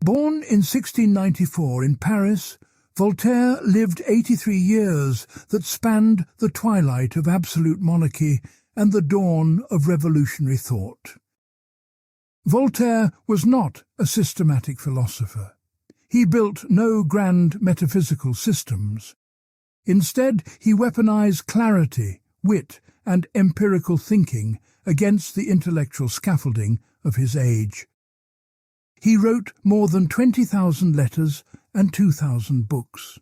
Born in 1694 in Paris, Voltaire lived 83 years that spanned the twilight of absolute monarchy and the dawn of revolutionary thought. Voltaire was not a systematic philosopher. He built no grand metaphysical systems. Instead, he weaponized clarity, wit, and empirical thinking against the intellectual scaffolding of his age. He wrote more than 20,000 letters and 2,000 books.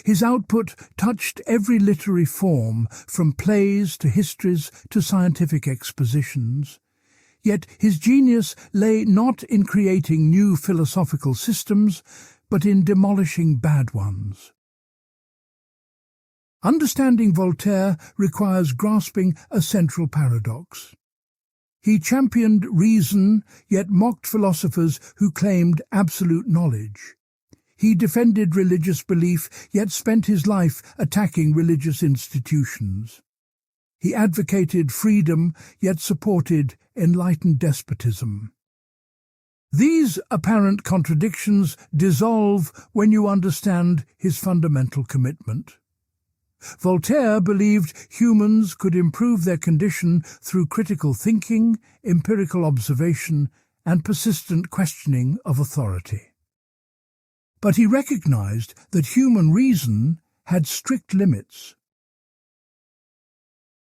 His output touched every literary form, from plays to histories to scientific expositions. Yet his genius lay not in creating new philosophical systems, but in demolishing bad ones. Understanding Voltaire requires grasping a central paradox. He championed reason, yet mocked philosophers who claimed absolute knowledge. He defended religious belief, yet spent his life attacking religious institutions. He advocated freedom, yet supported enlightened despotism. These apparent contradictions dissolve when you understand his fundamental commitment. Voltaire believed humans could improve their condition through critical thinking, empirical observation, and persistent questioning of authority. But he recognized that human reason had strict limits.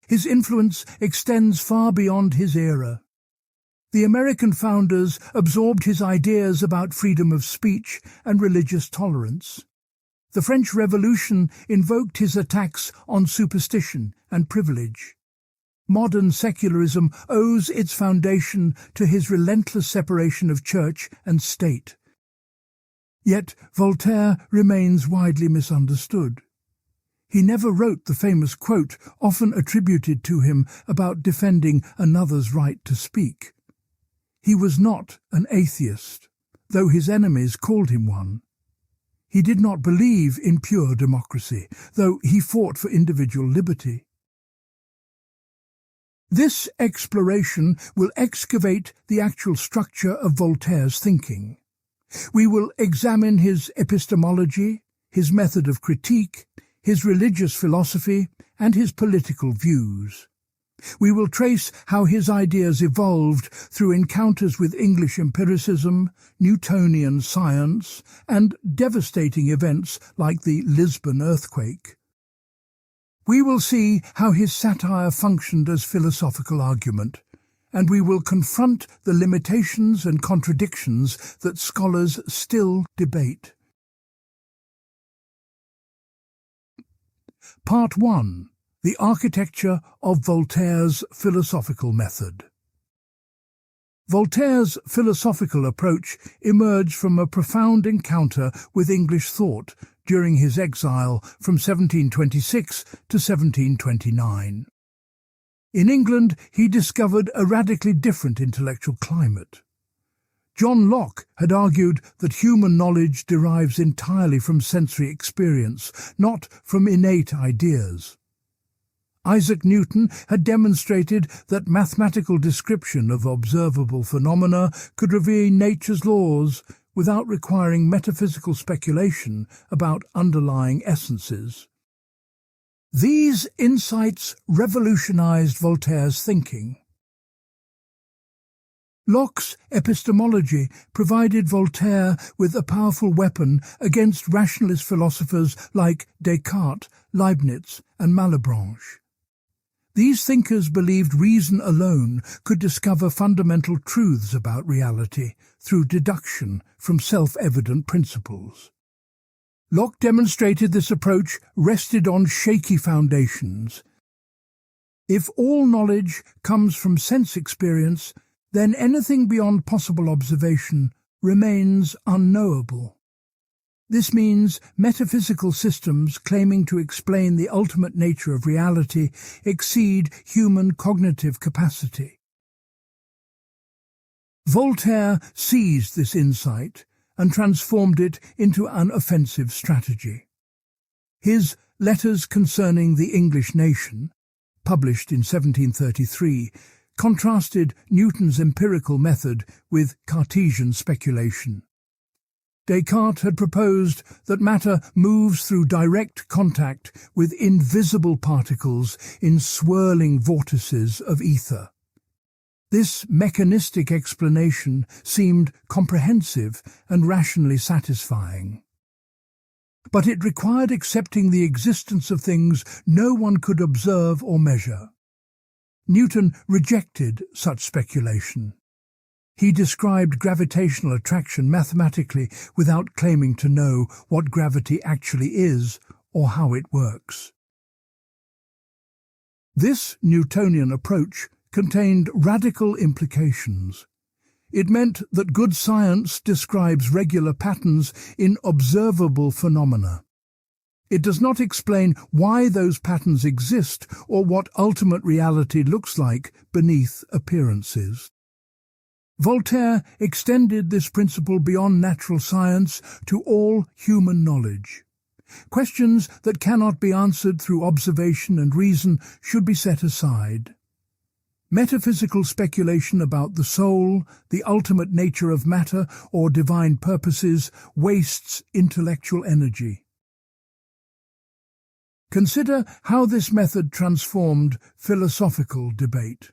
His influence extends far beyond his era. The American founders absorbed his ideas about freedom of speech and religious tolerance. The French Revolution invoked his attacks on superstition and privilege. Modern secularism owes its foundation to his relentless separation of church and state. Yet Voltaire remains widely misunderstood. He never wrote the famous quote often attributed to him about defending another's right to speak. He was not an atheist, though his enemies called him one. He did not believe in pure democracy, though he fought for individual liberty. This exploration will excavate the actual structure of Voltaire's thinking. We will examine his epistemology, his method of critique, his religious philosophy, and his political views. We will trace how his ideas evolved through encounters with English empiricism, Newtonian science, and devastating events like the Lisbon earthquake. We will see how his satire functioned as philosophical argument, and we will confront the limitations and contradictions that scholars still debate. Part 1. The architecture of Voltaire's philosophical method. Voltaire's philosophical approach emerged from a profound encounter with English thought during his exile from 1726 to 1729. In England, he discovered a radically different intellectual climate. John Locke had argued that human knowledge derives entirely from sensory experience, not from innate ideas. Isaac Newton had demonstrated that mathematical description of observable phenomena could reveal nature's laws without requiring metaphysical speculation about underlying essences. These insights revolutionized Voltaire's thinking. Locke's epistemology provided Voltaire with a powerful weapon against rationalist philosophers like Descartes, Leibniz, and Malebranche. These thinkers believed reason alone could discover fundamental truths about reality through deduction from self-evident principles. Locke demonstrated this approach rested on shaky foundations. If all knowledge comes from sense experience, then anything beyond possible observation remains unknowable. This means metaphysical systems claiming to explain the ultimate nature of reality exceed human cognitive capacity. Voltaire seized this insight and transformed it into an offensive strategy. His Letters Concerning the English Nation, published in 1733, contrasted Newton's empirical method with Cartesian speculation. Descartes had proposed that matter moves through direct contact with invisible particles in swirling vortices of ether. This mechanistic explanation seemed comprehensive and rationally satisfying. But it required accepting the existence of things no one could observe or measure. Newton rejected such speculation. He described gravitational attraction mathematically without claiming to know what gravity actually is or how it works. This Newtonian approach contained radical implications. It meant that good science describes regular patterns in observable phenomena. It does not explain why those patterns exist or what ultimate reality looks like beneath appearances. Voltaire extended this principle beyond natural science to all human knowledge. Questions that cannot be answered through observation and reason should be set aside. Metaphysical speculation about the soul, the ultimate nature of matter, or divine purposes wastes intellectual energy. Consider how this method transformed philosophical debate.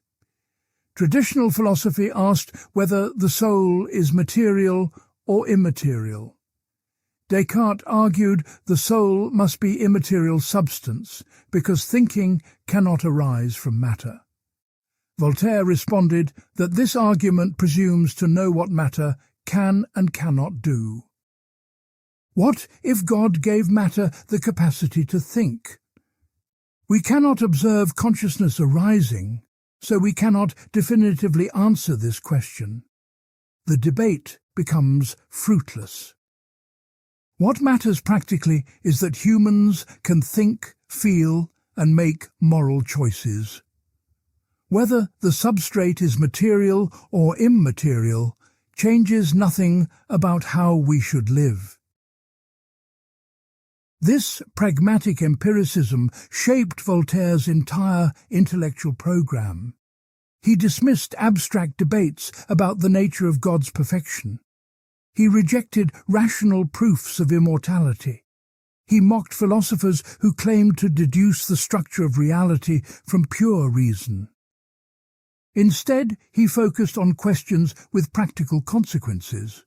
Traditional philosophy asked whether the soul is material or immaterial. Descartes argued the soul must be immaterial substance because thinking cannot arise from matter. Voltaire responded that this argument presumes to know what matter can and cannot do. What if God gave matter the capacity to think? We cannot observe consciousness arising, so we cannot definitively answer this question. The debate becomes fruitless. What matters practically is that humans can think, feel, and make moral choices. Whether the substrate is material or immaterial changes nothing about how we should live. This pragmatic empiricism shaped Voltaire's entire intellectual program. He dismissed abstract debates about the nature of God's perfection. He rejected rational proofs of immortality. He mocked philosophers who claimed to deduce the structure of reality from pure reason. Instead, he focused on questions with practical consequences.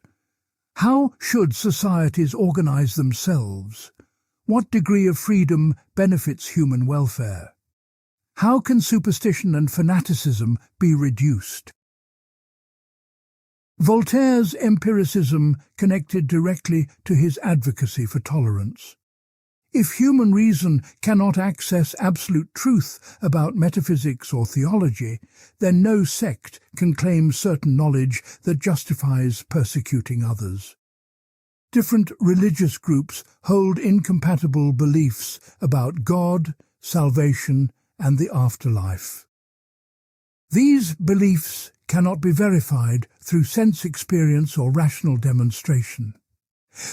How should societies organize themselves? What degree of freedom benefits human welfare? How can superstition and fanaticism be reduced? Voltaire's empiricism connected directly to his advocacy for tolerance. If human reason cannot access absolute truth about metaphysics or theology, then no sect can claim certain knowledge that justifies persecuting others. Different religious groups hold incompatible beliefs about God, salvation, and the afterlife. These beliefs cannot be verified through sense experience or rational demonstration.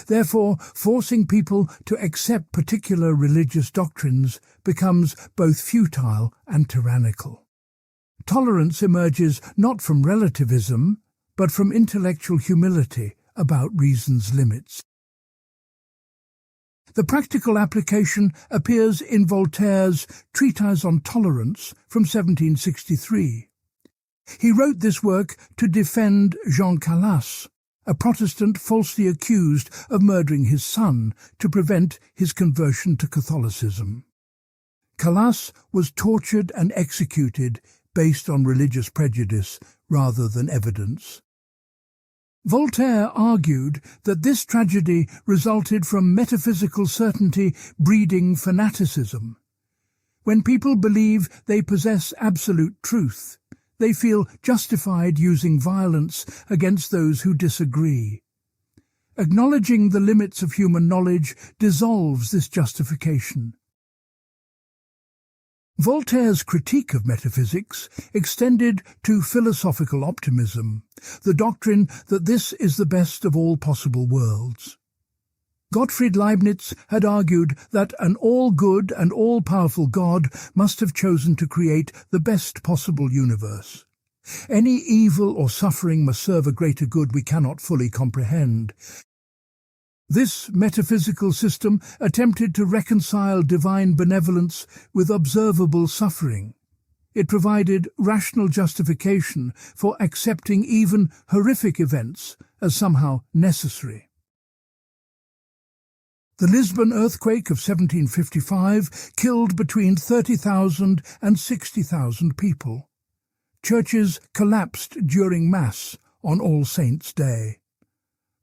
Therefore, forcing people to accept particular religious doctrines becomes both futile and tyrannical. Tolerance emerges not from relativism, but from intellectual humility about reason's limits. The practical application appears in Voltaire's Treatise on Tolerance from 1763. He wrote this work to defend Jean Calas, a Protestant falsely accused of murdering his son to prevent his conversion to Catholicism. Calas was tortured and executed based on religious prejudice rather than evidence. Voltaire argued that this tragedy resulted from metaphysical certainty breeding fanaticism. When people believe they possess absolute truth, they feel justified using violence against those who disagree. Acknowledging the limits of human knowledge dissolves this justification. Voltaire's critique of metaphysics extended to philosophical optimism, the doctrine that this is the best of all possible worlds. Gottfried Leibniz had argued that an all-good and all-powerful God must have chosen to create the best possible universe. Any evil or suffering must serve a greater good we cannot fully comprehend. This metaphysical system attempted to reconcile divine benevolence with observable suffering. It provided rational justification for accepting even horrific events as somehow necessary. The Lisbon earthquake of 1755 killed between 30,000 and 60,000 people. Churches collapsed during Mass on All Saints' Day.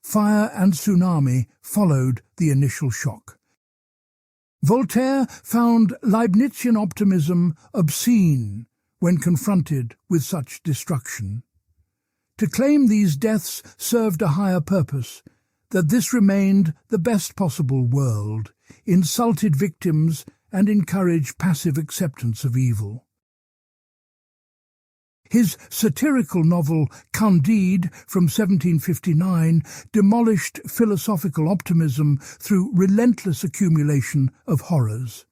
Fire and tsunami followed the initial shock. Voltaire found Leibnizian optimism obscene when confronted with such destruction. To claim these deaths served a higher purpose, that this remained the best possible world, insulted victims and encouraged passive acceptance of evil. His satirical novel Candide from 1759 demolished philosophical optimism through relentless accumulation of horrors.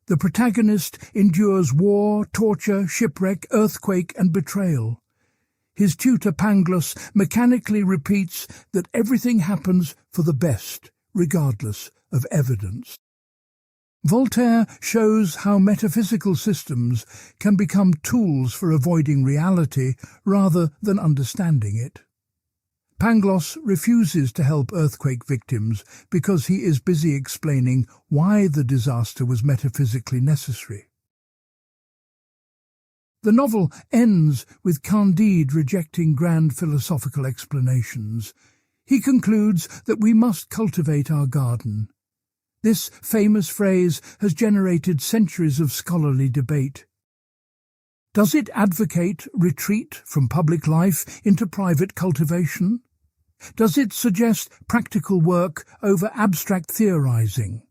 The protagonist endures war, torture, shipwreck, earthquake and betrayal. His tutor Pangloss mechanically repeats that everything happens for the best, regardless of evidence. Voltaire shows how metaphysical systems can become tools for avoiding reality rather than understanding it. Pangloss refuses to help earthquake victims because he is busy explaining why the disaster was metaphysically necessary. The novel ends with Candide rejecting grand philosophical explanations. He concludes that we must cultivate our garden. This famous phrase has generated centuries of scholarly debate. Does it advocate retreat from public life into private cultivation? Does it suggest practical work over abstract theorizing?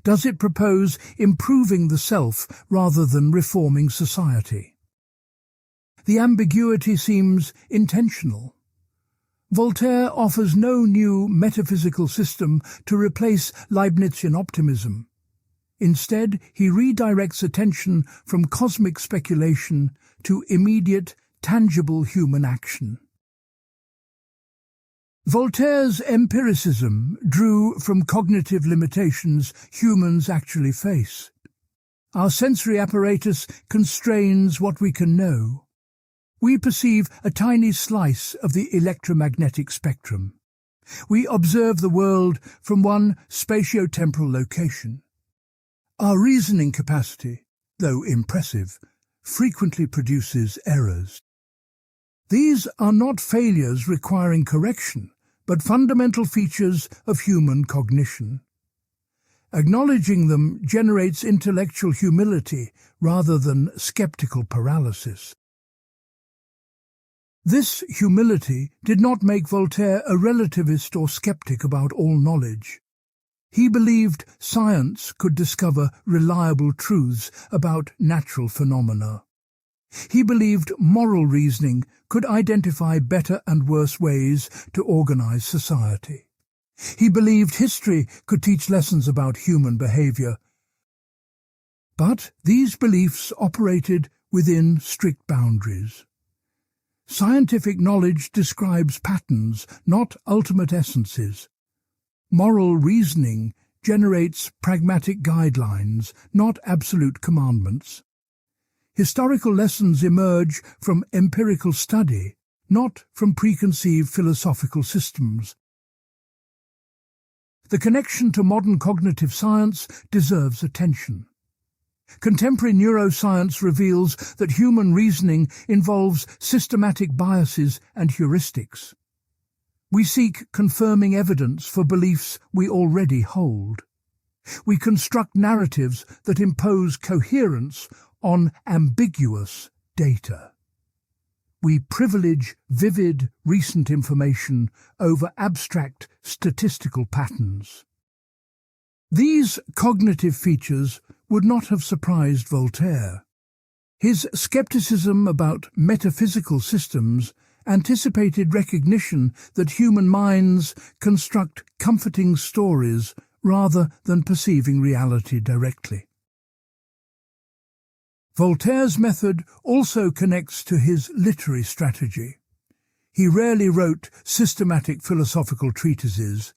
Does it propose improving the self rather than reforming society? The ambiguity seems intentional. Voltaire offers no new metaphysical system to replace Leibnizian optimism. Instead, he redirects attention from cosmic speculation to immediate, tangible human action. Voltaire's empiricism drew from cognitive limitations humans actually face. Our sensory apparatus constrains what we can know. We perceive a tiny slice of the electromagnetic spectrum. We observe the world from one spatio-temporal location. Our reasoning capacity, though impressive, frequently produces errors. These are not failures requiring correction, but fundamental features of human cognition. Acknowledging them generates intellectual humility rather than skeptical paralysis. This humility did not make Voltaire a relativist or skeptic about all knowledge. He believed science could discover reliable truths about natural phenomena. He believed moral reasoning could identify better and worse ways to organize society. He believed history could teach lessons about human behavior. But these beliefs operated within strict boundaries. Scientific knowledge describes patterns, not ultimate essences. Moral reasoning generates pragmatic guidelines, not absolute commandments. Historical lessons emerge from empirical study, not from preconceived philosophical systems. The connection to modern cognitive science deserves attention. Contemporary neuroscience reveals that human reasoning involves systematic biases and heuristics. We seek confirming evidence for beliefs we already hold. We construct narratives that impose coherence on ambiguous data. We privilege vivid, recent information over abstract statistical patterns. These cognitive features would not have surprised Voltaire. His skepticism about metaphysical systems anticipated recognition that human minds construct comforting stories rather than perceiving reality directly. Voltaire's method also connects to his literary strategy. He rarely wrote systematic philosophical treatises.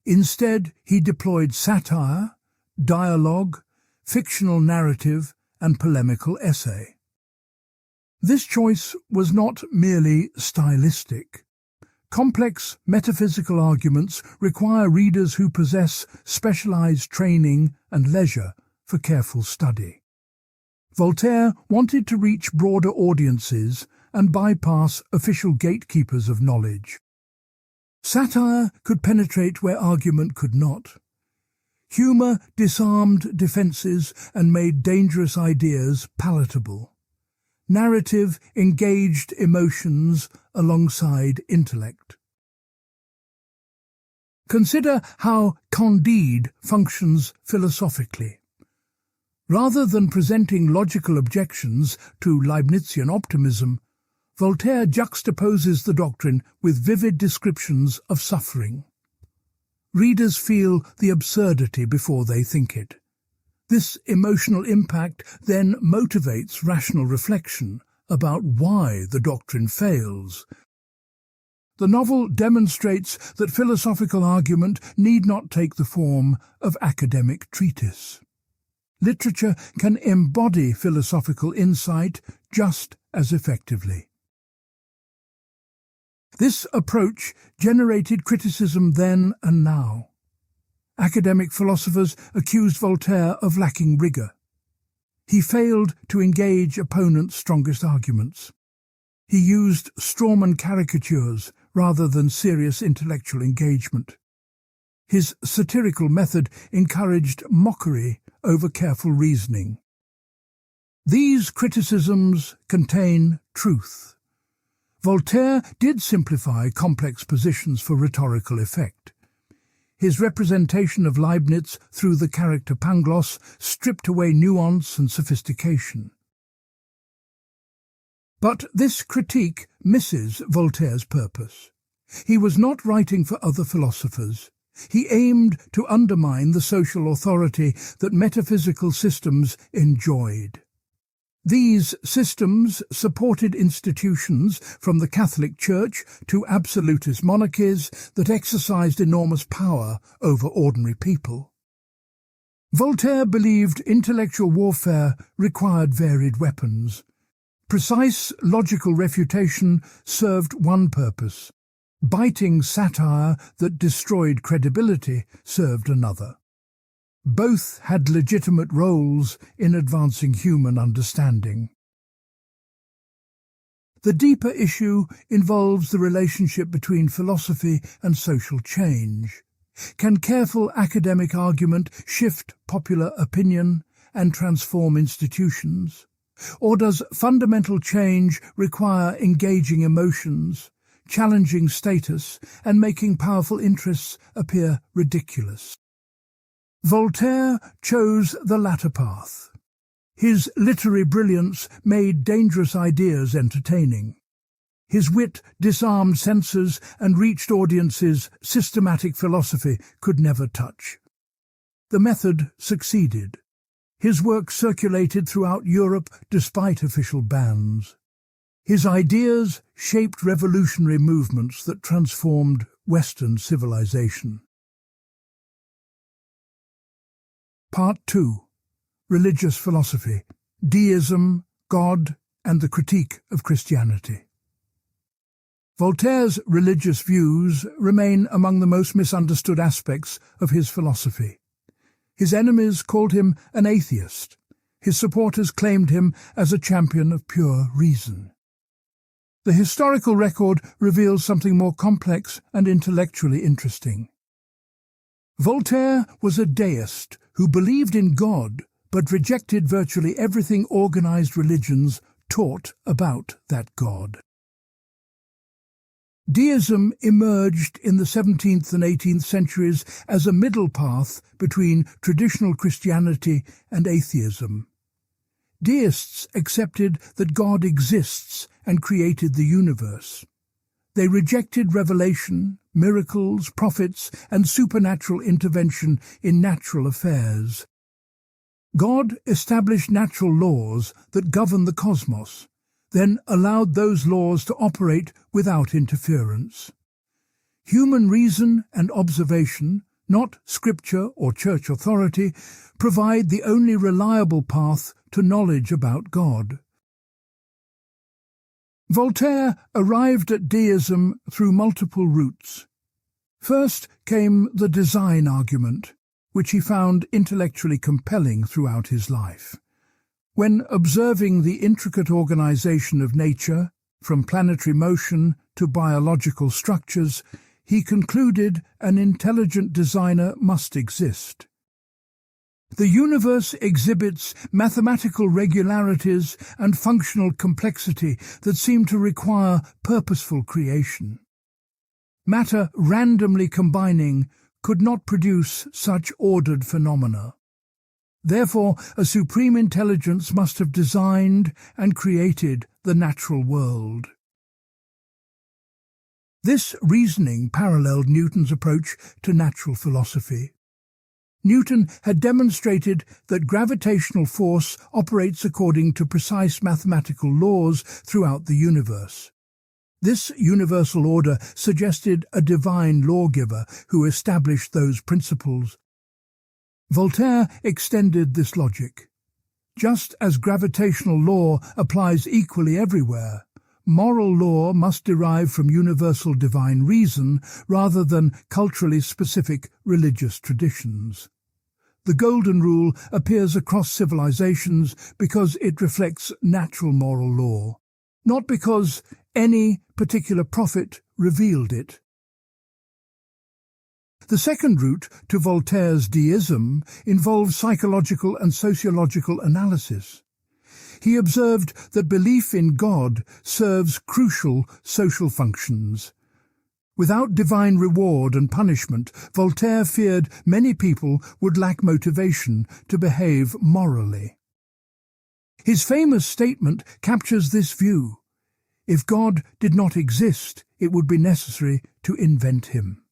Instead, he deployed satire, dialogue, fictional narrative, and polemical essay. This choice was not merely stylistic. Complex metaphysical arguments require readers who possess specialized training and leisure for careful study. Voltaire wanted to reach broader audiences and bypass official gatekeepers of knowledge. Satire could penetrate where argument could not. Humour disarmed defences and made dangerous ideas palatable. Narrative engaged emotions alongside intellect. Consider how Candide functions philosophically. Rather than presenting logical objections to Leibnizian optimism, Voltaire juxtaposes the doctrine with vivid descriptions of suffering. Readers feel the absurdity before they think it. This emotional impact then motivates rational reflection about why the doctrine fails. The novel demonstrates that philosophical argument need not take the form of academic treatise. Literature can embody philosophical insight just as effectively. This approach generated criticism then and now. Academic philosophers accused Voltaire of lacking rigour. He failed to engage opponents' strongest arguments. He used strawman caricatures rather than serious intellectual engagement. His satirical method encouraged mockery over careful reasoning. These criticisms contain truth. Voltaire did simplify complex positions for rhetorical effect. His representation of Leibniz through the character Pangloss stripped away nuance and sophistication. But this critique misses Voltaire's purpose. He was not writing for other philosophers. He aimed to undermine the social authority that metaphysical systems enjoyed. These systems supported institutions from the Catholic Church to absolutist monarchies that exercised enormous power over ordinary people. Voltaire believed intellectual warfare required varied weapons. Precise logical refutation served one purpose. Biting satire that destroyed credibility served another. Both had legitimate roles in advancing human understanding. The deeper issue involves the relationship between philosophy and social change. Can careful academic argument shift popular opinion and transform institutions? Or does fundamental change require engaging emotions, challenging status, and making powerful interests appear ridiculous? Voltaire chose the latter path. His literary brilliance made dangerous ideas entertaining. His wit disarmed censors and reached audiences systematic philosophy could never touch. The method succeeded. His work circulated throughout Europe despite official bans. His ideas shaped revolutionary movements that transformed Western civilization. Part 2. Religious Philosophy, Deism, God, and the Critique of Christianity. Voltaire's religious views remain among the most misunderstood aspects of his philosophy. His enemies called him an atheist. His supporters claimed him as a champion of pure reason. The historical record reveals something more complex and intellectually interesting. Voltaire was a deist who believed in God but rejected virtually everything organized religions taught about that God. Deism emerged in the 17th and 18th centuries as a middle path between traditional Christianity and atheism. Deists accepted that God exists and created the universe. They rejected revelation, miracles, prophets, and supernatural intervention in natural affairs. God established natural laws that govern the cosmos, then allowed those laws to operate without interference. Human reason and observation, not scripture or church authority, provide the only reliable path to knowledge about God. Voltaire arrived at deism through multiple routes. First came the design argument, which he found intellectually compelling throughout his life. When observing the intricate organization of nature, from planetary motion to biological structures, he concluded an intelligent designer must exist. The universe exhibits mathematical regularities and functional complexity that seem to require purposeful creation. Matter randomly combining could not produce such ordered phenomena. Therefore, a supreme intelligence must have designed and created the natural world. This reasoning paralleled Newton's approach to natural philosophy. Newton had demonstrated that gravitational force operates according to precise mathematical laws throughout the universe. This universal order suggested a divine lawgiver who established those principles. Voltaire extended this logic. Just as gravitational law applies equally everywhere, moral law must derive from universal divine reason rather than culturally specific religious traditions. The Golden Rule appears across civilizations because it reflects natural moral law, not because any particular prophet revealed it. The second route to Voltaire's deism involved psychological and sociological analysis. He observed that belief in God serves crucial social functions. Without divine reward and punishment, Voltaire feared many people would lack motivation to behave morally. His famous statement captures this view. If God did not exist, it would be necessary to invent him.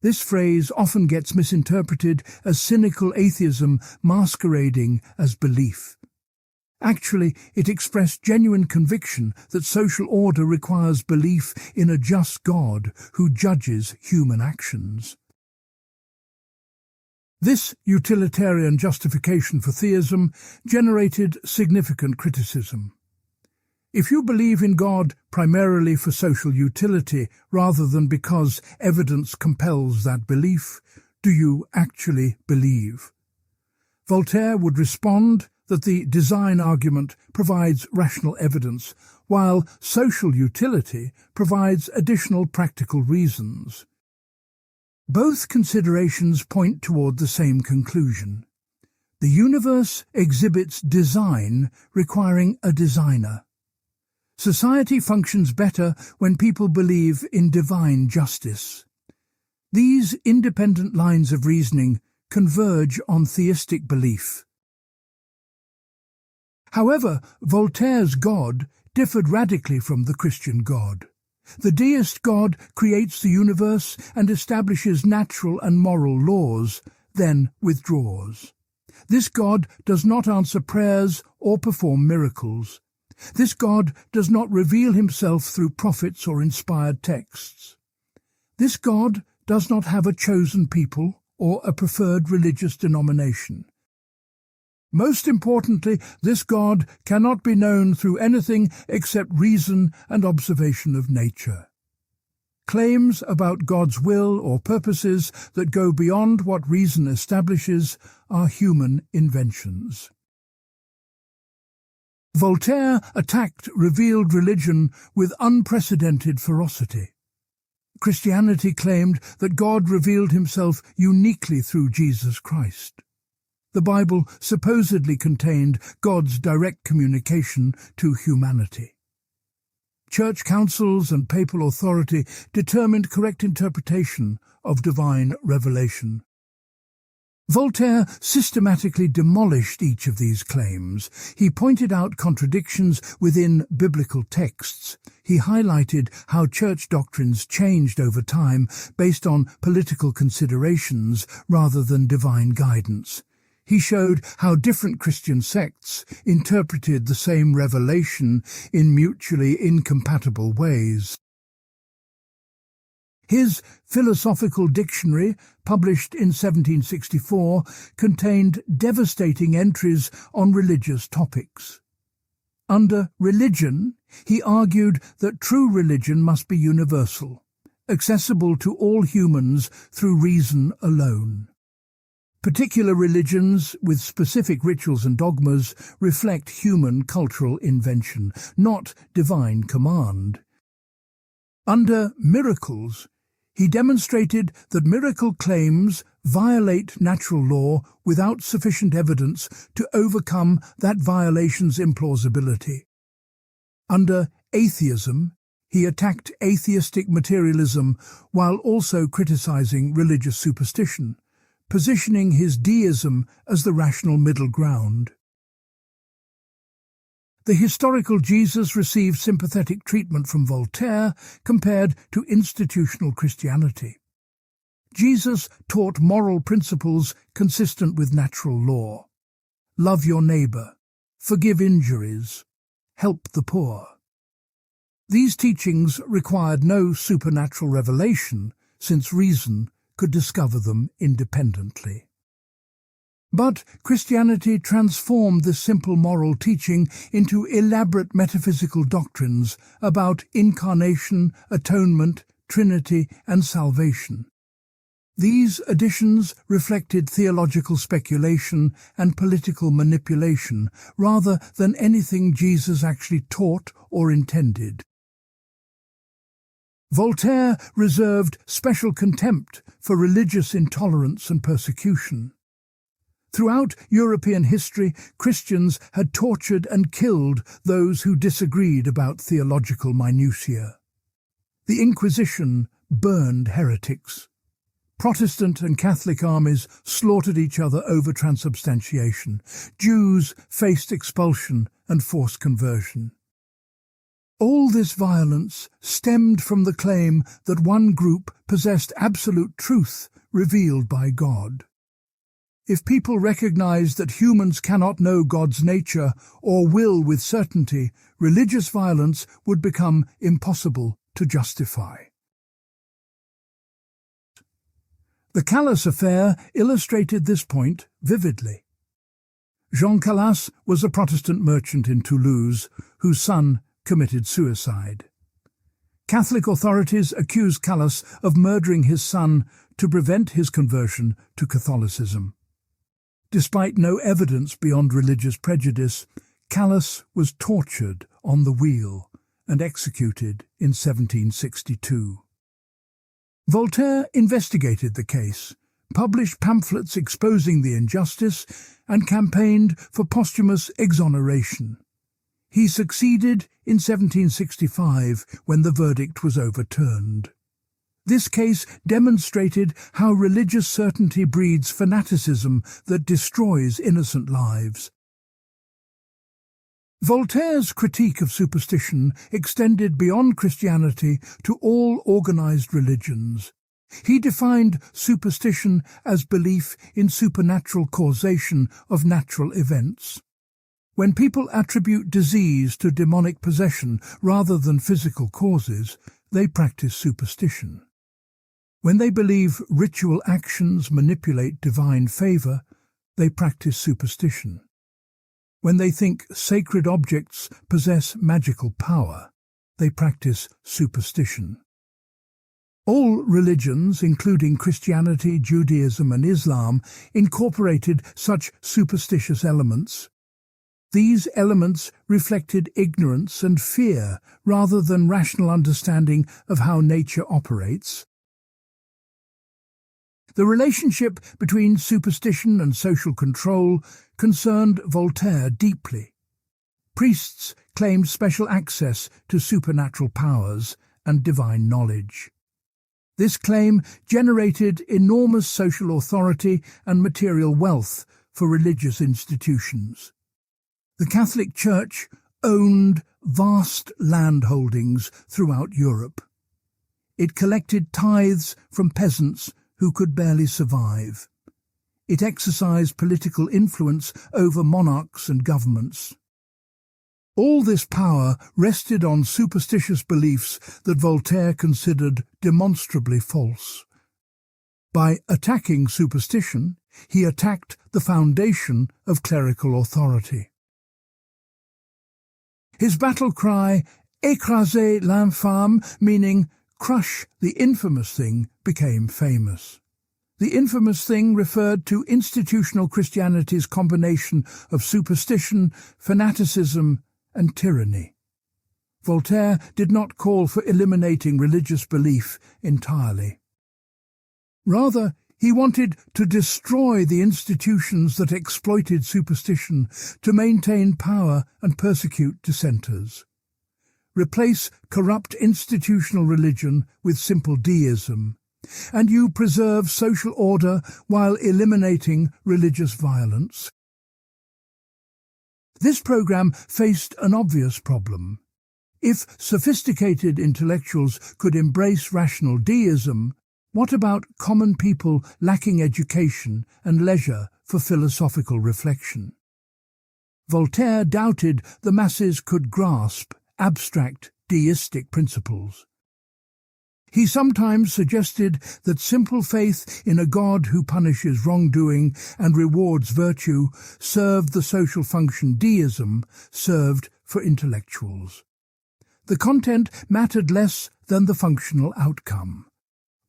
This phrase often gets misinterpreted as cynical atheism masquerading as belief. Actually, it expressed genuine conviction that social order requires belief in a just God who judges human actions. This utilitarian justification for theism generated significant criticism. If you believe in God primarily for social utility rather than because evidence compels that belief, do you actually believe? Voltaire would respond that the design argument provides rational evidence, while social utility provides additional practical reasons. Both considerations point toward the same conclusion. The universe exhibits design requiring a designer. Society functions better when people believe in divine justice. These independent lines of reasoning converge on theistic belief. However, Voltaire's God differed radically from the Christian God. The deist God creates the universe and establishes natural and moral laws, then withdraws. This God does not answer prayers or perform miracles. This God does not reveal himself through prophets or inspired texts. This God does not have a chosen people or a preferred religious denomination. Most importantly, this God cannot be known through anything except reason and observation of nature. Claims about God's will or purposes that go beyond what reason establishes are human inventions. Voltaire attacked revealed religion with unprecedented ferocity. Christianity claimed that God revealed himself uniquely through Jesus Christ. The Bible supposedly contained God's direct communication to humanity. Church councils and papal authority determined correct interpretation of divine revelation. Voltaire systematically demolished each of these claims. He pointed out contradictions within biblical texts. He highlighted how church doctrines changed over time based on political considerations rather than divine guidance. He showed how different Christian sects interpreted the same revelation in mutually incompatible ways. His Philosophical Dictionary, published in 1764, contained devastating entries on religious topics. Under religion, he argued that true religion must be universal, accessible to all humans through reason alone. Particular religions with specific rituals and dogmas reflect human cultural invention, not divine command. Under miracles, he demonstrated that miracle claims violate natural law without sufficient evidence to overcome that violation's implausibility. Under atheism, he attacked atheistic materialism while also criticizing religious superstition, positioning his deism as the rational middle ground. The historical Jesus received sympathetic treatment from Voltaire compared to institutional Christianity. Jesus taught moral principles consistent with natural law. Love your neighbor, forgive injuries, help the poor. These teachings required no supernatural revelation, since reason could discover them independently. But Christianity transformed this simple moral teaching into elaborate metaphysical doctrines about incarnation, atonement, Trinity, and salvation. These additions reflected theological speculation and political manipulation rather than anything Jesus actually taught or intended. Voltaire reserved special contempt for religious intolerance and persecution. Throughout European history, Christians had tortured and killed those who disagreed about theological minutiae. The Inquisition burned heretics. Protestant and Catholic armies slaughtered each other over transubstantiation. Jews faced expulsion and forced conversion. All this violence stemmed from the claim that one group possessed absolute truth revealed by God. If people recognized that humans cannot know God's nature or will with certainty, religious violence would become impossible to justify. The Calas affair illustrated this point vividly. Jean Calas was a Protestant merchant in Toulouse whose son committed suicide. Catholic authorities accused Calas of murdering his son to prevent his conversion to Catholicism. Despite no evidence beyond religious prejudice, Calas was tortured on the wheel and executed in 1762. Voltaire investigated the case, published pamphlets exposing the injustice, and campaigned for posthumous exoneration. He succeeded in 1765 when the verdict was overturned. This case demonstrated how religious certainty breeds fanaticism that destroys innocent lives. Voltaire's critique of superstition extended beyond Christianity to all organized religions. He defined superstition as belief in supernatural causation of natural events. When people attribute disease to demonic possession rather than physical causes, they practice superstition. When they believe ritual actions manipulate divine favor, they practice superstition. When they think sacred objects possess magical power, they practice superstition. All religions, including Christianity, Judaism, and Islam, incorporated such superstitious elements. These elements reflected ignorance and fear rather than rational understanding of how nature operates. The relationship between superstition and social control concerned Voltaire deeply. Priests claimed special access to supernatural powers and divine knowledge. This claim generated enormous social authority and material wealth for religious institutions. The Catholic Church owned vast landholdings throughout Europe. It collected tithes from peasants who could barely survive. It exercised political influence over monarchs and governments. All this power rested on superstitious beliefs that Voltaire considered demonstrably false. By attacking superstition, he attacked the foundation of clerical authority. His battle cry, "Écrasez l'infâme," meaning "crush the infamous thing," became famous. The infamous thing referred to institutional Christianity's combination of superstition, fanaticism, and tyranny. Voltaire did not call for eliminating religious belief entirely. Rather, he wanted to destroy the institutions that exploited superstition to maintain power and persecute dissenters. Replace corrupt institutional religion with simple deism, and you preserve social order while eliminating religious violence. This program faced an obvious problem. If sophisticated intellectuals could embrace rational deism, what about common people lacking education and leisure for philosophical reflection? Voltaire doubted the masses could grasp abstract deistic principles. He sometimes suggested that simple faith in a God who punishes wrongdoing and rewards virtue served the social function deism served for intellectuals. The content mattered less than the functional outcome.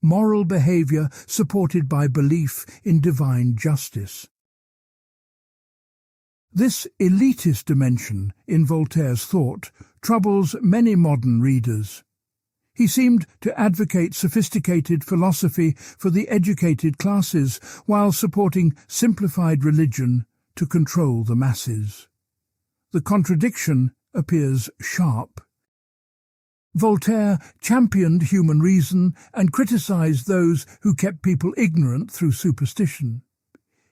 Moral behavior supported by belief in divine justice. This elitist dimension in Voltaire's thought troubles many modern readers. He seemed to advocate sophisticated philosophy for the educated classes while supporting simplified religion to control the masses. The contradiction appears sharp. Voltaire championed human reason and criticized those who kept people ignorant through superstition.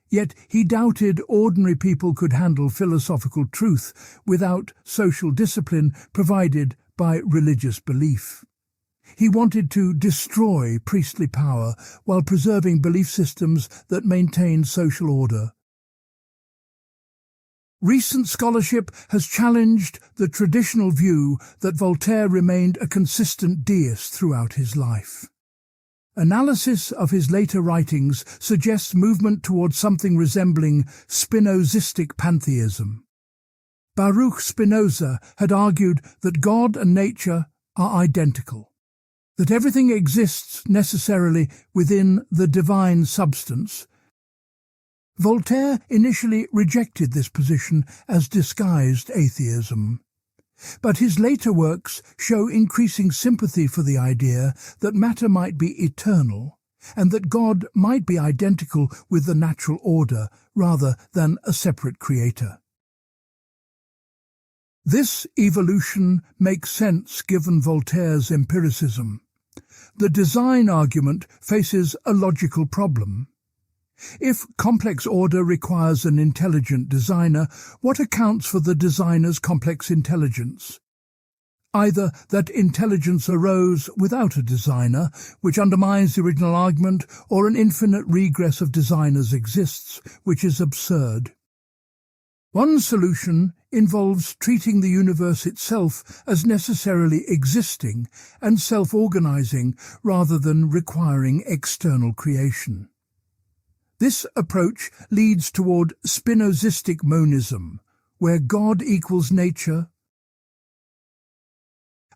Yet he doubted ordinary people could handle philosophical truth without social discipline provided by religious belief. He wanted to destroy priestly power while preserving belief systems that maintained social order. Recent scholarship has challenged the traditional view that Voltaire remained a consistent deist throughout his life. Analysis of his later writings suggests movement towards something resembling Spinozistic pantheism. Baruch Spinoza had argued that God and nature are identical, that everything exists necessarily within the divine substance. Voltaire initially rejected this position as disguised atheism, but his later works show increasing sympathy for the idea that matter might be eternal and that God might be identical with the natural order rather than a separate creator. This evolution makes sense given Voltaire's empiricism. The design argument faces a logical problem. If complex order requires an intelligent designer, what accounts for the designer's complex intelligence? Either that intelligence arose without a designer, which undermines the original argument, or an infinite regress of designers exists, which is absurd. One solution involves treating the universe itself as necessarily existing and self-organizing rather than requiring external creation. This approach leads toward Spinozistic monism, where God equals nature.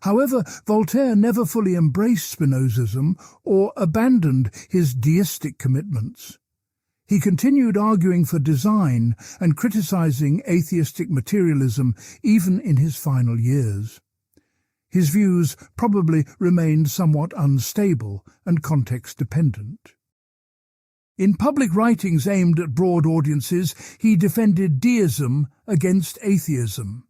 However, Voltaire never fully embraced Spinozism or abandoned his deistic commitments. He continued arguing for design and criticizing atheistic materialism even in his final years. His views probably remained somewhat unstable and context-dependent. In public writings aimed at broad audiences, he defended deism against atheism.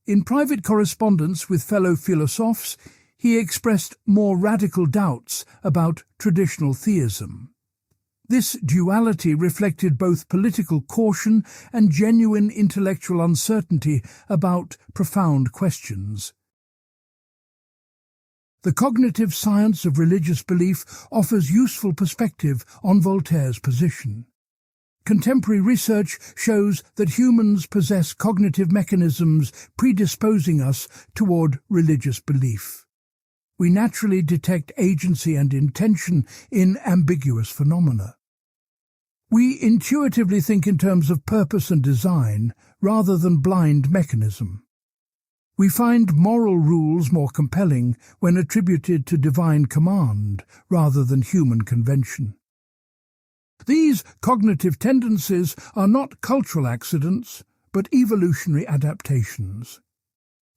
In private correspondence with fellow philosophes, he expressed more radical doubts about traditional theism. This duality reflected both political caution and genuine intellectual uncertainty about profound questions. The cognitive science of religious belief offers useful perspective on Voltaire's position. Contemporary research shows that humans possess cognitive mechanisms predisposing us toward religious belief. We naturally detect agency and intention in ambiguous phenomena. We intuitively think in terms of purpose and design rather than blind mechanism. We find moral rules more compelling when attributed to divine command rather than human convention. These cognitive tendencies are not cultural accidents, but evolutionary adaptations.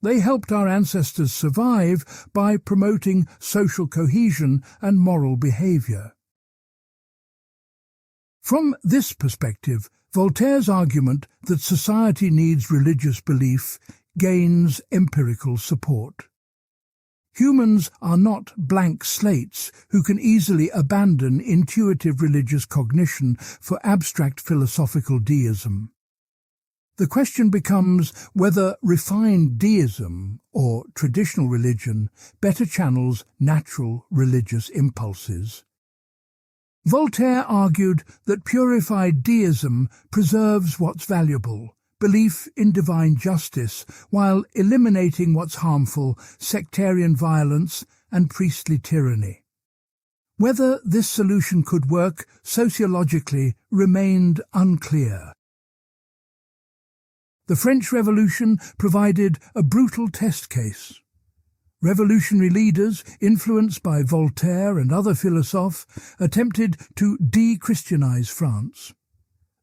They helped our ancestors survive by promoting social cohesion and moral behavior. From this perspective, Voltaire's argument that society needs religious belief gains empirical support. Humans are not blank slates who can easily abandon intuitive religious cognition for abstract philosophical deism. The question becomes whether refined deism, or traditional religion, better channels natural religious impulses. Voltaire argued that purified deism preserves what's valuable, belief in divine justice, while eliminating what's harmful, sectarian violence and priestly tyranny. Whether this solution could work sociologically remained unclear. The French Revolution provided a brutal test case. Revolutionary leaders, influenced by Voltaire and other philosophes, attempted to de-Christianize France.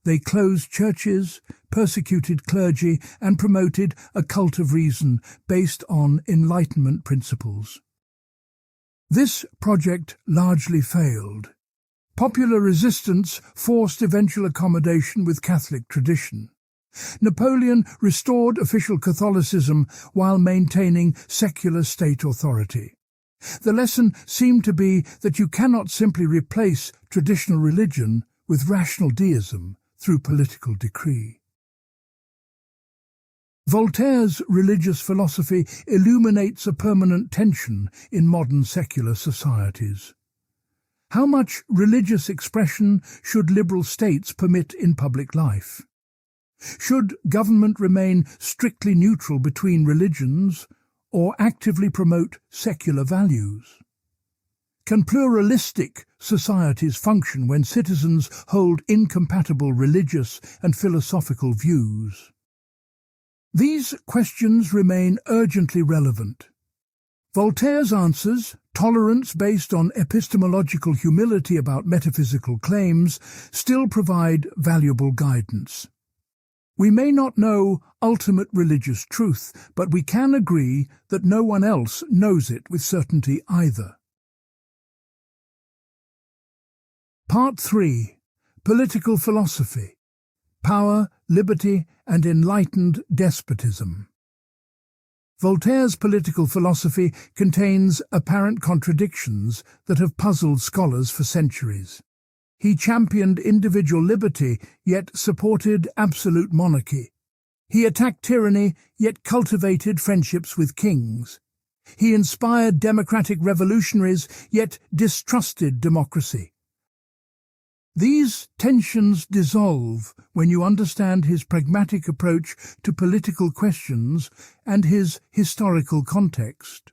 They closed churches, persecuted clergy, and promoted a cult of reason based on Enlightenment principles. This project largely failed. Popular resistance forced eventual accommodation with Catholic tradition. Napoleon restored official Catholicism while maintaining secular state authority. The lesson seemed to be that you cannot simply replace traditional religion with rational deism through political decree. Voltaire's religious philosophy illuminates a permanent tension in modern secular societies. How much religious expression should liberal states permit in public life? Should government remain strictly neutral between religions or actively promote secular values? Can pluralistic societies function when citizens hold incompatible religious and philosophical views? These questions remain urgently relevant. Voltaire's answers, tolerance based on epistemological humility about metaphysical claims, still provide valuable guidance. We may not know ultimate religious truth, but we can agree that no one else knows it with certainty either. Part 3. Political Philosophy. Power, Liberty, and Enlightened Despotism. Voltaire's political philosophy contains apparent contradictions that have puzzled scholars for centuries. He championed individual liberty, yet supported absolute monarchy. He attacked tyranny, yet cultivated friendships with kings. He inspired democratic revolutionaries, yet distrusted democracy. These tensions dissolve when you understand his pragmatic approach to political questions and his historical context.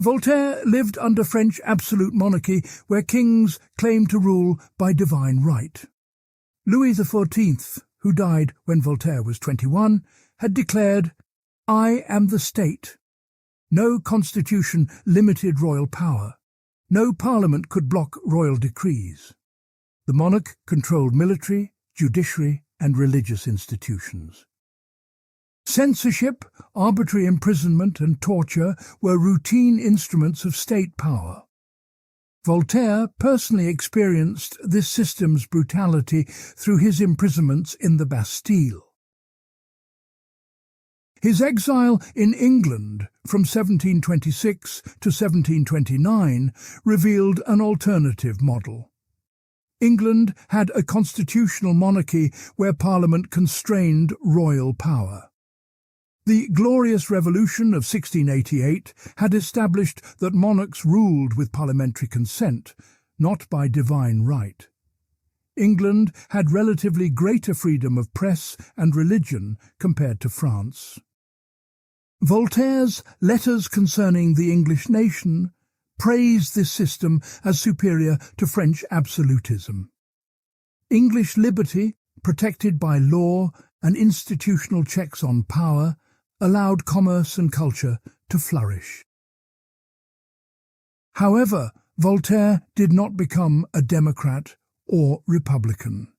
Voltaire lived under French absolute monarchy where kings claimed to rule by divine right. Louis XIV, who died when Voltaire was 21, had declared, "I am the state." No constitution limited royal power. No parliament could block royal decrees. The monarch controlled military, judiciary, and religious institutions. Censorship, arbitrary imprisonment, and torture were routine instruments of state power. Voltaire personally experienced this system's brutality through his imprisonments in the Bastille. His exile in England from 1726 to 1729 revealed an alternative model. England had a constitutional monarchy where Parliament constrained royal power. The Glorious Revolution of 1688 had established that monarchs ruled with parliamentary consent, not by divine right. England had relatively greater freedom of press and religion compared to France. Voltaire's Letters Concerning the English Nation praised this system as superior to French absolutism. English liberty, protected by law and institutional checks on power, allowed commerce and culture to flourish. However, Voltaire did not become a Democrat or Republican.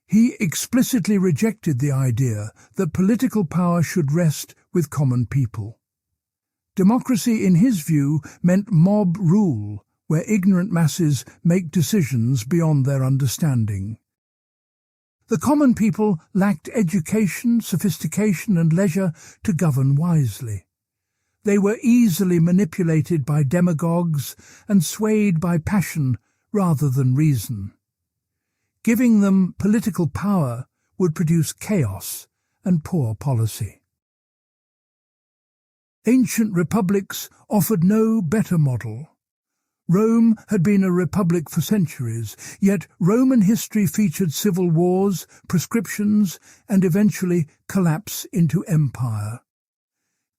He explicitly rejected the idea that political power should rest with common people. Democracy, in his view, meant mob rule, where ignorant masses make decisions beyond their understanding. The common people lacked education, sophistication, and leisure to govern wisely. They were easily manipulated by demagogues and swayed by passion rather than reason. Giving them political power would produce chaos and poor policy. Ancient republics offered no better model. Rome had been a republic for centuries, yet Roman history featured civil wars, proscriptions, and eventually collapse into empire.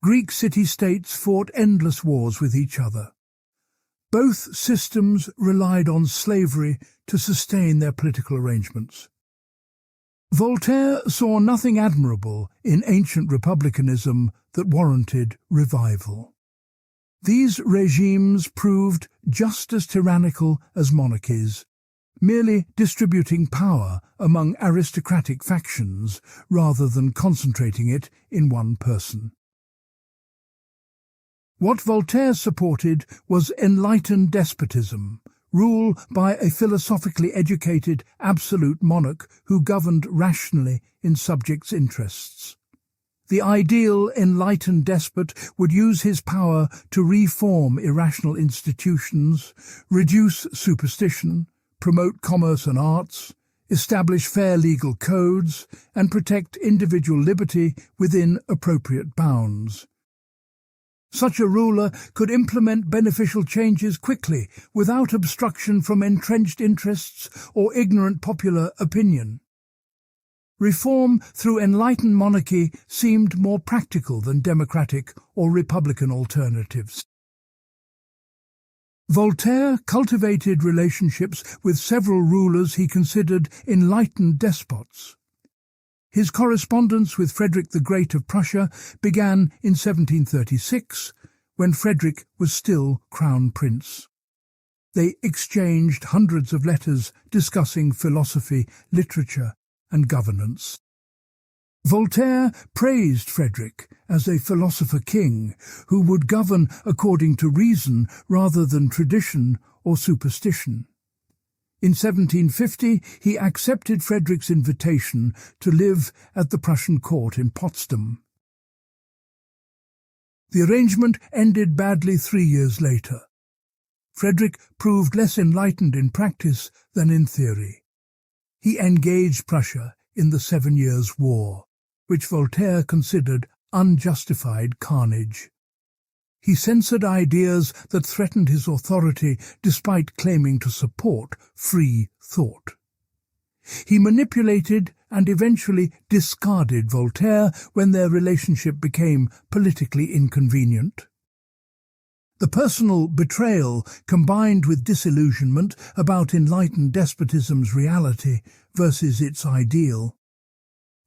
Greek city-states fought endless wars with each other. Both systems relied on slavery to sustain their political arrangements. Voltaire saw nothing admirable in ancient republicanism that warranted revival. These regimes proved just as tyrannical as monarchies, merely distributing power among aristocratic factions rather than concentrating it in one person. What Voltaire supported was enlightened despotism, rule by a philosophically educated absolute monarch who governed rationally in subjects' interests. The ideal enlightened despot would use his power to reform irrational institutions, reduce superstition, promote commerce and arts, establish fair legal codes, and protect individual liberty within appropriate bounds. Such a ruler could implement beneficial changes quickly, without obstruction from entrenched interests or ignorant popular opinion. Reform through enlightened monarchy seemed more practical than democratic or republican alternatives. Voltaire cultivated relationships with several rulers he considered enlightened despots. His correspondence with Frederick the Great of Prussia began in 1736, when Frederick was still Crown Prince. They exchanged hundreds of letters discussing philosophy, literature, and governance. Voltaire praised Frederick as a philosopher-king who would govern according to reason rather than tradition or superstition. In 1750, he accepted Frederick's invitation to live at the Prussian court in Potsdam. The arrangement ended badly 3 years later. Frederick proved less enlightened in practice than in theory. He engaged Prussia in the 7 Years' War, which Voltaire considered unjustified carnage. He censored ideas that threatened his authority despite claiming to support free thought. He manipulated and eventually discarded Voltaire when their relationship became politically inconvenient. The personal betrayal combined with disillusionment about enlightened despotism's reality versus its ideal.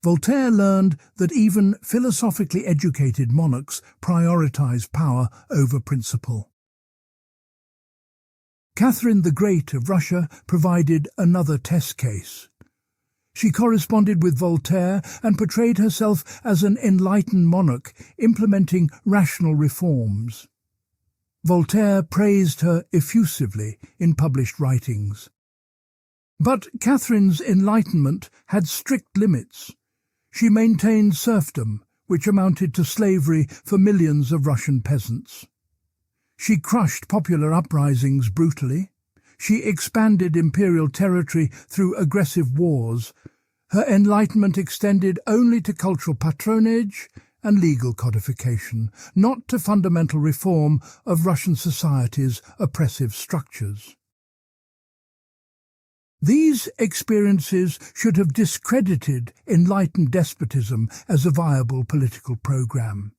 Voltaire learned that even philosophically educated monarchs prioritize power over principle. Catherine the Great of Russia provided another test case. She corresponded with Voltaire and portrayed herself as an enlightened monarch implementing rational reforms. Voltaire praised her effusively in published writings. But Catherine's enlightenment had strict limits. She maintained serfdom, which amounted to slavery for millions of Russian peasants. She crushed popular uprisings brutally. She expanded imperial territory through aggressive wars. Her enlightenment extended only to cultural patronage and legal codification, not to fundamental reform of Russian society's oppressive structures. These experiences should have discredited enlightened despotism as a viable political program.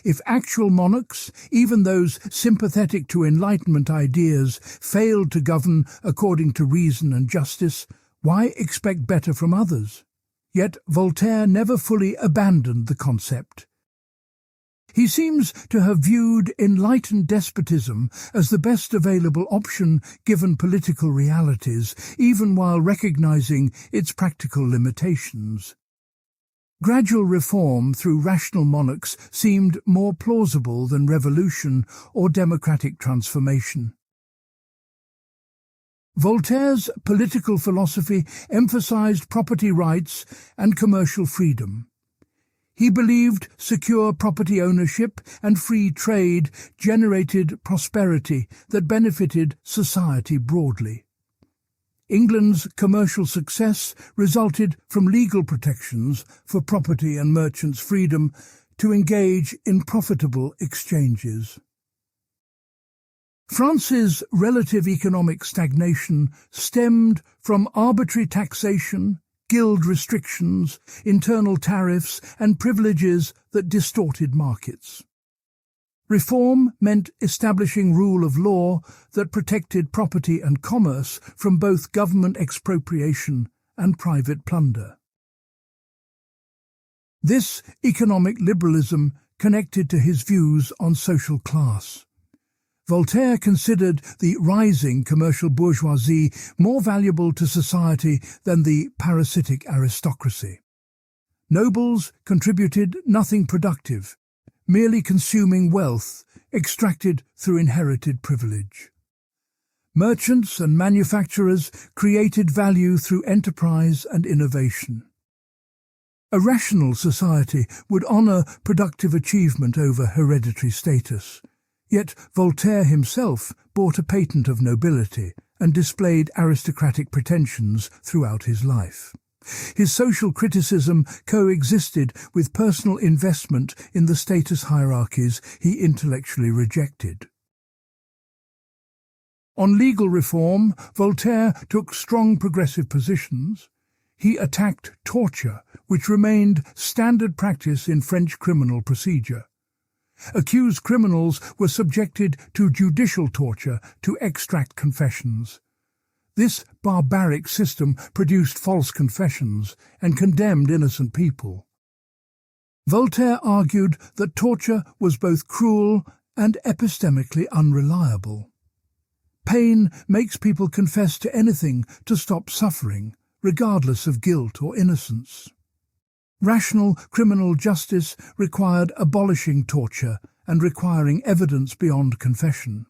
If actual monarchs, even those sympathetic to Enlightenment ideas, failed to govern according to reason and justice, why expect better from others? Yet Voltaire never fully abandoned the concept. He seems to have viewed enlightened despotism as the best available option given political realities, even while recognizing its practical limitations. Gradual reform through rational monarchs seemed more plausible than revolution or democratic transformation. Voltaire's political philosophy emphasized property rights and commercial freedom. He believed secure property ownership and free trade generated prosperity that benefited society broadly. England's commercial success resulted from legal protections for property and merchants' freedom to engage in profitable exchanges. France's relative economic stagnation stemmed from arbitrary taxation, guild restrictions, internal tariffs, and privileges that distorted markets. Reform meant establishing rule of law that protected property and commerce from both government expropriation and private plunder. This economic liberalism connected to his views on social class. Voltaire considered the rising commercial bourgeoisie more valuable to society than the parasitic aristocracy. Nobles contributed nothing productive, merely consuming wealth extracted through inherited privilege. Merchants and manufacturers created value through enterprise and innovation. A rational society would honor productive achievement over hereditary status. Yet Voltaire himself bought a patent of nobility and displayed aristocratic pretensions throughout his life. His social criticism coexisted with personal investment in the status hierarchies he intellectually rejected. On legal reform, Voltaire took strong progressive positions. He attacked torture, which remained standard practice in French criminal procedure. Accused criminals were subjected to judicial torture to extract confessions. This barbaric system produced false confessions and condemned innocent people. Voltaire argued that torture was both cruel and epistemically unreliable. Pain makes people confess to anything to stop suffering, regardless of guilt or innocence. Rational criminal justice required abolishing torture and requiring evidence beyond confession.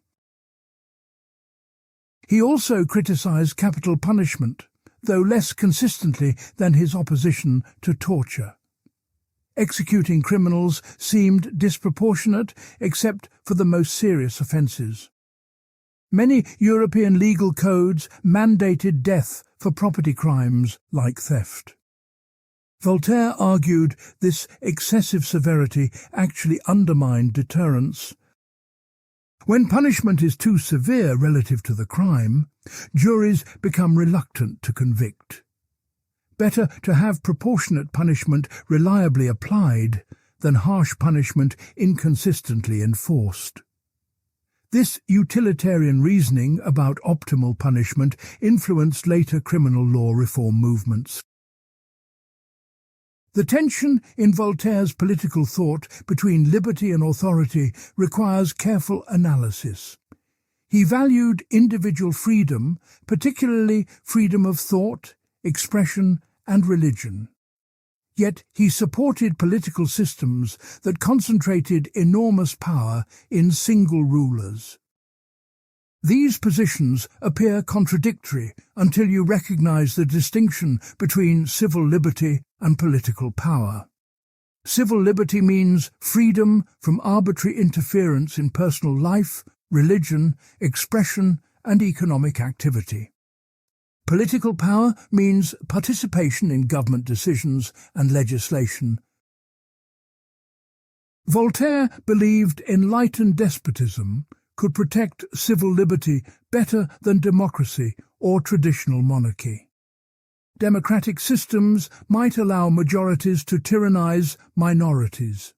He also criticized capital punishment, though less consistently than his opposition to torture. Executing criminals seemed disproportionate except for the most serious offences. Many European legal codes mandated death for property crimes like theft. Voltaire argued this excessive severity actually undermined deterrence. When punishment is too severe relative to the crime, juries become reluctant to convict. Better to have proportionate punishment reliably applied than harsh punishment inconsistently enforced. This utilitarian reasoning about optimal punishment influenced later criminal law reform movements. The tension in Voltaire's political thought between liberty and authority requires careful analysis. He valued individual freedom, particularly freedom of thought, expression, and religion. Yet he supported political systems that concentrated enormous power in single rulers. These positions appear contradictory until you recognize the distinction between civil liberty and political power. Civil liberty means freedom from arbitrary interference in personal life, religion, expression, and economic activity. Political power means participation in government decisions and legislation. Voltaire believed enlightened despotism could protect civil liberty better than democracy or traditional monarchy. Democratic systems might allow majorities to tyrannize minorities.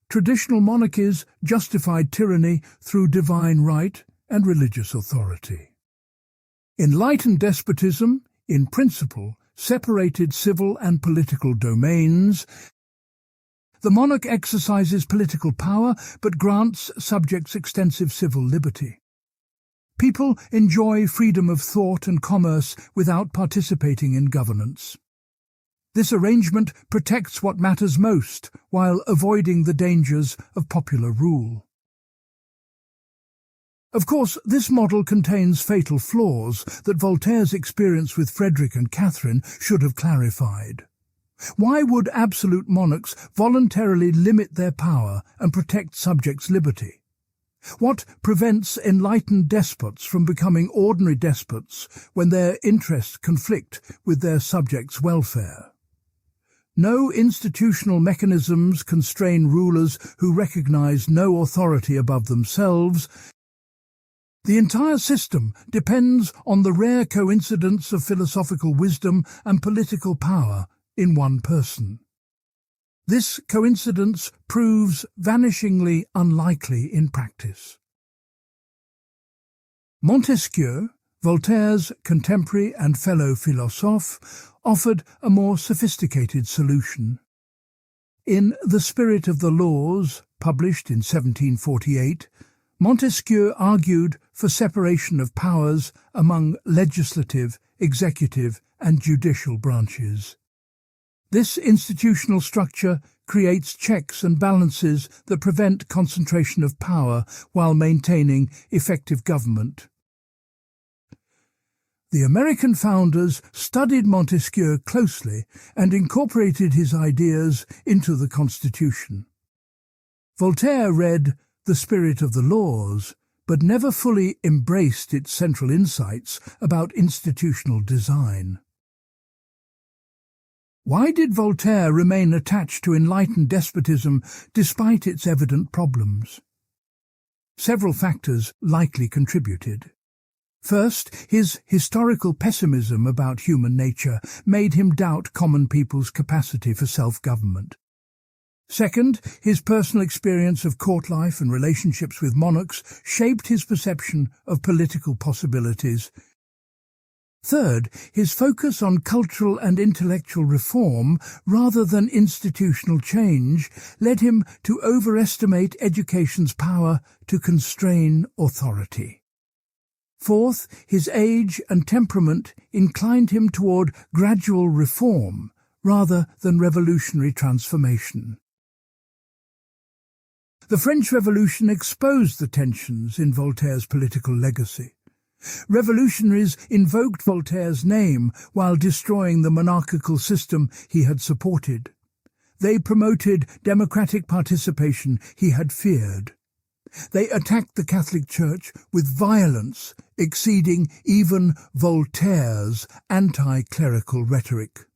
Traditional monarchies justified tyranny through divine right and religious authority. Enlightened despotism, in principle, separated civil and political domains. The monarch exercises political power but grants subjects extensive civil liberty. People enjoy freedom of thought and commerce without participating in governance. This arrangement protects what matters most while avoiding the dangers of popular rule. Of course, this model contains fatal flaws that Voltaire's experience with Frederick and Catherine should have clarified. Why would absolute monarchs voluntarily limit their power and protect subjects' liberty? What prevents enlightened despots from becoming ordinary despots when their interests conflict with their subjects' welfare? No institutional mechanisms constrain rulers who recognize no authority above themselves. The entire system depends on the rare coincidence of philosophical wisdom and political power in one person. This coincidence proves vanishingly unlikely in practice. Montesquieu, Voltaire's contemporary and fellow philosophe, offered a more sophisticated solution. In The Spirit of the Laws, published in 1748, Montesquieu argued for separation of powers among legislative, executive, and judicial branches. This institutional structure creates checks and balances that prevent concentration of power while maintaining effective government. The American founders studied Montesquieu closely and incorporated his ideas into the Constitution. Voltaire read The Spirit of the Laws, but never fully embraced its central insights about institutional design. Why did Voltaire remain attached to enlightened despotism despite its evident problems? Several factors likely contributed. First, his historical pessimism about human nature made him doubt common people's capacity for self-government. Second, his personal experience of court life and relationships with monarchs shaped his perception of political possibilities. Third, his focus on cultural and intellectual reform rather than institutional change led him to overestimate education's power to constrain authority. Fourth, his age and temperament inclined him toward gradual reform rather than revolutionary transformation. The French Revolution exposed the tensions in Voltaire's political legacy. Revolutionaries invoked Voltaire's name while destroying the monarchical system he had supported. They promoted democratic participation he had feared. They attacked the Catholic Church with violence exceeding even Voltaire's anti-clerical rhetoric.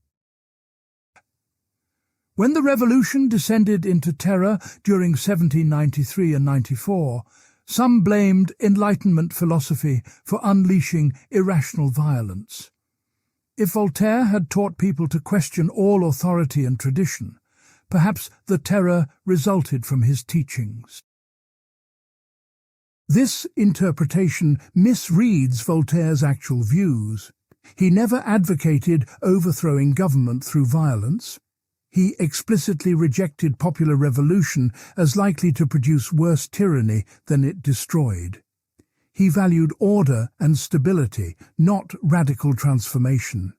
When the Revolution descended into terror during 1793 and 94, some blamed Enlightenment philosophy for unleashing irrational violence. If Voltaire had taught people to question all authority and tradition, perhaps the terror resulted from his teachings. This interpretation misreads Voltaire's actual views. He never advocated overthrowing government through violence. He explicitly rejected popular revolution as likely to produce worse tyranny than it destroyed. He valued order and stability, not radical transformation.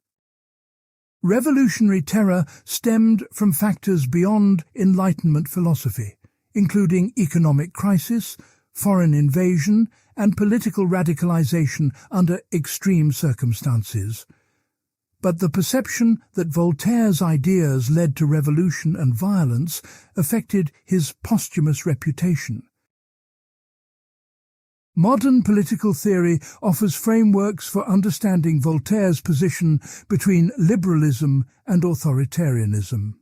Revolutionary terror stemmed from factors beyond Enlightenment philosophy, including economic crisis, foreign invasion, and political radicalization under extreme circumstances. But the perception that Voltaire's ideas led to revolution and violence affected his posthumous reputation. Modern political theory offers frameworks for understanding Voltaire's position between liberalism and authoritarianism.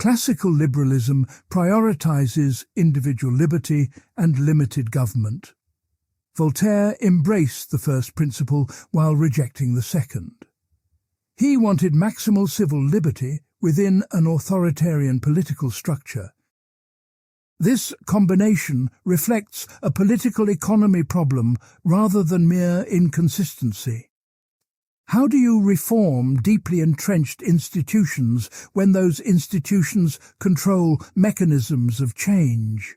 Classical liberalism prioritizes individual liberty and limited government. Voltaire embraced the first principle while rejecting the second. He wanted maximal civil liberty within an authoritarian political structure. This combination reflects a political economy problem rather than mere inconsistency. How do you reform deeply entrenched institutions when those institutions control mechanisms of change?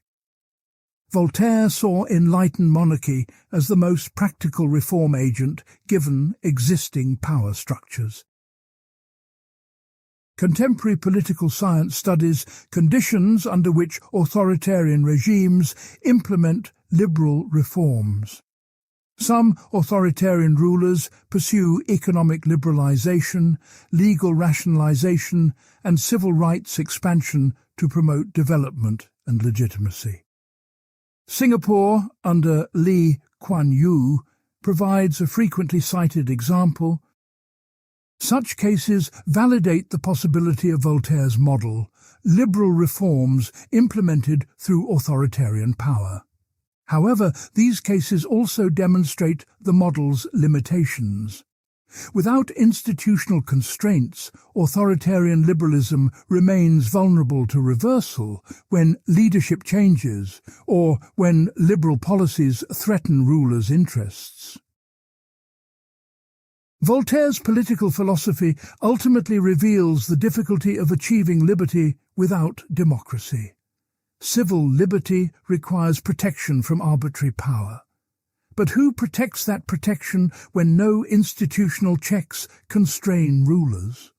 Voltaire saw enlightened monarchy as the most practical reform agent given existing power structures. Contemporary political science studies conditions under which authoritarian regimes implement liberal reforms. Some authoritarian rulers pursue economic liberalization, legal rationalization, and civil rights expansion to promote development and legitimacy. Singapore, under Lee Kuan Yew, provides a frequently cited example. Such cases validate the possibility of Voltaire's model, liberal reforms implemented through authoritarian power. However, these cases also demonstrate the model's limitations. Without institutional constraints, authoritarian liberalism remains vulnerable to reversal when leadership changes or when liberal policies threaten rulers' interests. Voltaire's political philosophy ultimately reveals the difficulty of achieving liberty without democracy. Civil liberty requires protection from arbitrary power. But who protects that protection when no institutional checks constrain rulers?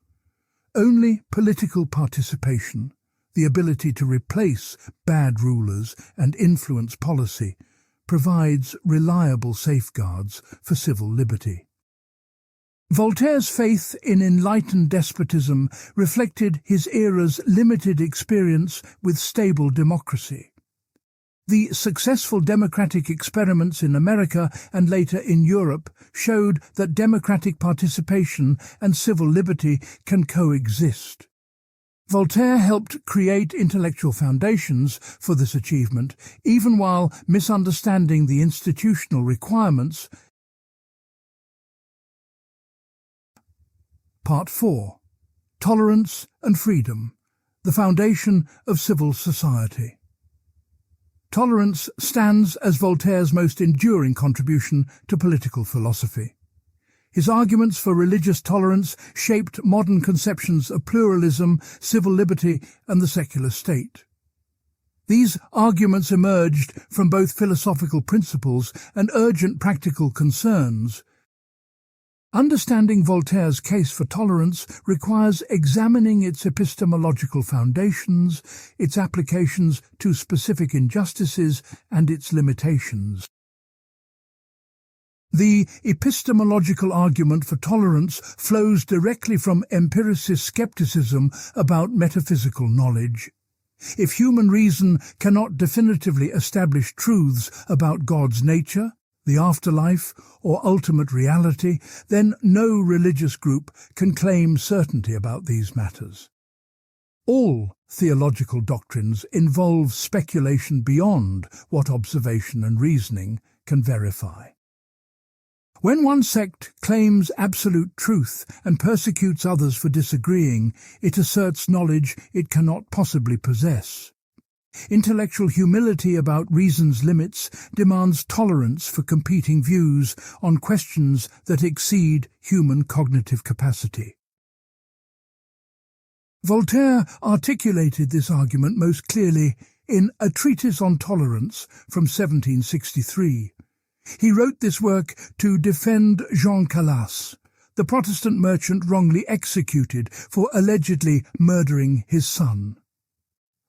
Only political participation, the ability to replace bad rulers and influence policy, provides reliable safeguards for civil liberty. Voltaire's faith in enlightened despotism reflected his era's limited experience with stable democracy. The successful democratic experiments in America and later in Europe showed that democratic participation and civil liberty can coexist. Voltaire helped create intellectual foundations for this achievement, even while misunderstanding the institutional requirements. Part 4. Tolerance and Freedom, the Foundation of Civil Society. Tolerance stands as Voltaire's most enduring contribution to political philosophy. His arguments for religious tolerance shaped modern conceptions of pluralism, civil liberty, and the secular state. These arguments emerged from both philosophical principles and urgent practical concerns. Understanding Voltaire's case for tolerance requires examining its epistemological foundations, its applications to specific injustices, and its limitations. The epistemological argument for tolerance flows directly from empiricist skepticism about metaphysical knowledge. If human reason cannot definitively establish truths about God's nature, the afterlife, or ultimate reality, then no religious group can claim certainty about these matters. All theological doctrines involve speculation beyond what observation and reasoning can verify. When one sect claims absolute truth and persecutes others for disagreeing, it asserts knowledge it cannot possibly possess. Intellectual humility about reason's limits demands tolerance for competing views on questions that exceed human cognitive capacity. Voltaire articulated this argument most clearly in A Treatise on Tolerance from 1763. He wrote this work to defend Jean Calas, the Protestant merchant wrongly executed for allegedly murdering his son.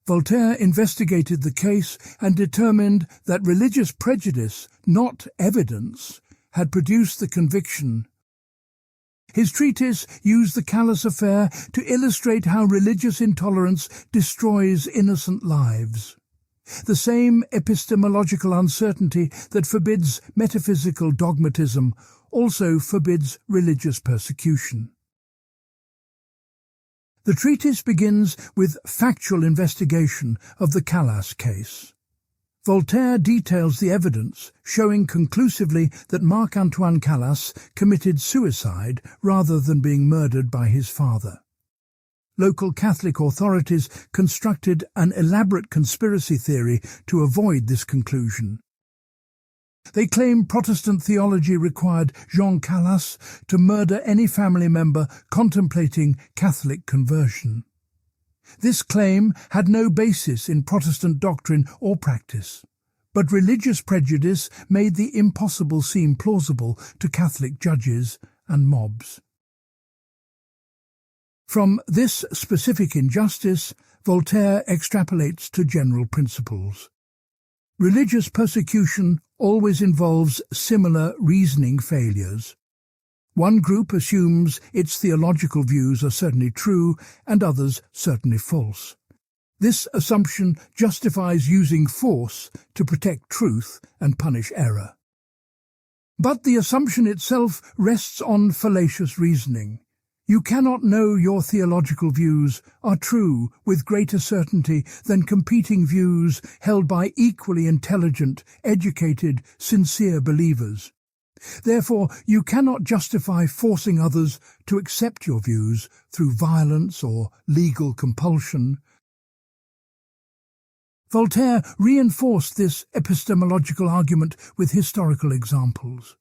Voltaire investigated the case and determined that religious prejudice, not evidence, had produced the conviction. His treatise used the Calas affair to illustrate how religious intolerance destroys innocent lives. The same epistemological uncertainty that forbids metaphysical dogmatism also forbids religious persecution. The treatise begins with factual investigation of the Calas case. Voltaire details the evidence, showing conclusively that Marc-Antoine Calas committed suicide rather than being murdered by his father. Local Catholic authorities constructed an elaborate conspiracy theory to avoid this conclusion. They claim Protestant theology required Jean Calas to murder any family member contemplating Catholic conversion. This claim had no basis in Protestant doctrine or practice, but religious prejudice made the impossible seem plausible to Catholic judges and mobs. From this specific injustice, Voltaire extrapolates to general principles. Religious persecution always involves similar reasoning failures. One group assumes its theological views are certainly true and others certainly false. This assumption justifies using force to protect truth and punish error. But the assumption itself rests on fallacious reasoning. You cannot know your theological views are true with greater certainty than competing views held by equally intelligent, educated, sincere believers. Therefore, you cannot justify forcing others to accept your views through violence or legal compulsion. Voltaire reinforced this epistemological argument with historical examples.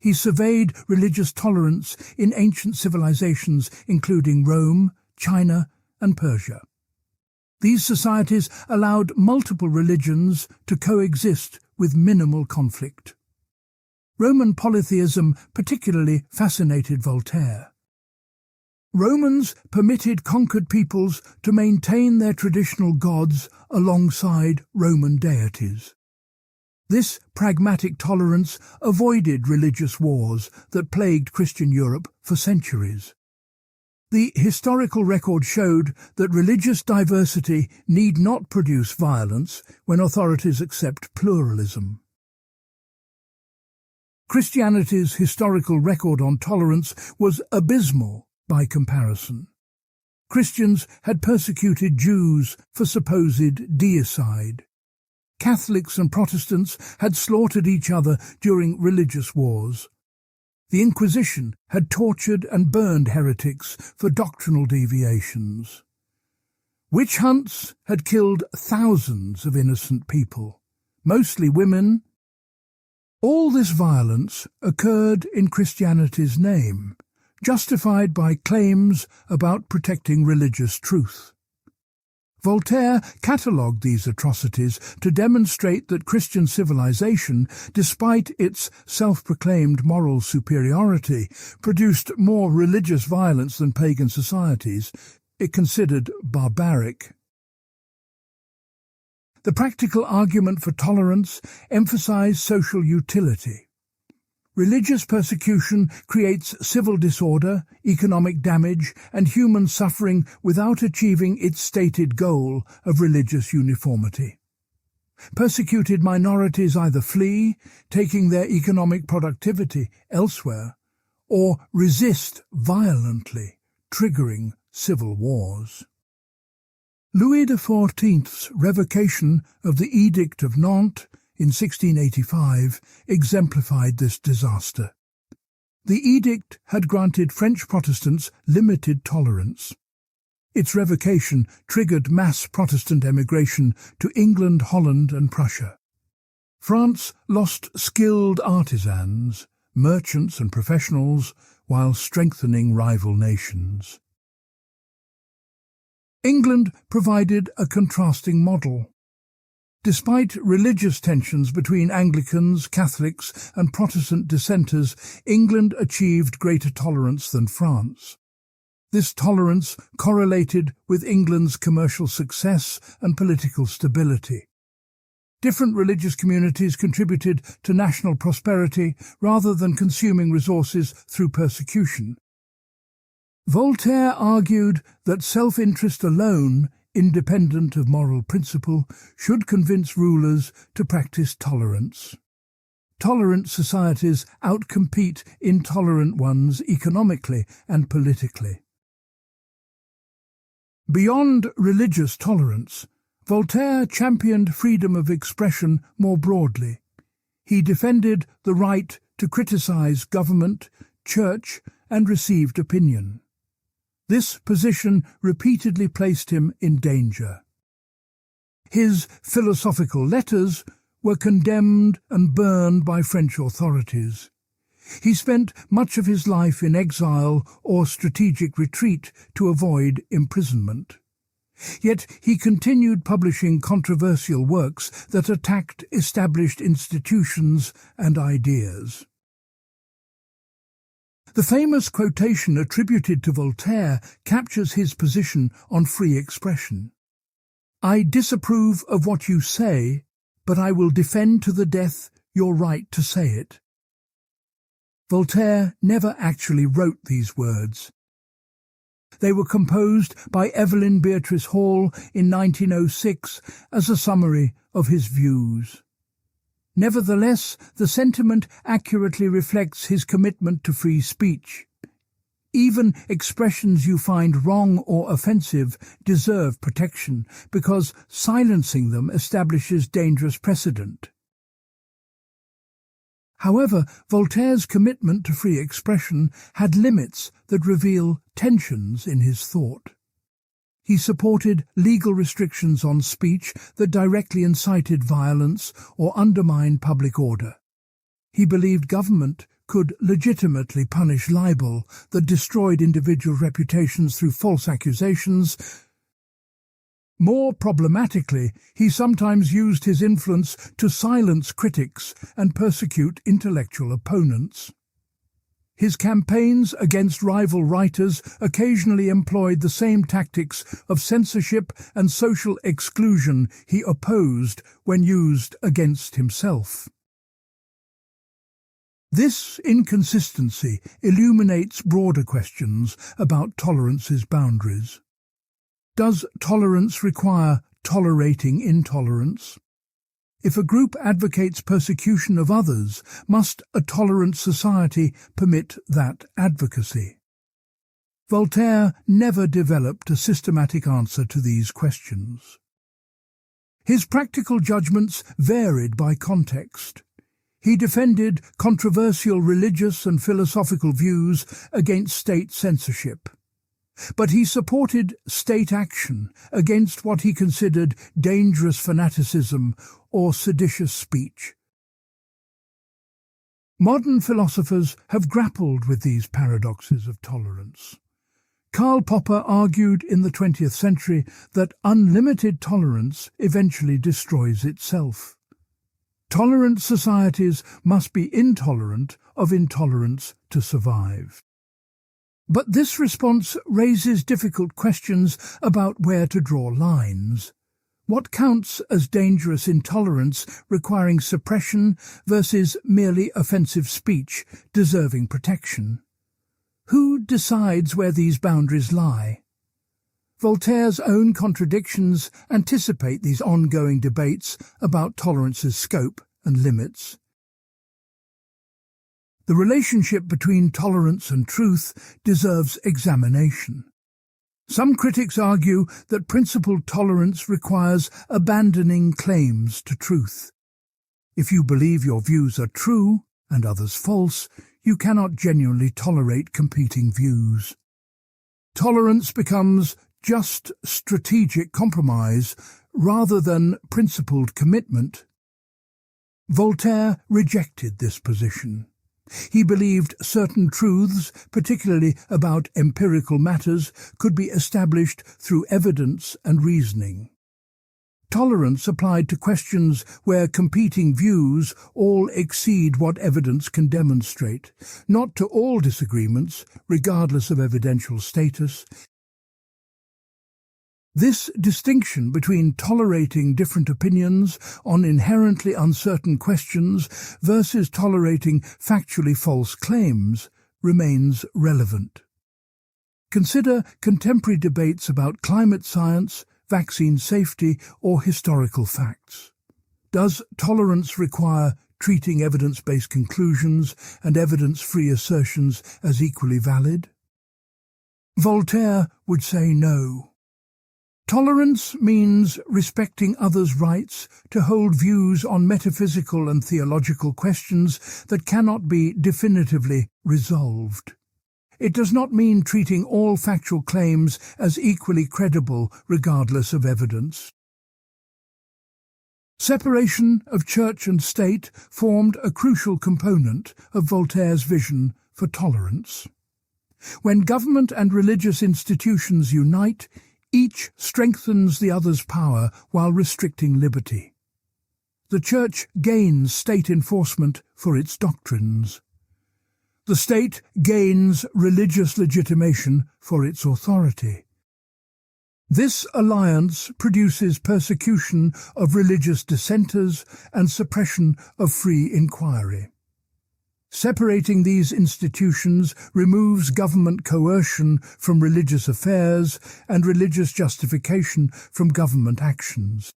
He surveyed religious tolerance in ancient civilizations including Rome, China, and Persia. These societies allowed multiple religions to coexist with minimal conflict. Roman polytheism particularly fascinated Voltaire. Romans permitted conquered peoples to maintain their traditional gods alongside Roman deities. This pragmatic tolerance avoided religious wars that plagued Christian Europe for centuries. The historical record showed that religious diversity need not produce violence when authorities accept pluralism. Christianity's historical record on tolerance was abysmal by comparison. Christians had persecuted Jews for supposed deicide. Catholics and Protestants had slaughtered each other during religious wars. The Inquisition had tortured and burned heretics for doctrinal deviations. Witch hunts had killed thousands of innocent people, mostly women. All this violence occurred in Christianity's name, justified by claims about protecting religious truth. Voltaire catalogued these atrocities to demonstrate that Christian civilization, despite its self-proclaimed moral superiority, produced more religious violence than pagan societies it considered barbaric. The practical argument for tolerance emphasized social utility. Religious persecution creates civil disorder, economic damage, and human suffering without achieving its stated goal of religious uniformity. Persecuted minorities either flee, taking their economic productivity elsewhere, or resist violently, triggering civil wars. Louis XIV's revocation of the Edict of Nantes in 1685 exemplified this disaster. The edict had granted French Protestants limited tolerance. Its revocation triggered mass Protestant emigration to England, Holland and Prussia. France lost skilled artisans, merchants and professionals, while strengthening rival nations. England provided a contrasting model. Despite religious tensions between Anglicans, Catholics and Protestant dissenters, England achieved greater tolerance than France. This tolerance correlated with England's commercial success and political stability. Different religious communities contributed to national prosperity rather than consuming resources through persecution. Voltaire argued that self-interest alone, independent of moral principle, should convince rulers to practice tolerance. Tolerant societies outcompete intolerant ones economically and politically. Beyond religious tolerance, Voltaire championed freedom of expression more broadly. He defended the right to criticize government, church, and received opinion. This position repeatedly placed him in danger. His philosophical letters were condemned and burned by French authorities. He spent much of his life in exile or strategic retreat to avoid imprisonment. Yet he continued publishing controversial works that attacked established institutions and ideas. The famous quotation attributed to Voltaire captures his position on free expression. "I disapprove of what you say, but I will defend to the death your right to say it." Voltaire never actually wrote these words. They were composed by Evelyn Beatrice Hall in 1906 as a summary of his views. Nevertheless, the sentiment accurately reflects his commitment to free speech. Even expressions you find wrong or offensive deserve protection, because silencing them establishes dangerous precedent. However, Voltaire's commitment to free expression had limits that reveal tensions in his thought. He supported legal restrictions on speech that directly incited violence or undermined public order. He believed government could legitimately punish libel that destroyed individual reputations through false accusations. More problematically, he sometimes used his influence to silence critics and persecute intellectual opponents. His campaigns against rival writers occasionally employed the same tactics of censorship and social exclusion he opposed when used against himself. This inconsistency illuminates broader questions about tolerance's boundaries. Does tolerance require tolerating intolerance? If a group advocates persecution of others, must a tolerant society permit that advocacy? Voltaire never developed a systematic answer to these questions. His practical judgments varied by context. He defended controversial religious and philosophical views against state censorship. But he supported state action against what he considered dangerous fanaticism or seditious speech. Modern philosophers have grappled with these paradoxes of tolerance. Karl Popper argued in the 20th century that unlimited tolerance eventually destroys itself. Tolerant societies must be intolerant of intolerance to survive. But this response raises difficult questions about where to draw lines. What counts as dangerous intolerance requiring suppression versus merely offensive speech deserving protection? Who decides where these boundaries lie? Voltaire's own Contradictions anticipate these ongoing debates about tolerance's scope and limits. The relationship between tolerance and truth deserves examination. Some critics argue that principled tolerance requires abandoning claims to truth. If you believe your views are true and others false, you cannot genuinely tolerate competing views. Tolerance becomes just strategic compromise rather than principled commitment. Voltaire rejected this position. He believed certain truths, particularly about empirical matters, could be established through evidence and reasoning. Tolerance applied to questions where competing views all exceed what evidence can demonstrate, not to all disagreements, regardless of evidential status. This distinction between tolerating different opinions on inherently uncertain questions versus tolerating factually false claims remains relevant. Consider contemporary debates about climate science, vaccine safety, or historical facts. Does tolerance require treating evidence-based conclusions and evidence-free assertions as equally valid? Voltaire would say no. Tolerance means respecting others' rights to hold views on metaphysical and theological questions that cannot be definitively resolved. It does not mean treating all factual claims as equally credible regardless of evidence. Separation of church and state formed a crucial component of Voltaire's vision for tolerance. When government and religious institutions unite, each strengthens the other's power while restricting liberty. The Church gains state enforcement for its doctrines. The state gains religious legitimation for its authority. This alliance produces persecution of religious dissenters and suppression of free inquiry. Separating these institutions removes government coercion from religious affairs and religious justification from government actions.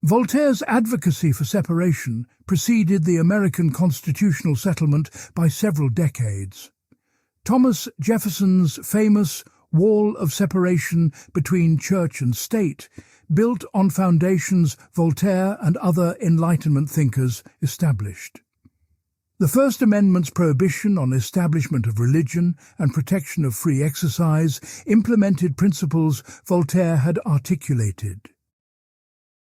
Voltaire's advocacy for separation preceded the American constitutional settlement by several decades. Thomas Jefferson's famous wall of separation between church and state, built on foundations Voltaire and other Enlightenment thinkers established. The First Amendment's prohibition on establishment of religion and protection of free exercise implemented principles Voltaire had articulated.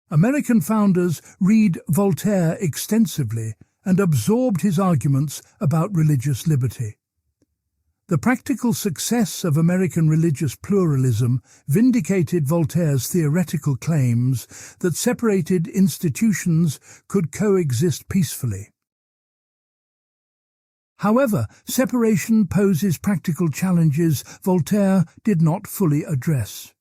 American founders read Voltaire extensively and absorbed his arguments about religious liberty. The practical success of American religious pluralism vindicated Voltaire's theoretical claims that separated institutions could coexist peacefully. However, separation poses practical challenges Voltaire did not fully address.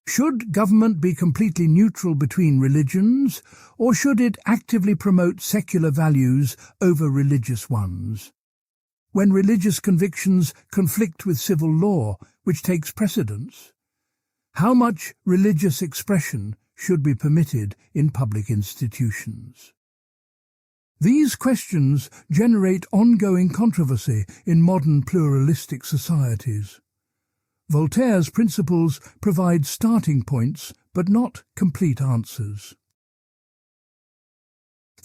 Should government be completely neutral between religions, or should it actively promote secular values over religious ones? When religious convictions conflict with civil law, which takes precedence? How much religious expression should be permitted in public institutions? These questions generate ongoing controversy in modern pluralistic societies. Voltaire's principles provide starting points, but not complete answers.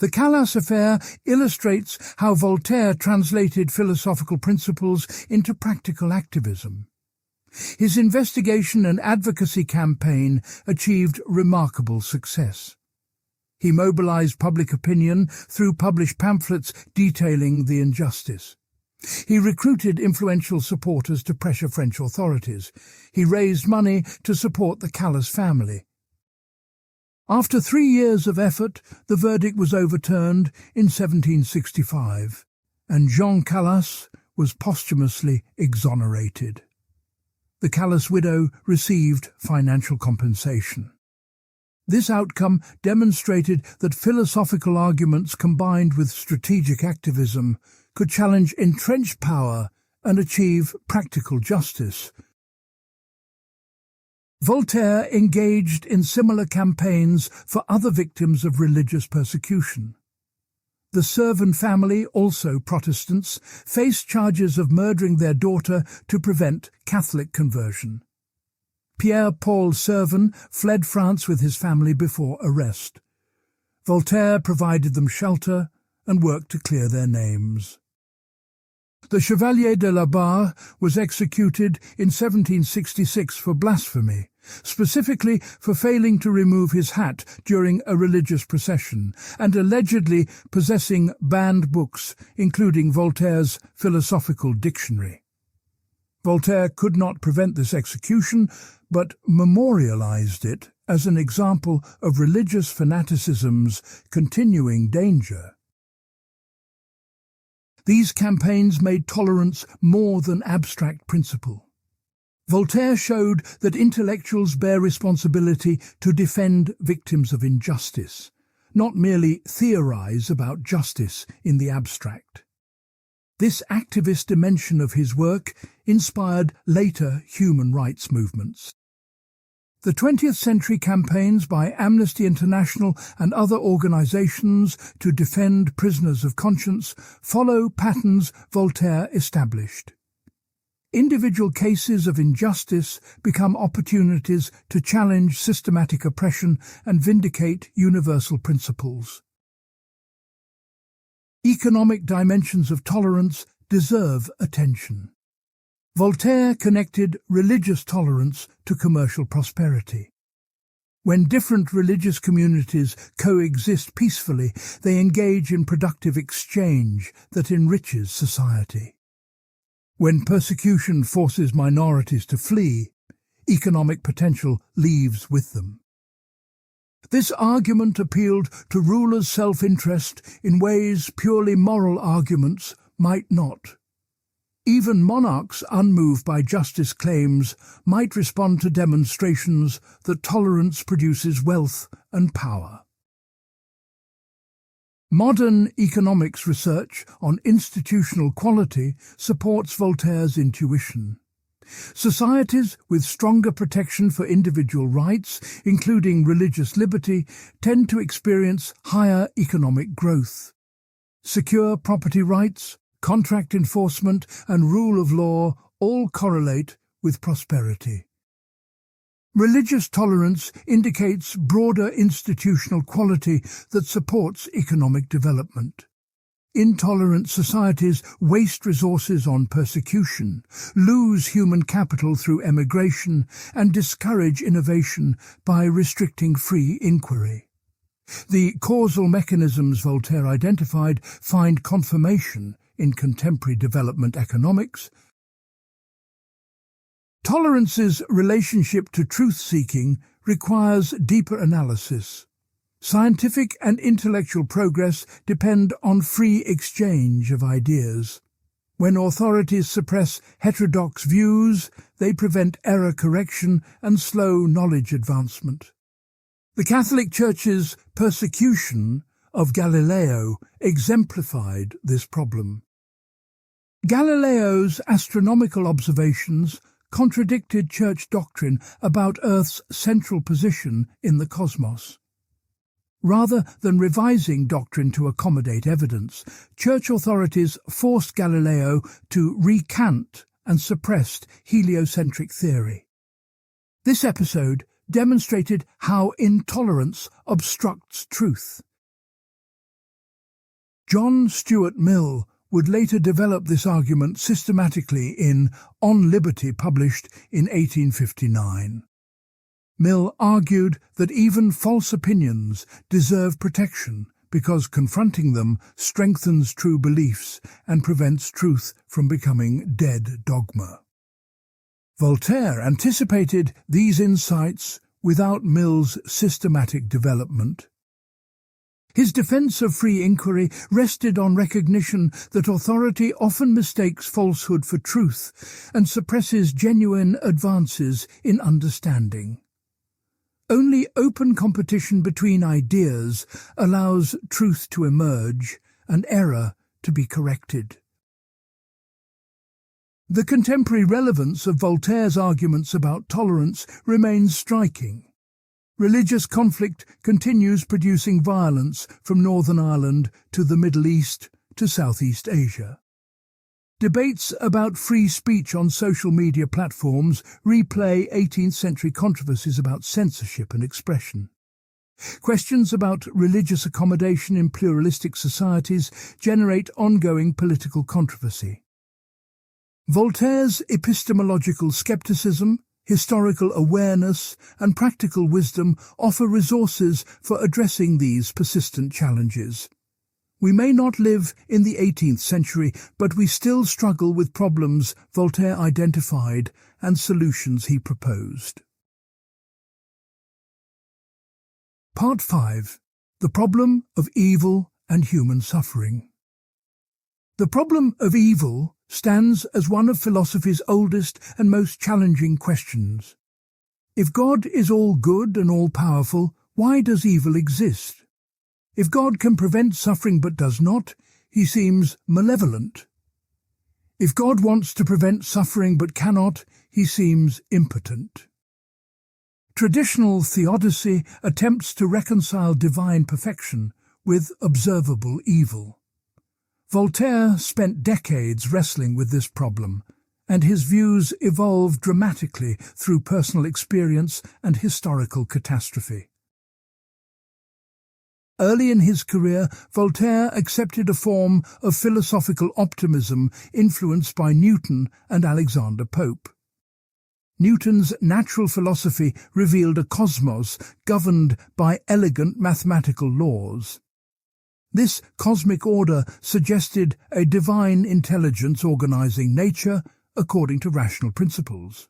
The Calas affair illustrates how Voltaire translated philosophical principles into practical activism. His investigation and advocacy campaign achieved remarkable success. He mobilized public opinion through published pamphlets detailing the injustice. He recruited influential supporters to pressure French authorities. He raised money to support the Calas family. After 3 years of effort, the verdict was overturned in 1765, and Jean Calas was posthumously exonerated. The Calas widow received financial compensation. This outcome demonstrated that philosophical arguments combined with strategic activism could challenge entrenched power and achieve practical justice. Voltaire engaged in similar campaigns for other victims of religious persecution. The Servan family, also Protestants, faced charges of murdering their daughter to prevent Catholic conversion. Pierre-Paul Servan fled France with his family before arrest. Voltaire provided them shelter and worked to clear their names. The Chevalier de la Barre was executed in 1766 for blasphemy, specifically for failing to remove his hat during a religious procession and allegedly possessing banned books, including Voltaire's Philosophical Dictionary. Voltaire could not prevent this execution, but memorialized it as an example of religious fanaticism's continuing danger. These campaigns made tolerance more than abstract principle. Voltaire showed that intellectuals bear responsibility to defend victims of injustice, not merely theorize about justice in the abstract. This activist dimension of his work inspired later human rights movements. The 20th century campaigns by Amnesty International and other organizations to defend prisoners of conscience follow patterns Voltaire established. individual cases of injustice become opportunities to challenge systematic oppression and vindicate universal principles. Economic dimensions of tolerance deserve attention. Voltaire connected religious tolerance to commercial prosperity. When different religious communities coexist peacefully, they engage in productive exchange that enriches society. When persecution forces minorities to flee, economic potential leaves with them. This argument appealed to rulers' self-interest in ways purely moral arguments might not. Even monarchs unmoved by justice claims might respond to demonstrations that tolerance produces wealth and power. Modern economics research on institutional quality supports Voltaire's intuition. Societies with stronger protection for individual rights, including religious liberty, tend to experience higher economic growth. Secure property rights, contract enforcement, and rule of law all correlate with prosperity. Religious tolerance indicates broader institutional quality that supports economic development. Intolerant societies waste resources on persecution, lose human capital through emigration, and discourage innovation by restricting free inquiry. The causal mechanisms Voltaire identified find confirmation in contemporary development economics. Tolerance's relationship to truth-seeking requires deeper analysis. Scientific and intellectual progress depend on free exchange of ideas. When authorities suppress heterodox views, they prevent error correction and slow knowledge advancement. The Catholic Church's persecution of Galileo exemplified this problem. Galileo's astronomical observations contradicted Church doctrine about Earth's central position in the cosmos. Rather than revising doctrine to accommodate evidence, Church authorities forced Galileo to recant and suppressed heliocentric theory. This episode demonstrated how intolerance obstructs truth. John Stuart Mill would later develop this argument systematically in On Liberty, published in 1859. Mill argued that even false opinions deserve protection because confronting them strengthens true beliefs and prevents truth from becoming dead dogma. Voltaire anticipated these insights without Mill's systematic development. His defense of free inquiry rested on recognition that authority often mistakes falsehood for truth and suppresses genuine advances in understanding. Only open competition between ideas allows truth to emerge and error to be corrected. The contemporary relevance of Voltaire's arguments about tolerance remains striking. Religious conflict continues producing violence from Northern Ireland to the Middle East to Southeast Asia. Debates about free speech on social media platforms replay 18th-century controversies about censorship and expression. Questions about religious accommodation in pluralistic societies generate ongoing political controversy. Voltaire's epistemological skepticism, historical awareness, and practical wisdom offer resources for addressing these persistent challenges. We may not live in the 18th century, but we still struggle with problems Voltaire identified and solutions he proposed. Part 5. The Problem of Evil and Human Suffering. The problem of evil stands as one of philosophy's oldest and most challenging questions. If God is all good and all-powerful, why does evil exist? If God can prevent suffering but does not, he seems malevolent. If God wants to prevent suffering but cannot, he seems impotent. Traditional theodicy attempts to reconcile divine perfection with observable evil. Voltaire spent decades wrestling with this problem, and his views evolved dramatically through personal experience and historical catastrophe. Early in his career, Voltaire accepted a form of philosophical optimism influenced by Newton and Alexander Pope. Newton's natural philosophy revealed a cosmos governed by elegant mathematical laws. This cosmic order suggested a divine intelligence organizing nature according to rational principles.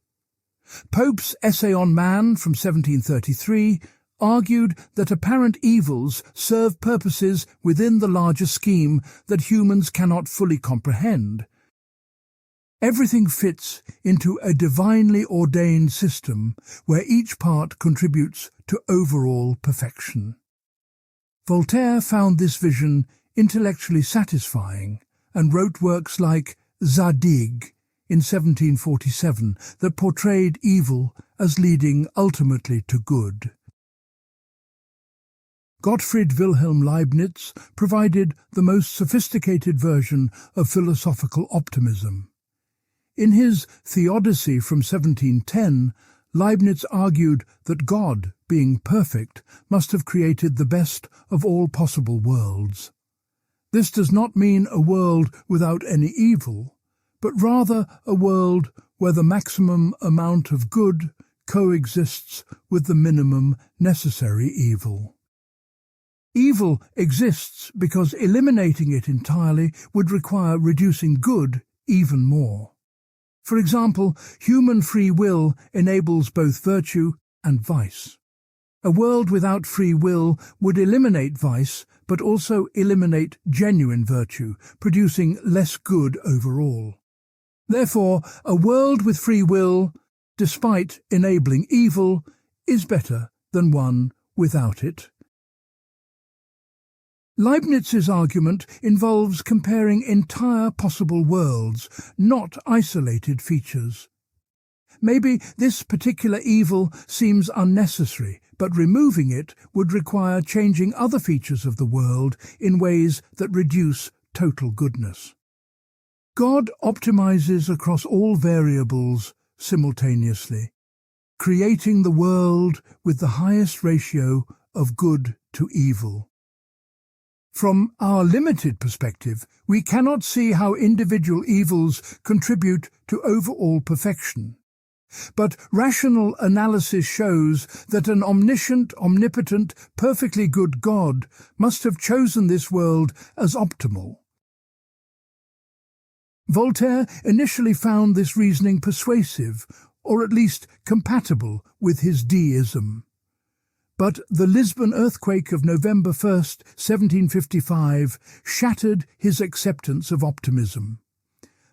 Pope's Essay on Man from 1733 argued that apparent evils serve purposes within the larger scheme that humans cannot fully comprehend. Everything fits into a divinely ordained system where each part contributes to overall perfection. Voltaire found this vision intellectually satisfying and wrote works like Zadig in 1747 that portrayed evil as leading ultimately to good. Gottfried Wilhelm Leibniz provided the most sophisticated version of philosophical optimism. In his Theodicy from 1710, Leibniz argued that God, being perfect, must have created the best of all possible worlds. This does not mean a world without any evil, but rather a world where the maximum amount of good coexists with the minimum necessary evil. Evil exists because eliminating it entirely would require reducing good even more. For example, human free will enables both virtue and vice. A world without free will would eliminate vice, but also eliminate genuine virtue, producing less good overall. Therefore, a world with free will, despite enabling evil, is better than one without it. Leibniz's argument involves comparing entire possible worlds, not isolated features. Maybe this particular evil seems unnecessary, but removing it would require changing other features of the world in ways that reduce total goodness. God optimizes across all variables simultaneously, creating the world with the highest ratio of good to evil. From our limited perspective, we cannot see how individual evils contribute to overall perfection. But rational analysis shows that an omniscient, omnipotent, perfectly good God must have chosen this world as optimal. Voltaire initially found this reasoning persuasive, or at least compatible with his deism. But the Lisbon earthquake of November 1st, 1755, shattered his acceptance of optimism.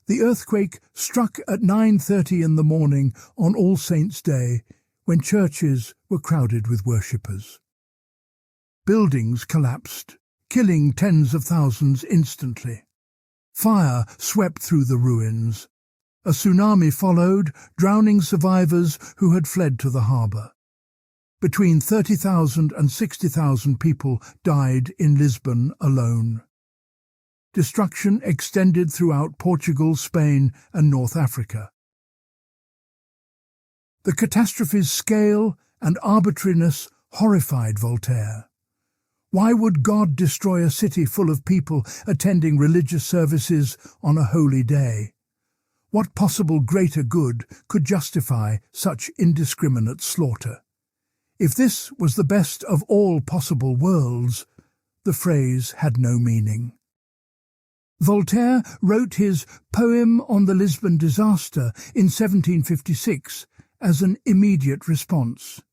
The earthquake struck at 9:30 in the morning on All Saints' Day, when churches were crowded with worshippers. Buildings collapsed, killing tens of thousands instantly. Fire swept through the ruins. A tsunami followed, drowning survivors who had fled to the harbour. Between 30,000 and 60,000 people died in Lisbon alone. Destruction extended throughout Portugal, Spain, and North Africa. The catastrophe's scale and arbitrariness horrified Voltaire. Why would God destroy a city full of people attending religious services on a holy day? What possible greater good could justify such indiscriminate slaughter? If this was the best of all possible worlds, the phrase had no meaning. Voltaire wrote his Poem on the Lisbon Disaster in 1756 as an immediate response.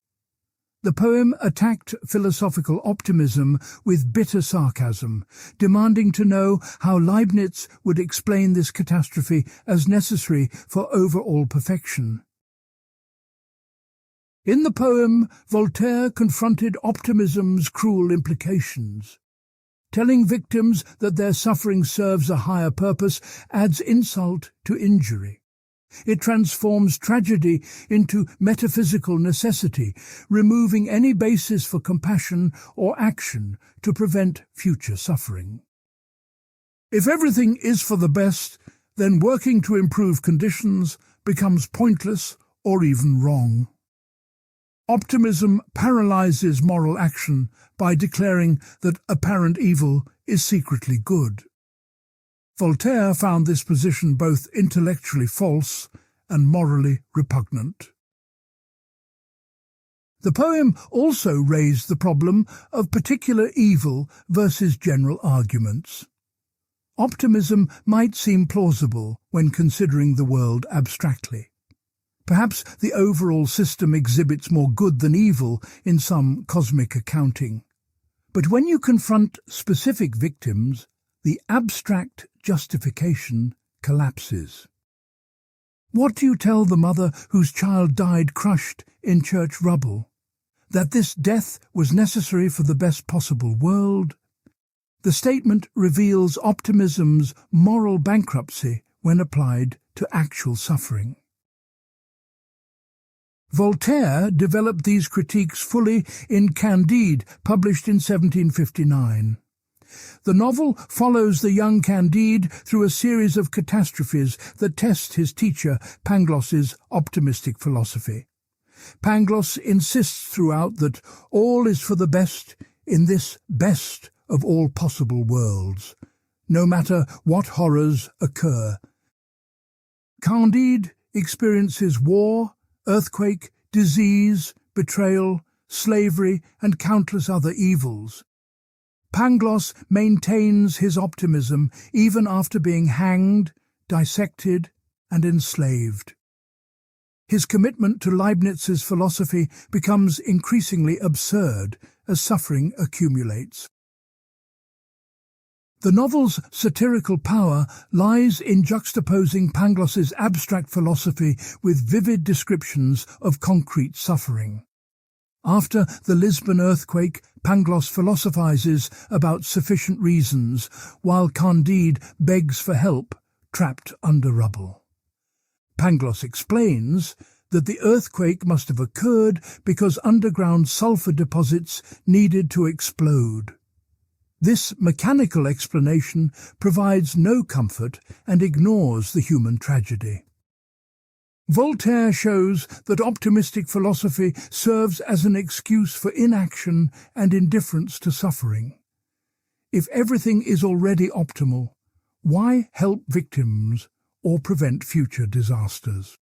The poem attacked philosophical optimism with bitter sarcasm, demanding to know how Leibniz would explain this catastrophe as necessary for overall perfection. In the poem, Voltaire confronted optimism's cruel implications. Telling victims that their suffering serves a higher purpose adds insult to injury. It transforms tragedy into metaphysical necessity, removing any basis for compassion or action to prevent future suffering. If everything is for the best, then working to improve conditions becomes pointless or even wrong. Optimism paralyzes moral action by declaring that apparent evil is secretly good. Voltaire found this position both intellectually false and morally repugnant. The poem also raised the problem of particular evil versus general arguments. Optimism might seem plausible when considering the world abstractly. Perhaps the overall system exhibits more good than evil in some cosmic accounting. But when you confront specific victims, the abstract justification collapses. What do you tell the mother whose child died crushed in church rubble? That this death was necessary for the best possible world? The statement reveals optimism's moral bankruptcy when applied to actual suffering. Voltaire developed these critiques fully in Candide, published in 1759. The novel follows the young Candide through a series of catastrophes that test his teacher Pangloss's optimistic philosophy. Pangloss insists throughout that all is for the best in this best of all possible worlds, no matter what horrors occur. Candide experiences war, earthquake, disease, betrayal, slavery, and countless other evils. Pangloss maintains his optimism even after being hanged, dissected, and enslaved. His commitment to Leibniz's philosophy becomes increasingly absurd as suffering accumulates. The novel's satirical power lies in juxtaposing Pangloss's abstract philosophy with vivid descriptions of concrete suffering. After the Lisbon earthquake, Pangloss philosophizes about sufficient reasons, while Candide begs for help, trapped under rubble. Pangloss explains that the earthquake must have occurred because underground sulfur deposits needed to explode. This mechanical explanation provides no comfort and ignores the human tragedy. Voltaire shows that optimistic philosophy serves as an excuse for inaction and indifference to suffering. If everything is already optimal, why help victims or prevent future disasters?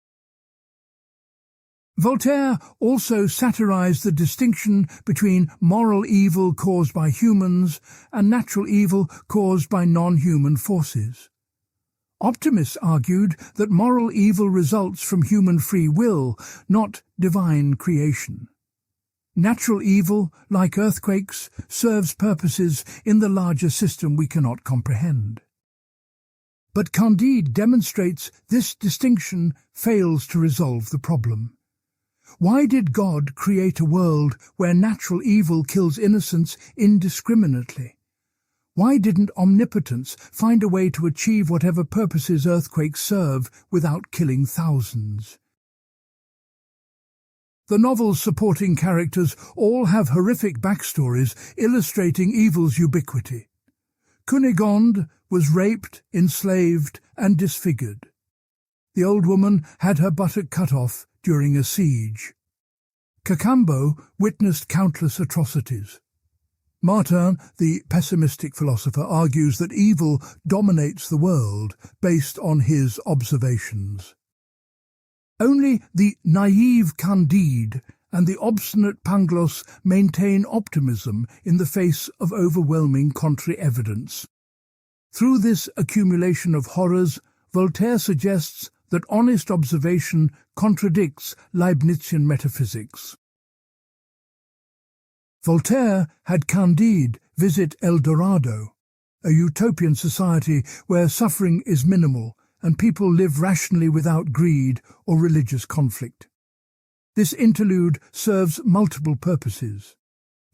Voltaire also satirized the distinction between moral evil caused by humans and natural evil caused by non-human forces. Optimists argued that moral evil results from human free will, not divine creation. Natural evil, like earthquakes, serves purposes in the larger system we cannot comprehend. But Candide demonstrates this distinction fails to resolve the problem. Why did God create a world where natural evil kills innocents indiscriminately? Why didn't omnipotence find a way to achieve whatever purposes earthquakes serve without killing thousands? The novel's supporting characters all have horrific backstories illustrating evil's ubiquity. Cunegonde was raped, enslaved, and disfigured. The old woman had her buttock cut off during a siege. Cacambo witnessed countless atrocities. Martin, the pessimistic philosopher, argues that evil dominates the world based on his observations. Only the naive Candide and the obstinate Pangloss maintain optimism in the face of overwhelming contrary evidence. Through this accumulation of horrors, Voltaire suggests that honest observation contradicts Leibnizian metaphysics. Voltaire had Candide visit El Dorado, a utopian society where suffering is minimal and people live rationally without greed or religious conflict. This interlude serves multiple purposes.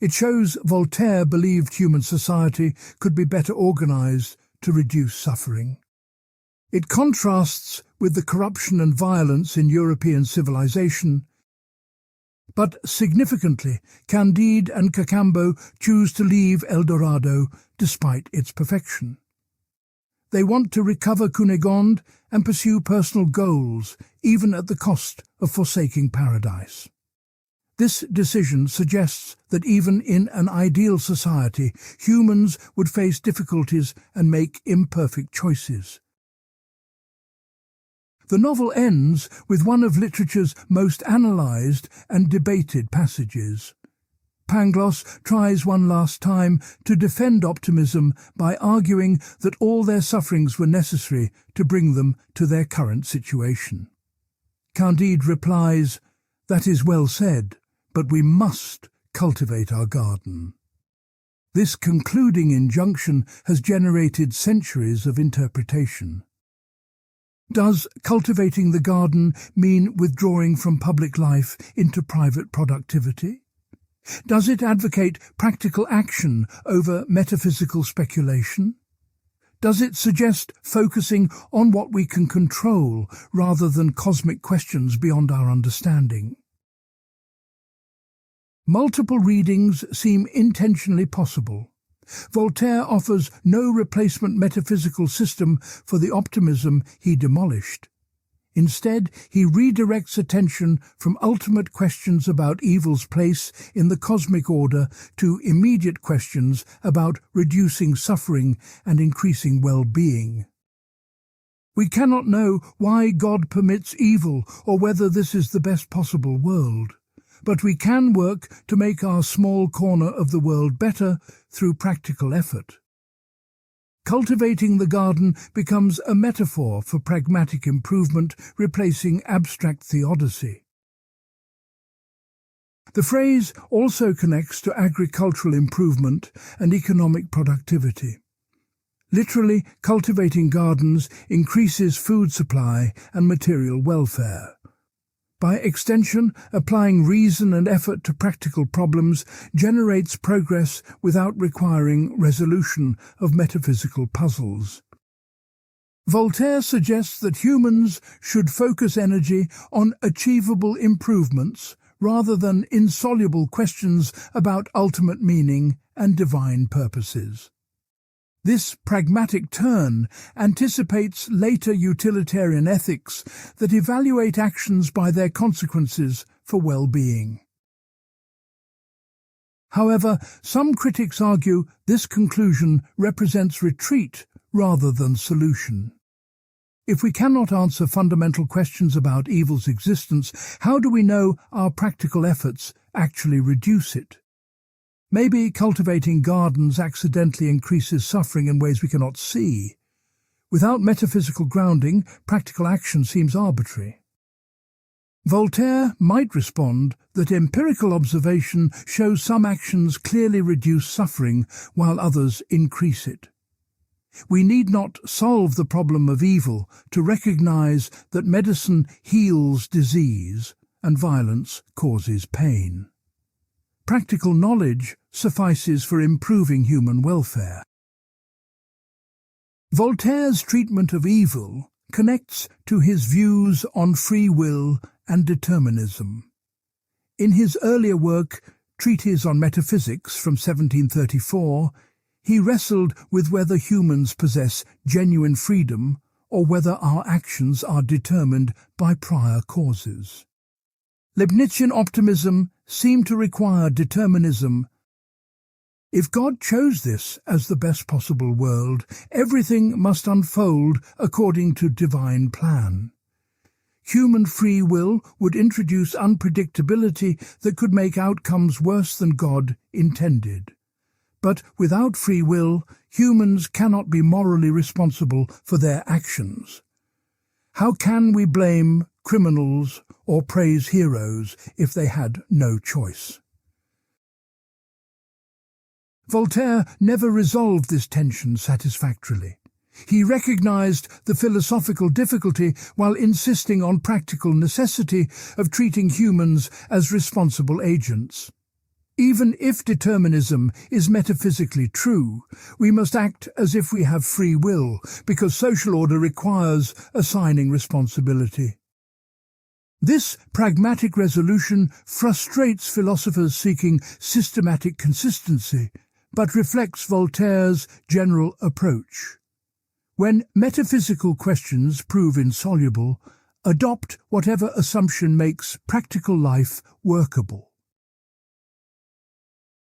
It shows Voltaire believed human society could be better organized to reduce suffering. It contrasts with the corruption and violence in European civilization. But significantly, Candide and Cacambo choose to leave El Dorado despite its perfection. They want to recover Cunégonde and pursue personal goals, even at the cost of forsaking paradise. This decision suggests that even in an ideal society, humans would face difficulties and make imperfect choices. The novel ends with one of literature's most analysed and debated passages. Pangloss tries one last time to defend optimism by arguing that all their sufferings were necessary to bring them to their current situation. Candide replies, "That is well said, but we must cultivate our garden." This concluding injunction has generated centuries of interpretation. Does cultivating the garden mean withdrawing from public life into private productivity? Does it advocate practical action over metaphysical speculation? Does it suggest focusing on what we can control rather than cosmic questions beyond our understanding? Multiple readings seem intentionally possible. Voltaire offers no replacement metaphysical system for the optimism he demolished. Instead, he redirects attention from ultimate questions about evil's place in the cosmic order to immediate questions about reducing suffering and increasing well-being. We cannot know why God permits evil or whether this is the best possible world, but we can work to make our small corner of the world better through practical effort. Cultivating the garden becomes a metaphor for pragmatic improvement, replacing abstract theodicy. The phrase also connects to agricultural improvement and economic productivity. Literally, cultivating gardens increases food supply and material welfare. By extension, applying reason and effort to practical problems generates progress without requiring resolution of metaphysical puzzles. Voltaire suggests that humans should focus energy on achievable improvements rather than insoluble questions about ultimate meaning and divine purposes. This pragmatic turn anticipates later utilitarian ethics that evaluate actions by their consequences for well-being. However, some critics argue this conclusion represents retreat rather than solution. If we cannot answer fundamental questions about evil's existence, how do we know our practical efforts actually reduce it? Maybe cultivating gardens accidentally increases suffering in ways we cannot see. Without metaphysical grounding, practical action seems arbitrary. Voltaire might respond that empirical observation shows some actions clearly reduce suffering while others increase it. We need not solve the problem of evil to recognize that medicine heals disease and violence causes pain. Practical knowledge suffices for improving human welfare. Voltaire's treatment of evil connects to his views on free will and determinism. In his earlier work, Treatise on Metaphysics from 1734, he wrestled with whether humans possess genuine freedom or whether our actions are determined by prior causes. Leibnizian optimism seemed to require determinism. If God chose this as the best possible world, everything must unfold according to divine plan. Human free will would introduce unpredictability that could make outcomes worse than God intended. But without free will, humans cannot be morally responsible for their actions. How can we blame criminals or praise heroes if they had no choice? Voltaire never resolved this tension satisfactorily. He recognized the philosophical difficulty while insisting on practical necessity of treating humans as responsible agents. Even if determinism is metaphysically true, we must act as if we have free will, because social order requires assigning responsibility. This pragmatic resolution frustrates philosophers seeking systematic consistency, but reflects Voltaire's general approach. When metaphysical questions prove insoluble, adopt whatever assumption makes practical life workable.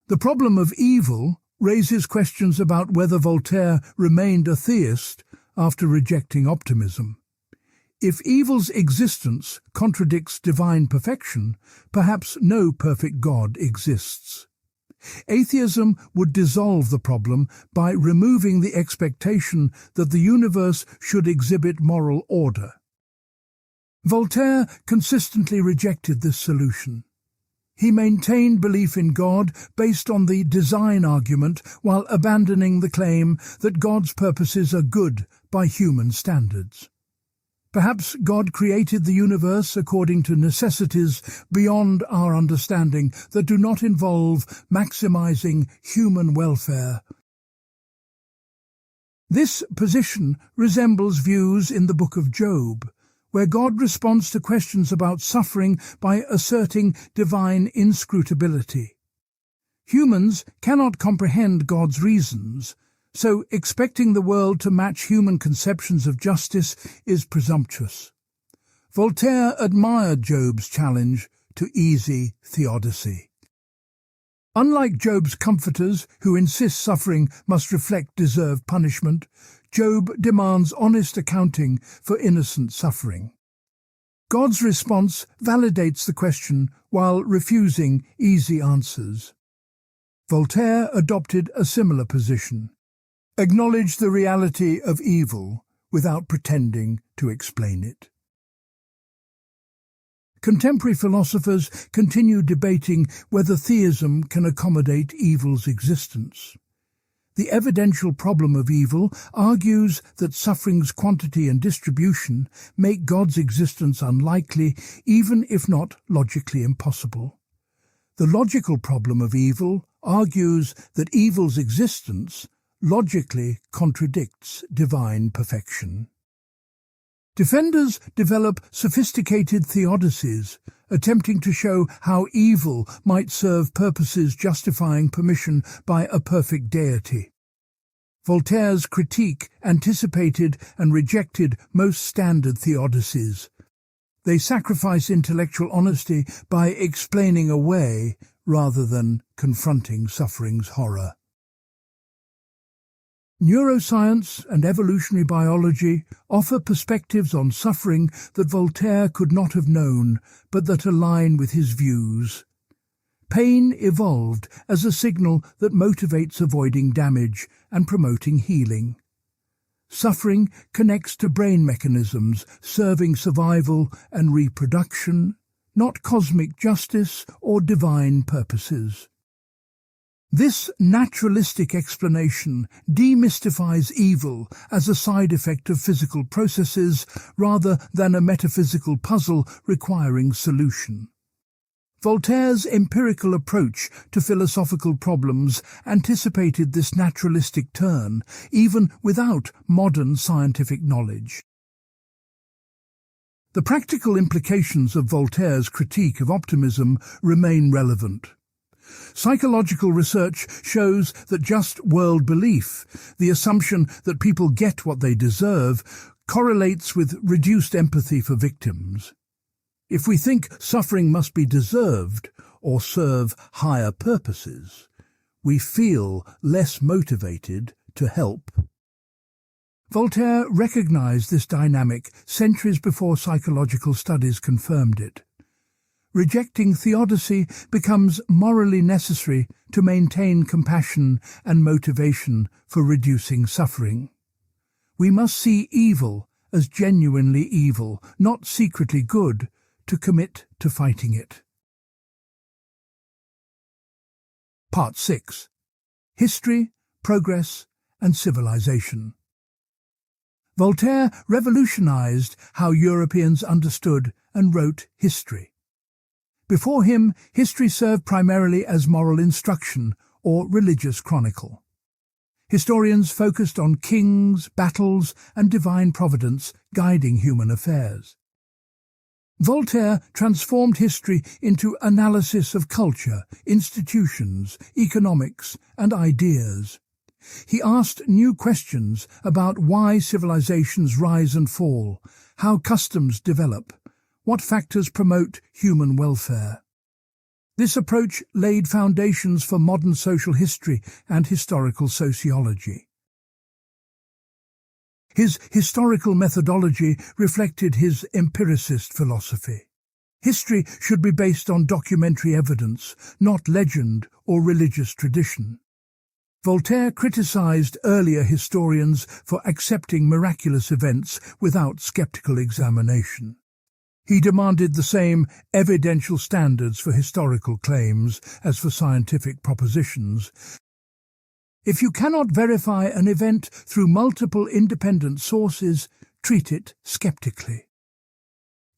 The problem of evil raises questions about whether Voltaire remained a theist after rejecting optimism. If evil's existence contradicts divine perfection, perhaps no perfect God exists. Atheism would dissolve the problem by removing the expectation that the universe should exhibit moral order. Voltaire consistently rejected this solution. He maintained belief in God based on the design argument while abandoning the claim that God's purposes are good by human standards. Perhaps God created the universe according to necessities beyond our understanding that do not involve maximizing human welfare. This position resembles views in the Book of Job, where God responds to questions about suffering by asserting divine inscrutability. Humans cannot comprehend God's reasons, so expecting the world to match human conceptions of justice is presumptuous. Voltaire admired Job's challenge to easy theodicy. Unlike Job's comforters, who insist suffering must reflect deserved punishment, Job demands honest accounting for innocent suffering. God's response validates the question while refusing easy answers. Voltaire adopted a similar position. Acknowledge the reality of evil without pretending to explain it. Contemporary philosophers continue debating whether theism can accommodate evil's existence. The evidential problem of evil argues that suffering's quantity and distribution make God's existence unlikely, even if not logically impossible. The logical problem of evil argues that evil's existence logically contradicts divine perfection. Defenders develop sophisticated theodicies, attempting to show how evil might serve purposes justifying permission by a perfect deity. Voltaire's critique anticipated and rejected most standard theodicies. They sacrifice intellectual honesty by explaining away rather than confronting suffering's horror. Neuroscience and evolutionary biology offer perspectives on suffering that Voltaire could not have known, but that align with his views. Pain evolved as a signal that motivates avoiding damage and promoting healing. Suffering connects to brain mechanisms serving survival and reproduction, not cosmic justice or divine purposes. This naturalistic explanation demystifies evil as a side effect of physical processes rather than a metaphysical puzzle requiring solution. Voltaire's empirical approach to philosophical problems anticipated this naturalistic turn, even without modern scientific knowledge. The practical implications of Voltaire's critique of optimism remain relevant. Psychological research shows that just world belief, the assumption that people get what they deserve, correlates with reduced empathy for victims. If we think suffering must be deserved or serve higher purposes, we feel less motivated to help. Voltaire recognized this dynamic centuries before psychological studies confirmed it. Rejecting theodicy becomes morally necessary to maintain compassion and motivation for reducing suffering. We must see evil as genuinely evil, not secretly good, to commit to fighting it. Part 6. History, Progress and Civilization. Voltaire revolutionized how Europeans understood and wrote history. Before him, history served primarily as moral instruction or religious chronicle. Historians focused on kings, battles, and divine providence guiding human affairs. Voltaire transformed history into analysis of culture, institutions, economics, and ideas. He asked new questions about why civilizations rise and fall, how customs develop, what factors promote human welfare. This approach laid foundations for modern social history and historical sociology. His historical methodology reflected his empiricist philosophy. History should be based on documentary evidence, not legend or religious tradition. Voltaire criticized earlier historians for accepting miraculous events without skeptical examination. He demanded the same evidential standards for historical claims as for scientific propositions. If you cannot verify an event through multiple independent sources, treat it skeptically.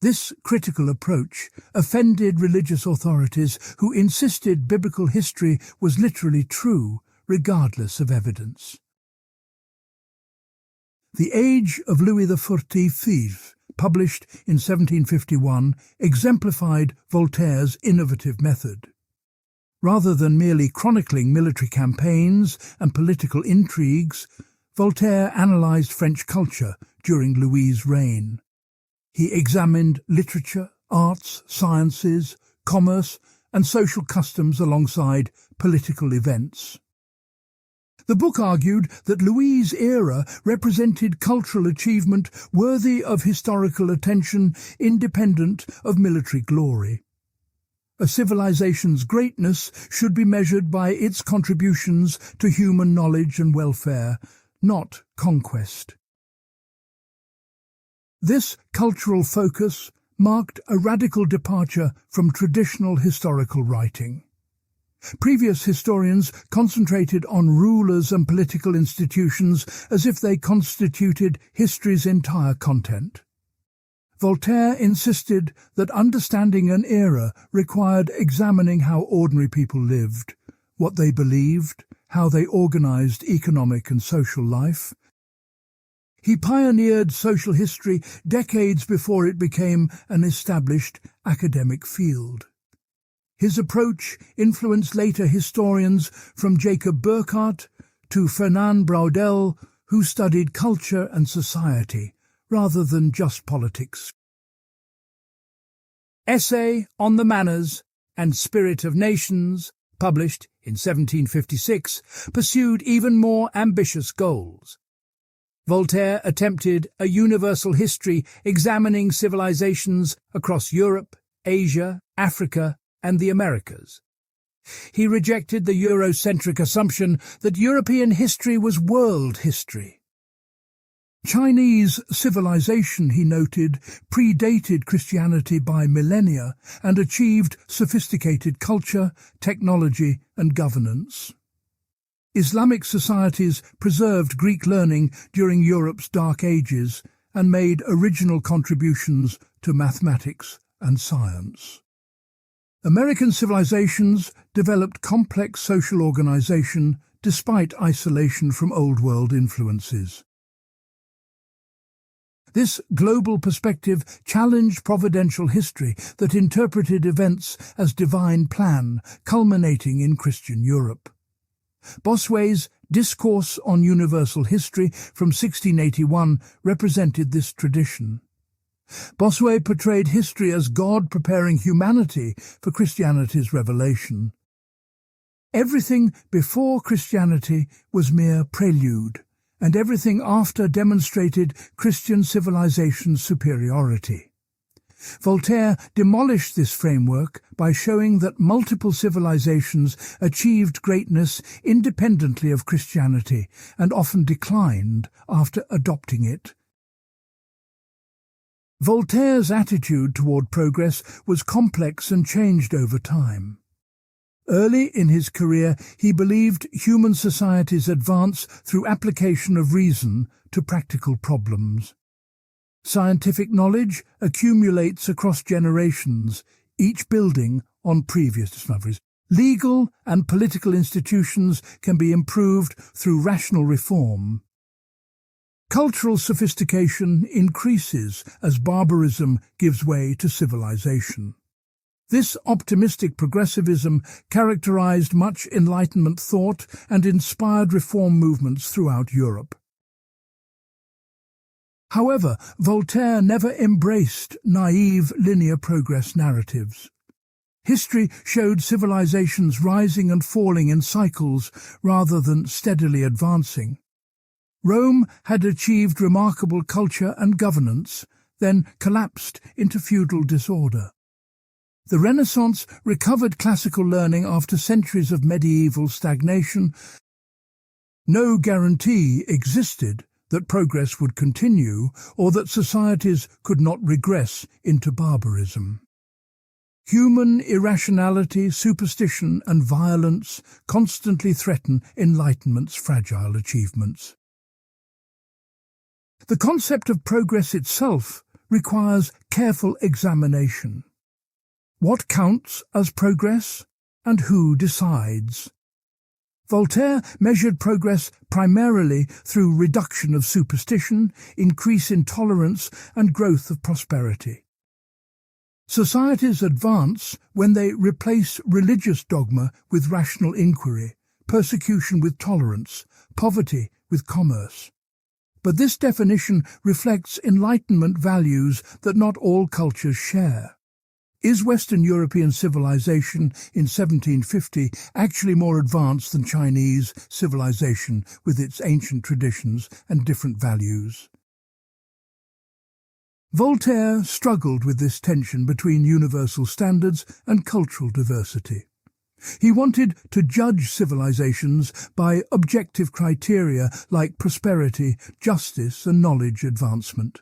This critical approach offended religious authorities who insisted biblical history was literally true, regardless of evidence. The Age of Louis XIV, published in 1751, exemplified Voltaire's innovative method. Rather than merely chronicling military campaigns and political intrigues, Voltaire analysed French culture during Louis's reign. He examined literature, arts, sciences, commerce, and social customs alongside political events. The book argued that Louis's era represented cultural achievement worthy of historical attention, independent of military glory. A civilization's greatness should be measured by its contributions to human knowledge and welfare, not conquest. This cultural focus marked a radical departure from traditional historical writing. Previous historians concentrated on rulers and political institutions as if they constituted history's entire content. Voltaire insisted that understanding an era required examining how ordinary people lived, what they believed, how they organized economic and social life. He pioneered social history decades before it became an established academic field. His approach influenced later historians from Jacob Burckhardt to Fernand Braudel, who studied culture and society rather than just politics. Essay on the Manners and Spirit of Nations, published in 1756, pursued even more ambitious goals. Voltaire attempted a universal history examining civilizations across Europe, Asia, Africa, and the Americas. He rejected the Eurocentric assumption that European history was world history. Chinese civilization, he noted, predated Christianity by millennia and achieved sophisticated culture, technology, and governance. Islamic societies preserved Greek learning during Europe's Dark Ages and made original contributions to mathematics and science. American civilizations developed complex social organization despite isolation from Old World influences. This global perspective challenged providential history that interpreted events as divine plan, culminating in Christian Europe. Bossuet's Discourse on Universal History from 1681 represented this tradition. Bossuet portrayed history as God preparing humanity for Christianity's revelation. Everything before Christianity was mere prelude, and everything after demonstrated Christian civilization's superiority. Voltaire demolished this framework by showing that multiple civilizations achieved greatness independently of Christianity and often declined after adopting it. Voltaire's attitude toward progress was complex and changed over time. Early in his career, he believed human societies advance through application of reason to practical problems. Scientific knowledge accumulates across generations, each building on previous discoveries. Legal and political institutions can be improved through rational reform. Cultural sophistication increases as barbarism gives way to civilization. This optimistic progressivism characterized much Enlightenment thought and inspired reform movements throughout Europe. However, Voltaire never embraced naive linear progress narratives. History showed civilizations rising and falling in cycles rather than steadily advancing. Rome had achieved remarkable culture and governance, then collapsed into feudal disorder. The Renaissance recovered classical learning after centuries of medieval stagnation. No guarantee existed that progress would continue or that societies could not regress into barbarism. Human irrationality, superstition, and violence constantly threaten Enlightenment's fragile achievements. The concept of progress itself requires careful examination. What counts as progress, and who decides? Voltaire measured progress primarily through reduction of superstition, increase in tolerance, and growth of prosperity. Societies advance when they replace religious dogma with rational inquiry, persecution with tolerance, poverty with commerce. But this definition reflects Enlightenment values that not all cultures share. Is Western European civilization in 1750 actually more advanced than Chinese civilization with its ancient traditions and different values? Voltaire struggled with this tension between universal standards and cultural diversity. He wanted to judge civilizations by objective criteria like prosperity, justice, and knowledge advancement.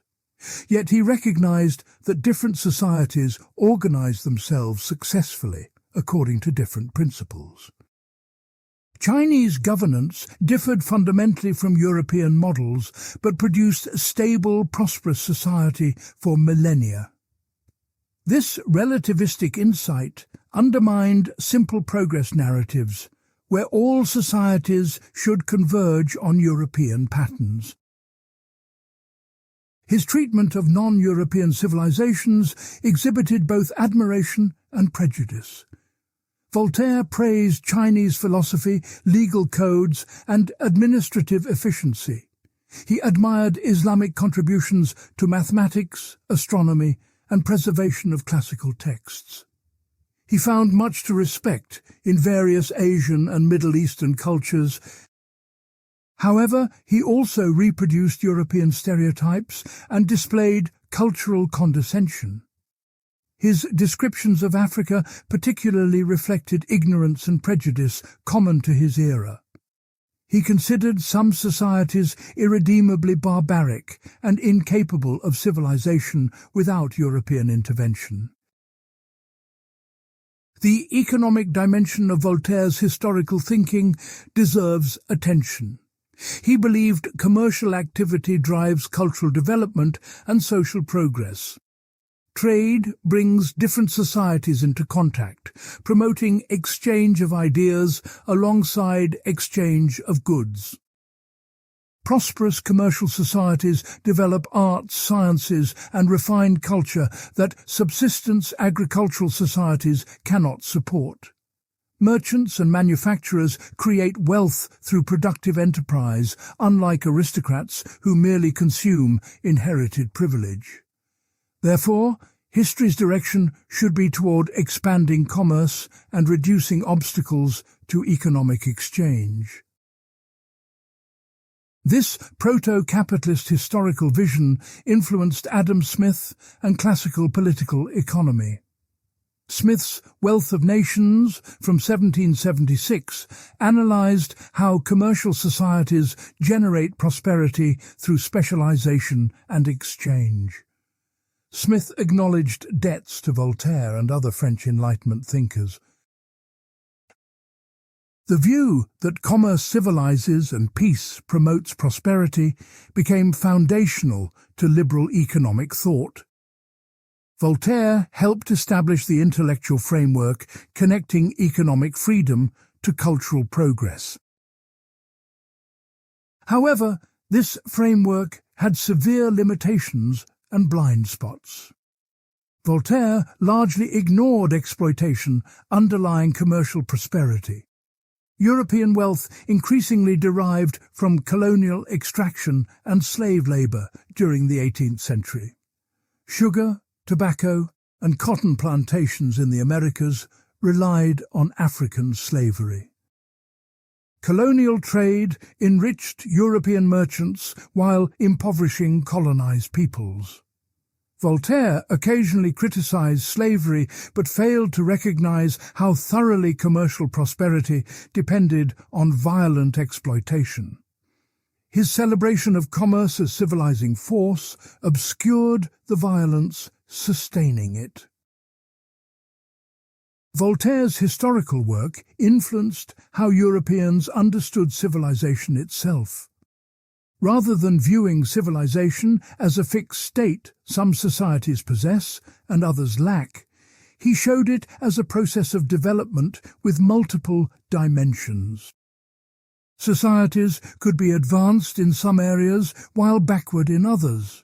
Yet he recognized that different societies organized themselves successfully according to different principles. Chinese governance differed fundamentally from European models, but produced a stable, prosperous society for millennia. This relativistic insight undermined simple progress narratives, where all societies should converge on European patterns. His treatment of non-European civilizations exhibited both admiration and prejudice. Voltaire praised Chinese philosophy, legal codes, and administrative efficiency. He admired Islamic contributions to mathematics, astronomy, and preservation of classical texts. He found much to respect in various Asian and Middle Eastern cultures. However, he also reproduced European stereotypes and displayed cultural condescension. His descriptions of Africa particularly reflected ignorance and prejudice common to his era. He considered some societies irredeemably barbaric and incapable of civilization without European intervention. The economic dimension of Voltaire's historical thinking deserves attention. He believed commercial activity drives cultural development and social progress. Trade brings different societies into contact, promoting exchange of ideas alongside exchange of goods. Prosperous commercial societies develop arts, sciences, and refined culture that subsistence agricultural societies cannot support. Merchants and manufacturers create wealth through productive enterprise, unlike aristocrats who merely consume inherited privilege. Therefore, history's direction should be toward expanding commerce and reducing obstacles to economic exchange. This proto-capitalist historical vision influenced Adam Smith and classical political economy. Smith's Wealth of Nations from 1776 analyzed how commercial societies generate prosperity through specialization and exchange. Smith acknowledged debts to Voltaire and other French Enlightenment thinkers. The view that commerce civilizes and peace promotes prosperity became foundational to liberal economic thought. Voltaire helped establish the intellectual framework connecting economic freedom to cultural progress. However, this framework had severe limitations and blind spots. Voltaire largely ignored exploitation underlying commercial prosperity. European wealth increasingly derived from colonial extraction and slave labour during the 18th century. Sugar, tobacco, and cotton plantations in the Americas relied on African slavery. Colonial trade enriched European merchants while impoverishing colonized peoples. Voltaire occasionally criticized slavery but failed to recognize how thoroughly commercial prosperity depended on violent exploitation. His celebration of commerce as civilizing force obscured the violence sustaining it. Voltaire's historical work influenced how Europeans understood civilization itself. Rather than viewing civilization as a fixed state some societies possess and others lack, he showed it as a process of development with multiple dimensions. Societies could be advanced in some areas while backward in others.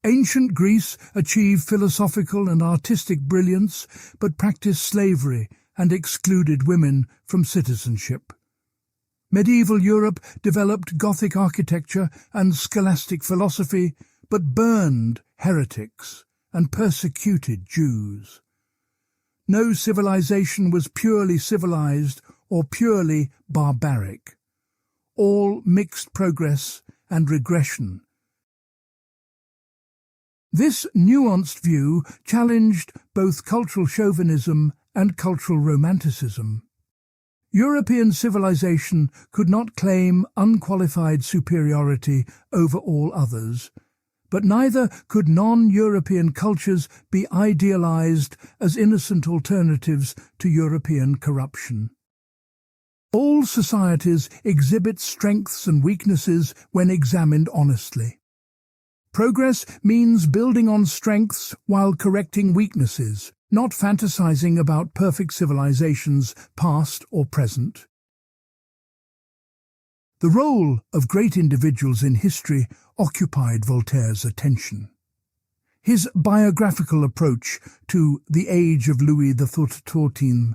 Ancient Greece achieved philosophical and artistic brilliance but practiced slavery and excluded women from citizenship. Medieval Europe developed Gothic architecture and scholastic philosophy, but burned heretics and persecuted Jews. No civilization was purely civilized or purely barbaric. All mixed progress and regression. This nuanced view challenged both cultural chauvinism and cultural romanticism. European civilization could not claim unqualified superiority over all others, but neither could non-European cultures be idealized as innocent alternatives to European corruption. All societies exhibit strengths and weaknesses when examined honestly. Progress means building on strengths while correcting weaknesses, not fantasizing about perfect civilizations, past or present. The role of great individuals in history occupied Voltaire's attention. His biographical approach to the Age of Louis XIV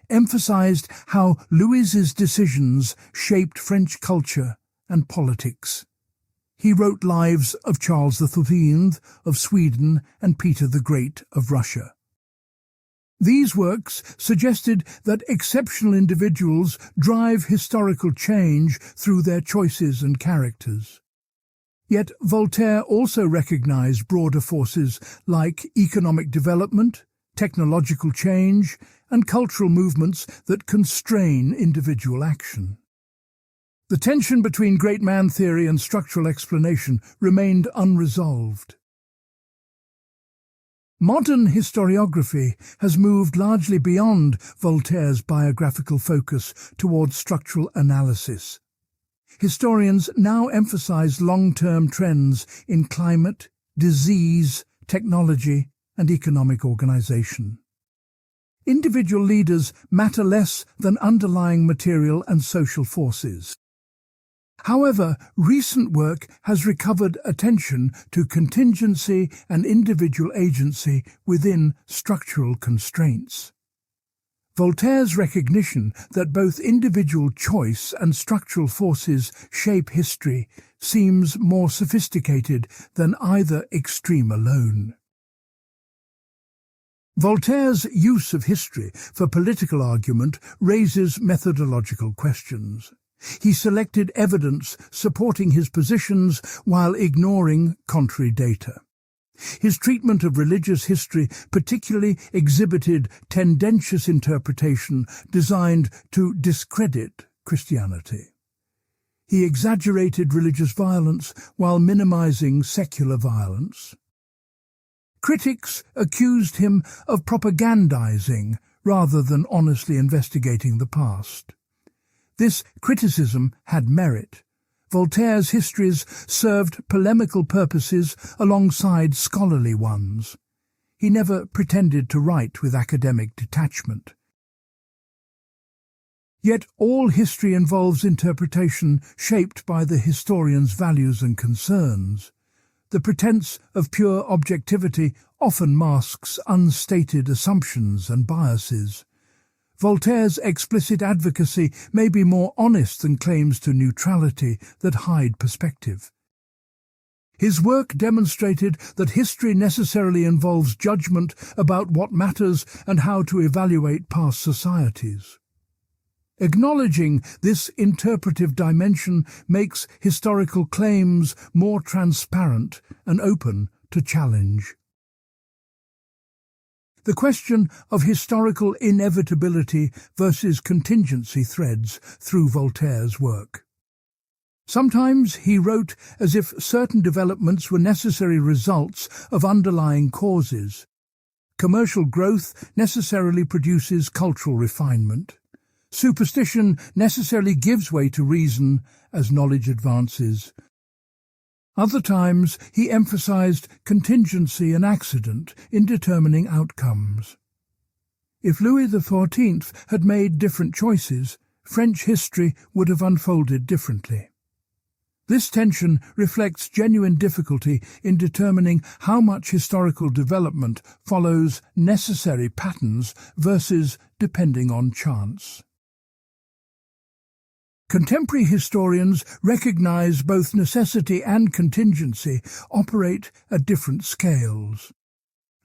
emphasized how Louis's decisions shaped French culture and politics. He wrote lives of Charles XIV of Sweden and Peter the Great of Russia. These works suggested that exceptional individuals drive historical change through their choices and characters. Yet Voltaire also recognized broader forces like economic development, technological change, and cultural movements that constrain individual action. The tension between great man theory and structural explanation remained unresolved. Modern historiography has moved largely beyond Voltaire's biographical focus towards structural analysis. Historians now emphasize long-term trends in climate, disease, technology, and economic organization. Individual leaders matter less than underlying material and social forces. However, recent work has recovered attention to contingency and individual agency within structural constraints. Voltaire's recognition that both individual choice and structural forces shape history seems more sophisticated than either extreme alone. Voltaire's use of history for political argument raises methodological questions. He selected evidence supporting his positions while ignoring contrary data. His treatment of religious history particularly exhibited tendentious interpretation designed to discredit Christianity. He exaggerated religious violence while minimizing secular violence. Critics accused him of propagandizing rather than honestly investigating the past. This criticism had merit. Voltaire's histories served polemical purposes alongside scholarly ones. He never pretended to write with academic detachment. Yet all history involves interpretation shaped by the historian's values and concerns. The pretense of pure objectivity often masks unstated assumptions and biases. Voltaire's explicit advocacy may be more honest than claims to neutrality that hide perspective. His work demonstrated that history necessarily involves judgment about what matters and how to evaluate past societies. Acknowledging this interpretive dimension makes historical claims more transparent and open to challenge. The question of historical inevitability versus contingency threads through Voltaire's work. Sometimes he wrote as if certain developments were necessary results of underlying causes. Commercial growth necessarily produces cultural refinement. Superstition necessarily gives way to reason as knowledge advances. Other times he emphasized contingency and accident in determining outcomes. If Louis XIV had made different choices, French history would have unfolded differently. This tension reflects genuine difficulty in determining how much historical development follows necessary patterns versus depending on chance. Contemporary historians recognize both necessity and contingency operate at different scales.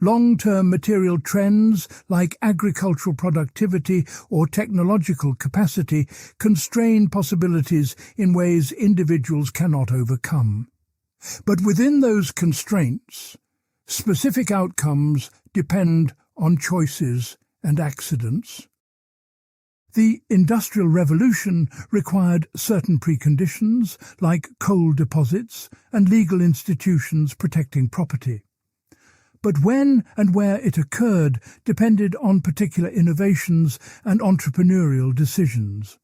Long-term material trends like agricultural productivity or technological capacity constrain possibilities in ways individuals cannot overcome. But within those constraints, specific outcomes depend on choices and accidents. The Industrial Revolution required certain preconditions, like coal deposits and legal institutions protecting property. But when and where it occurred depended on particular innovations and entrepreneurial decisions.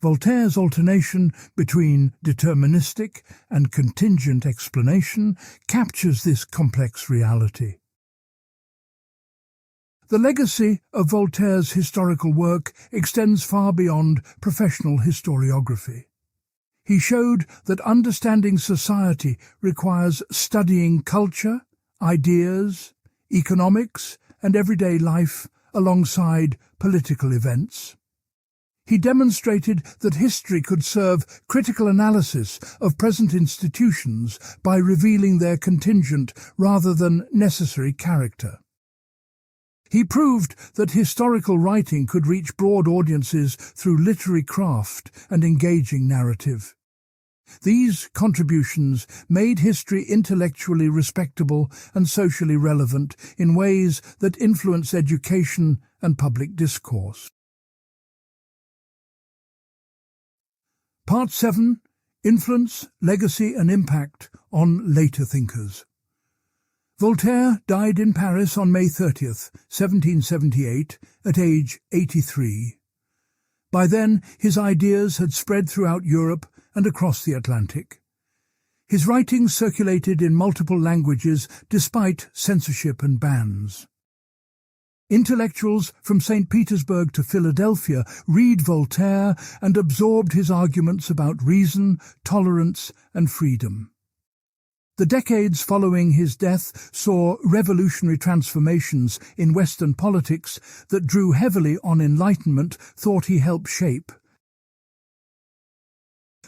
Voltaire's alternation between deterministic and contingent explanation captures this complex reality. The legacy of Voltaire's historical work extends far beyond professional historiography. He showed that understanding society requires studying culture, ideas, economics, and everyday life alongside political events. He demonstrated that history could serve critical analysis of present institutions by revealing their contingent rather than necessary character. He proved that historical writing could reach broad audiences through literary craft and engaging narrative. These contributions made history intellectually respectable and socially relevant in ways that influence education and public discourse. Part 7. Influence, Legacy and Impact on Later Thinkers. Voltaire died in Paris on May 30th, 1778, at age 83. By then, his ideas had spread throughout Europe and across the Atlantic. His writings circulated in multiple languages despite censorship and bans. Intellectuals from St. Petersburg to Philadelphia read Voltaire and absorbed his arguments about reason, tolerance, and freedom. The decades following his death saw revolutionary transformations in Western politics that drew heavily on Enlightenment thought he helped shape.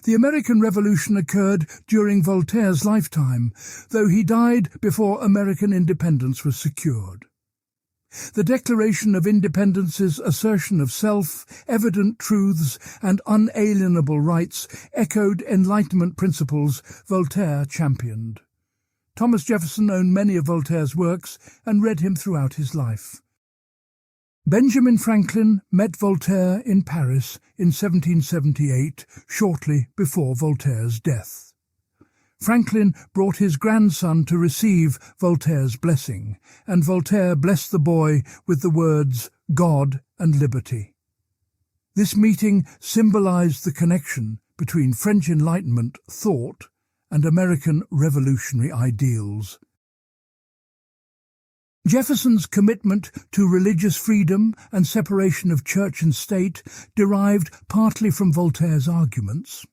The American Revolution occurred during Voltaire's lifetime, though he died before American independence was secured. The Declaration of Independence's assertion of self, evident truths, and unalienable rights echoed Enlightenment principles Voltaire championed. Thomas Jefferson owned many of Voltaire's works and read him throughout his life. Benjamin Franklin met Voltaire in Paris in 1778, shortly before Voltaire's death. Franklin brought his grandson to receive Voltaire's blessing, and Voltaire blessed the boy with the words, "God and liberty." This meeting symbolized the connection between French Enlightenment thought and American revolutionary ideals. Jefferson's commitment to religious freedom and separation of church and state derived partly from Voltaire's arguments.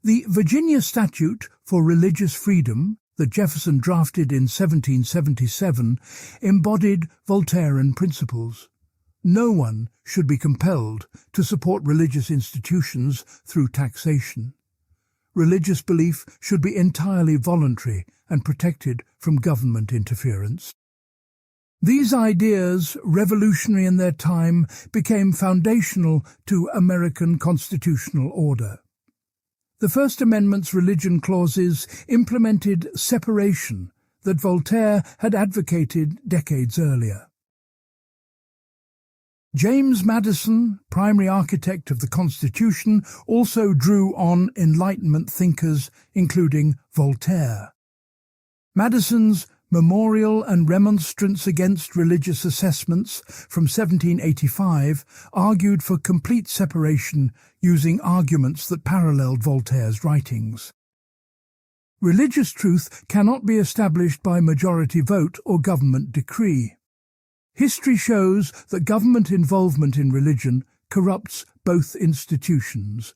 The Virginia Statute for Religious Freedom, that Jefferson drafted in 1777 embodied Voltairean principles. No one should be compelled to support religious institutions through taxation. Religious belief should be entirely voluntary and protected from government interference. These ideas, revolutionary in their time, became foundational to American constitutional order. The First Amendment's religion clauses implemented separation that Voltaire had advocated decades earlier. James Madison, primary architect of the Constitution, also drew on Enlightenment thinkers, including Voltaire. Madison's Memorial and Remonstrance Against Religious Assessments from 1785 argued for complete separation using arguments that paralleled Voltaire's writings. Religious truth cannot be established by majority vote or government decree. History shows that government involvement in religion corrupts both institutions.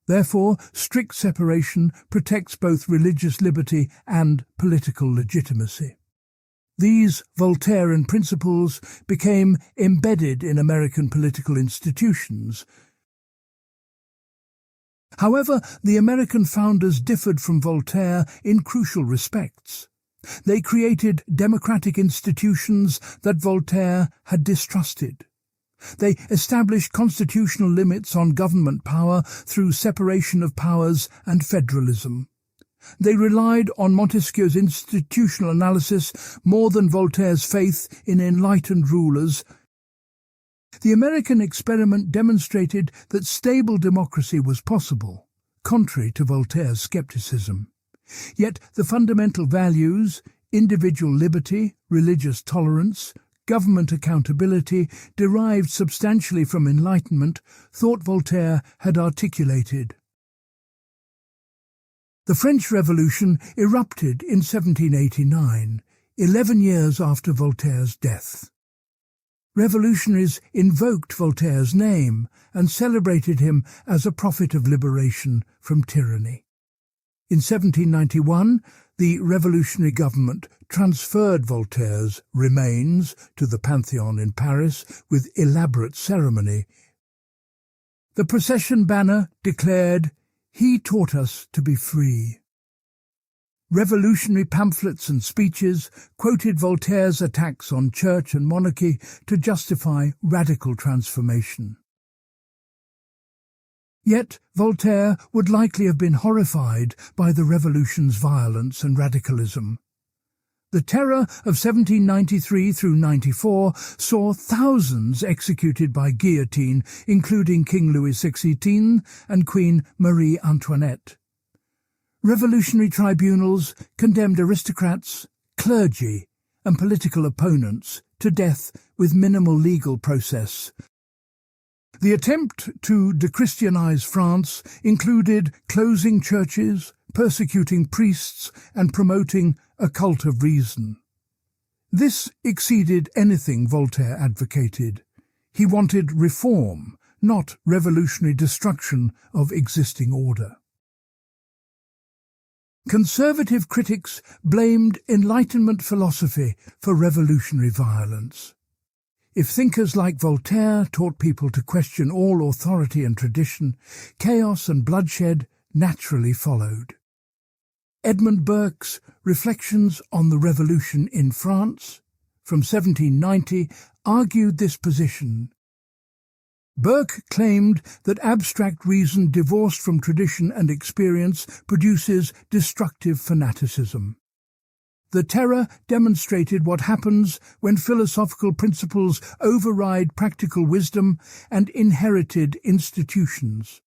Therefore, strict separation protects both religious liberty and political legitimacy. These Voltairean principles became embedded in American political institutions. However, the American founders differed from Voltaire in crucial respects. They created democratic institutions that Voltaire had distrusted. They established constitutional limits on government power through separation of powers and federalism. They relied on Montesquieu's institutional analysis more than Voltaire's faith in enlightened rulers. The American experiment demonstrated that stable democracy was possible, contrary to Voltaire's skepticism. Yet the fundamental values, individual liberty, religious tolerance, government accountability, derived substantially from Enlightenment, thought Voltaire had articulated. The French Revolution erupted in 1789, 11 years after Voltaire's death. Revolutionaries invoked Voltaire's name and celebrated him as a prophet of liberation from tyranny. In 1791, the revolutionary government transferred Voltaire's remains to the Pantheon in Paris with elaborate ceremony. The procession banner declared, "He taught us to be free." Revolutionary pamphlets and speeches quoted Voltaire's attacks on church and monarchy to justify radical transformation. Yet Voltaire would likely have been horrified by the revolution's violence and radicalism. The terror of 1793 through 94 saw thousands executed by guillotine, including King Louis XVI and Queen Marie Antoinette. Revolutionary tribunals condemned aristocrats, clergy, and political opponents to death with minimal legal process. The attempt to dechristianize France included closing churches, persecuting priests, and promoting a cult of reason. This exceeded anything Voltaire advocated. He wanted reform, not revolutionary destruction of existing order. Conservative critics blamed Enlightenment philosophy for revolutionary violence. If thinkers like Voltaire taught people to question all authority and tradition, chaos and bloodshed naturally followed. Edmund Burke's Reflections on the Revolution in France, from 1790, argued this position. Burke claimed that abstract reason divorced from tradition and experience produces destructive fanaticism. The terror demonstrated what happens when philosophical principles override practical wisdom and inherited institutions.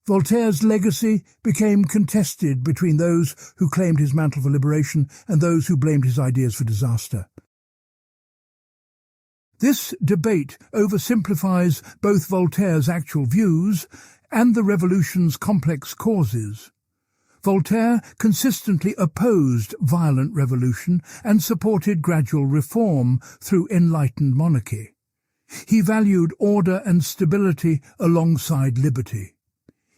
Voltaire's legacy became contested between those who claimed his mantle for liberation and those who blamed his ideas for disaster. This debate oversimplifies both Voltaire's actual views and the revolution's complex causes. Voltaire consistently opposed violent revolution and supported gradual reform through enlightened monarchy. He valued order and stability alongside liberty.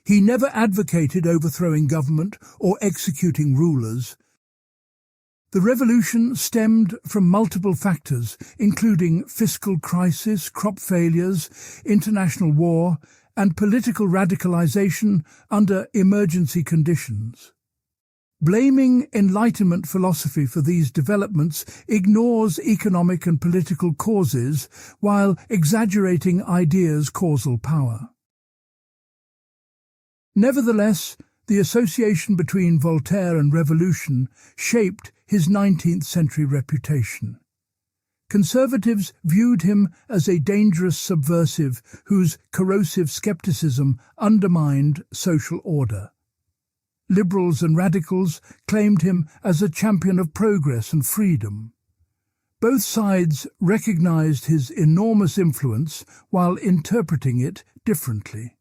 He never advocated overthrowing government or executing rulers. The revolution stemmed from multiple factors, including fiscal crisis, crop failures, international war, and political radicalization under emergency conditions. Blaming Enlightenment philosophy for these developments ignores economic and political causes while exaggerating ideas' causal power. Nevertheless, the association between Voltaire and revolution shaped his 19th century reputation. Conservatives viewed him as a dangerous subversive whose corrosive skepticism undermined social order. Liberals and radicals claimed him as a champion of progress and freedom. Both sides recognized his enormous influence while interpreting it differently.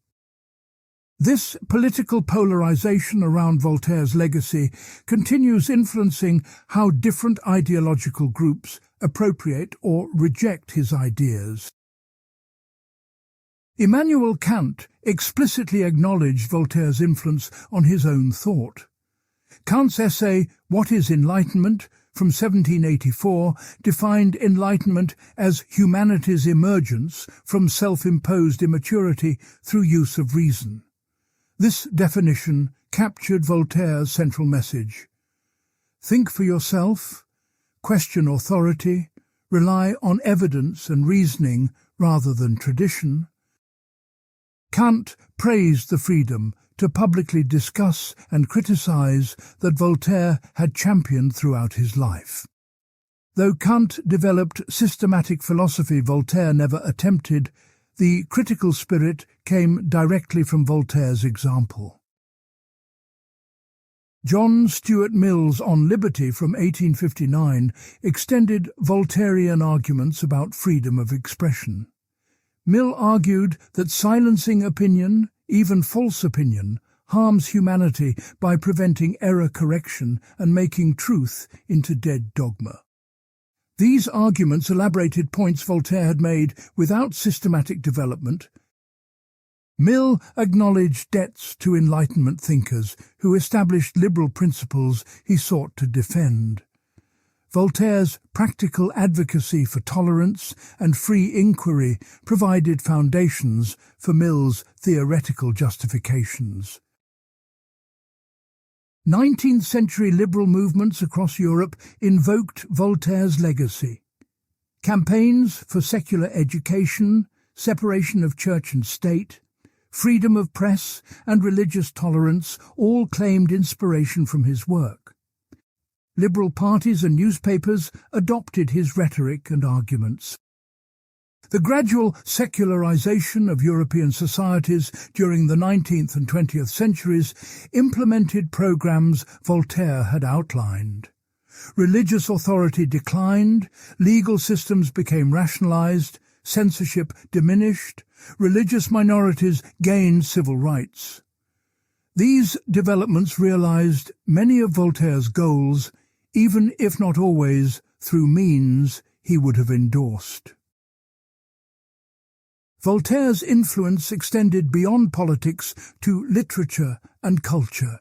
This political polarization around Voltaire's legacy continues influencing how different ideological groups appropriate or reject his ideas. Immanuel Kant explicitly acknowledged Voltaire's influence on his own thought. Kant's essay, What is Enlightenment?, from 1784, defined enlightenment as humanity's emergence from self-imposed immaturity through use of reason. This definition captured Voltaire's central message. Think for yourself, question authority, rely on evidence and reasoning rather than tradition. Kant praised the freedom to publicly discuss and criticize that Voltaire had championed throughout his life. Though Kant developed systematic philosophy Voltaire never attempted, the critical spirit came directly from Voltaire's example. John Stuart Mill's On Liberty from 1859 extended Voltairean arguments about freedom of expression. Mill argued that silencing opinion, even false opinion, harms humanity by preventing error correction and making truth into dead dogma. These arguments elaborated points Voltaire had made without systematic development. Mill acknowledged debts to Enlightenment thinkers who established liberal principles he sought to defend. Voltaire's practical advocacy for tolerance and free inquiry provided foundations for Mill's theoretical justifications. 19th-century liberal movements across Europe invoked Voltaire's legacy. Campaigns for secular education, separation of church and state, freedom of press and religious tolerance all claimed inspiration from his work. Liberal parties and newspapers adopted his rhetoric and arguments. The gradual secularization of European societies during the 19th and 20th centuries implemented programs Voltaire had outlined. Religious authority declined, legal systems became rationalized, censorship diminished, religious minorities gained civil rights. These developments realized many of Voltaire's goals, even if not always through means he would have endorsed. Voltaire's influence extended beyond politics to literature and culture.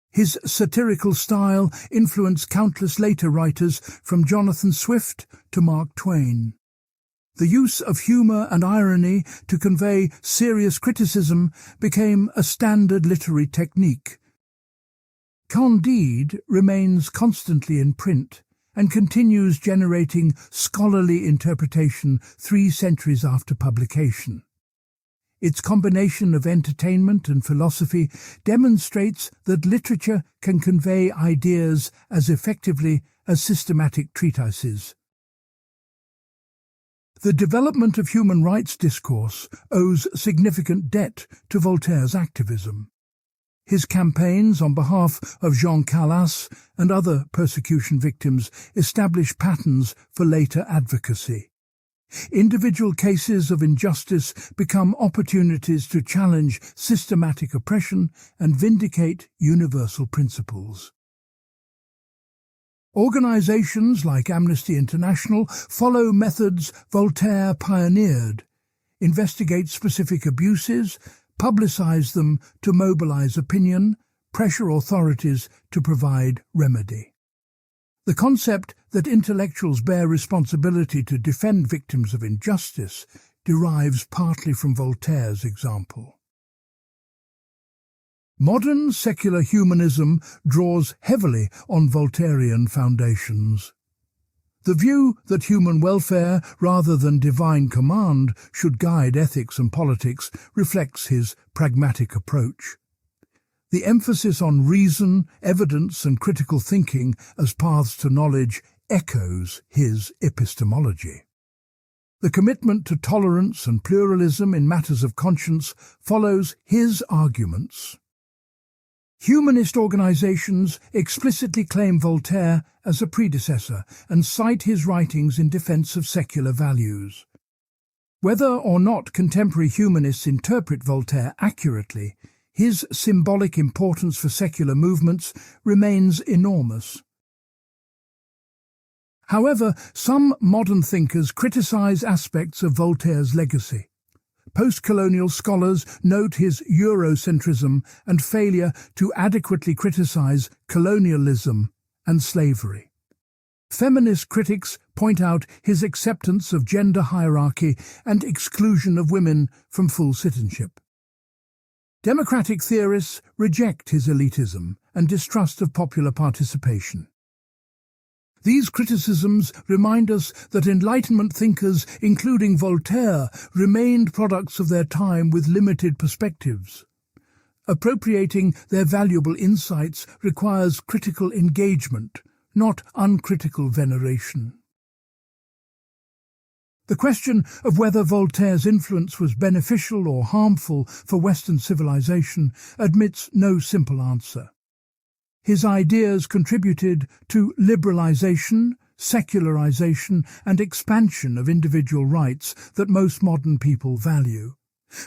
His satirical style influenced countless later writers from Jonathan Swift to Mark Twain. The use of humor and irony to convey serious criticism became a standard literary technique. Candide remains constantly in print and continues generating scholarly interpretation 3 centuries after publication. Its combination of entertainment and philosophy demonstrates that literature can convey ideas as effectively as systematic treatises. The development of human rights discourse owes significant debt to Voltaire's activism. His campaigns on behalf of Jean Calas and other persecution victims established patterns for later advocacy. Individual cases of injustice become opportunities to challenge systematic oppression and vindicate universal principles. Organizations like Amnesty International follow methods Voltaire pioneered, investigate specific abuses, publicize them to mobilize opinion, pressure authorities to provide remedy. The concept that intellectuals bear responsibility to defend victims of injustice derives partly from Voltaire's example. Modern secular humanism draws heavily on Voltairean foundations. The view that human welfare, rather than divine command, should guide ethics and politics reflects his pragmatic approach. The emphasis on reason, evidence, and critical thinking as paths to knowledge echoes his epistemology. The commitment to tolerance and pluralism in matters of conscience follows his arguments. Humanist organizations explicitly claim Voltaire as a predecessor and cite his writings in defense of secular values. Whether or not contemporary humanists interpret Voltaire accurately, his symbolic importance for secular movements remains enormous. However, some modern thinkers criticize aspects of Voltaire's legacy. Post-colonial scholars note his Eurocentrism and failure to adequately criticize colonialism and slavery. Feminist critics point out his acceptance of gender hierarchy and exclusion of women from full citizenship. Democratic theorists reject his elitism and distrust of popular participation. These criticisms remind us that Enlightenment thinkers, including Voltaire, remained products of their time with limited perspectives. Appropriating their valuable insights requires critical engagement, not uncritical veneration. The question of whether Voltaire's influence was beneficial or harmful for Western civilization admits no simple answer. His ideas contributed to liberalization, secularization, and expansion of individual rights that most modern people value.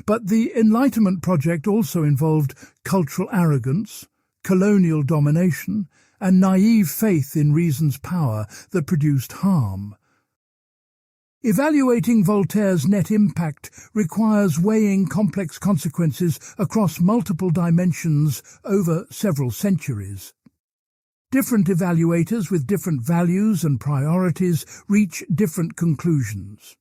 But the Enlightenment project also involved cultural arrogance, colonial domination, and naive faith in reason's power that produced harm. Evaluating Voltaire's net impact requires weighing complex consequences across multiple dimensions over several centuries. Different evaluators with different values and priorities reach different conclusions.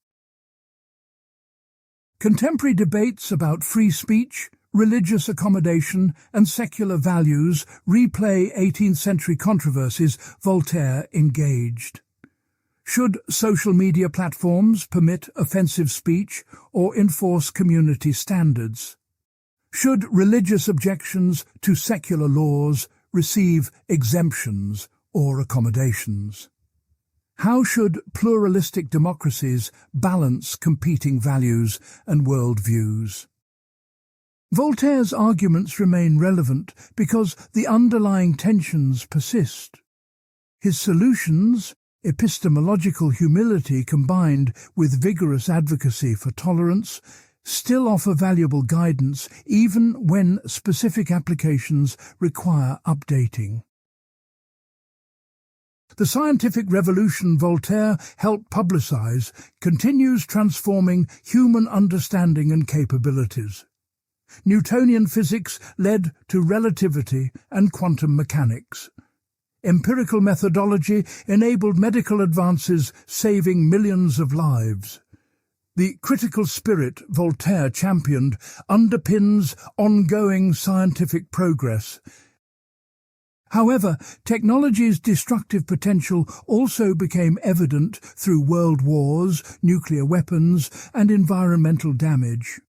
Contemporary debates about free speech, religious accommodation, and secular values replay 18th-century controversies Voltaire engaged. Should social media platforms permit offensive speech or enforce community standards? Should religious objections to secular laws receive exemptions or accommodations? How should pluralistic democracies balance competing values and worldviews? Voltaire's arguments remain relevant because the underlying tensions persist. His solutions, epistemological humility combined with vigorous advocacy for tolerance, still offer valuable guidance even when specific applications require updating. The scientific revolution Voltaire helped publicize continues transforming human understanding and capabilities. Newtonian physics led to relativity and quantum mechanics. Empirical methodology enabled medical advances, saving millions of lives. The critical spirit Voltaire championed underpins ongoing scientific progress. However, technology's destructive potential also became evident through world wars, nuclear weapons, and environmental damage.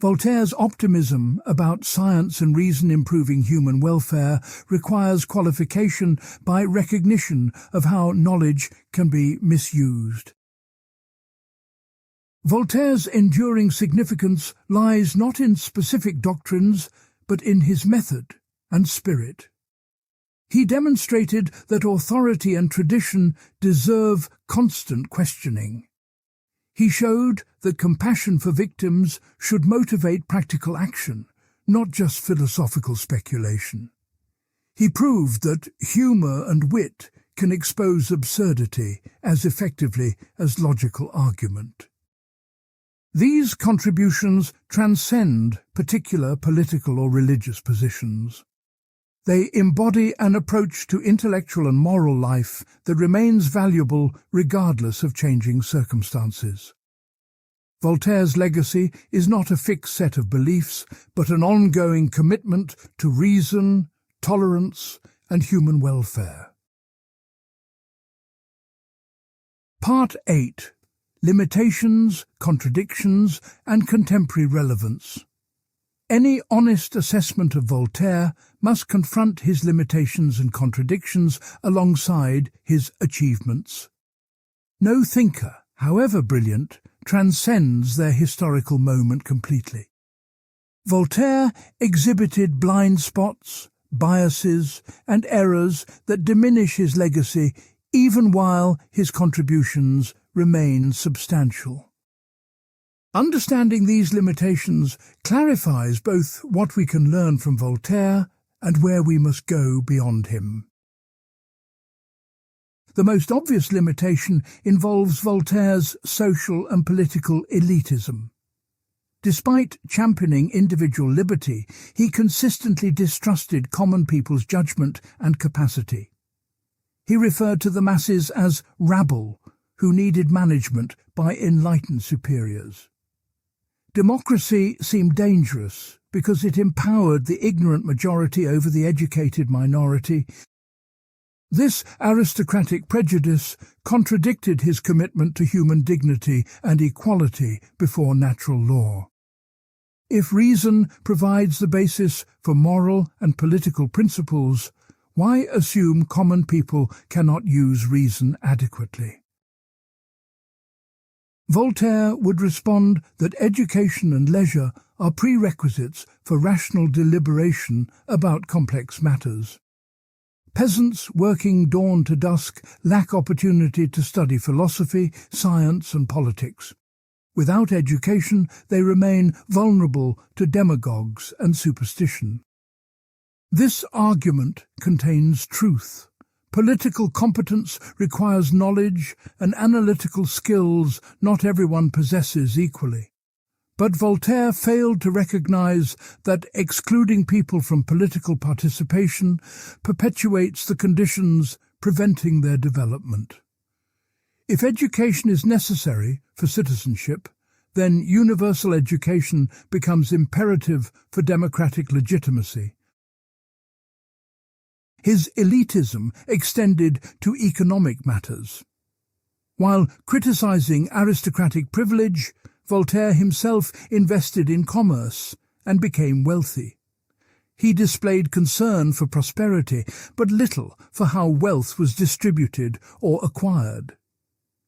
Voltaire's optimism about science and reason improving human welfare requires qualification by recognition of how knowledge can be misused. Voltaire's enduring significance lies not in specific doctrines, but in his method and spirit. He demonstrated that authority and tradition deserve constant questioning. He showed that compassion for victims should motivate practical action, not just philosophical speculation. He proved that humour and wit can expose absurdity as effectively as logical argument. These contributions transcend particular political or religious positions. They embody an approach to intellectual and moral life that remains valuable regardless of changing circumstances. Voltaire's legacy is not a fixed set of beliefs, but an ongoing commitment to reason, tolerance, and human welfare. Part 8. Limitations, Contradictions, and Contemporary Relevance. Any honest assessment of Voltaire must confront his limitations and contradictions alongside his achievements. No thinker, however brilliant, transcends their historical moment completely. Voltaire exhibited blind spots, biases, and errors that diminish his legacy even while his contributions remain substantial. Understanding these limitations clarifies both what we can learn from Voltaire and where we must go beyond him. The most obvious limitation involves Voltaire's social and political elitism. Despite championing individual liberty, he consistently distrusted common people's judgment and capacity. He referred to the masses as rabble, who needed management by enlightened superiors. Democracy seemed dangerous because it empowered the ignorant majority over the educated minority. This aristocratic prejudice contradicted his commitment to human dignity and equality before natural law. If reason provides the basis for moral and political principles, why assume common people cannot use reason adequately? Voltaire would respond that education and leisure are prerequisites for rational deliberation about complex matters. Peasants working dawn to dusk lack opportunity to study philosophy, science, and politics. Without education, they remain vulnerable to demagogues and superstition. This argument contains truth. Political competence requires knowledge and analytical skills not everyone possesses equally. But Voltaire failed to recognize that excluding people from political participation perpetuates the conditions preventing their development. If education is necessary for citizenship, then universal education becomes imperative for democratic legitimacy. His elitism extended to economic matters. While criticizing aristocratic privilege, Voltaire himself invested in commerce and became wealthy. He displayed concern for prosperity, but little for how wealth was distributed or acquired.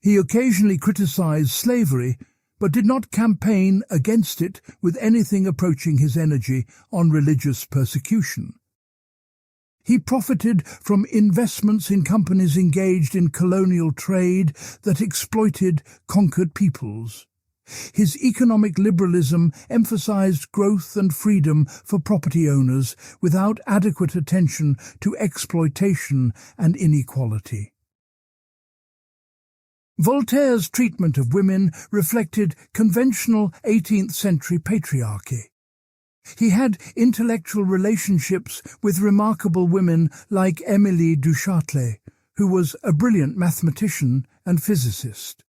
He occasionally criticized slavery, but did not campaign against it with anything approaching his energy on religious persecution. He profited from investments in companies engaged in colonial trade that exploited conquered peoples. His economic liberalism emphasized growth and freedom for property owners without adequate attention to exploitation and inequality. Voltaire's treatment of women reflected conventional 18th-century patriarchy. He had intellectual relationships with remarkable women like Émilie du Châtelet, who was a brilliant mathematician and physicist.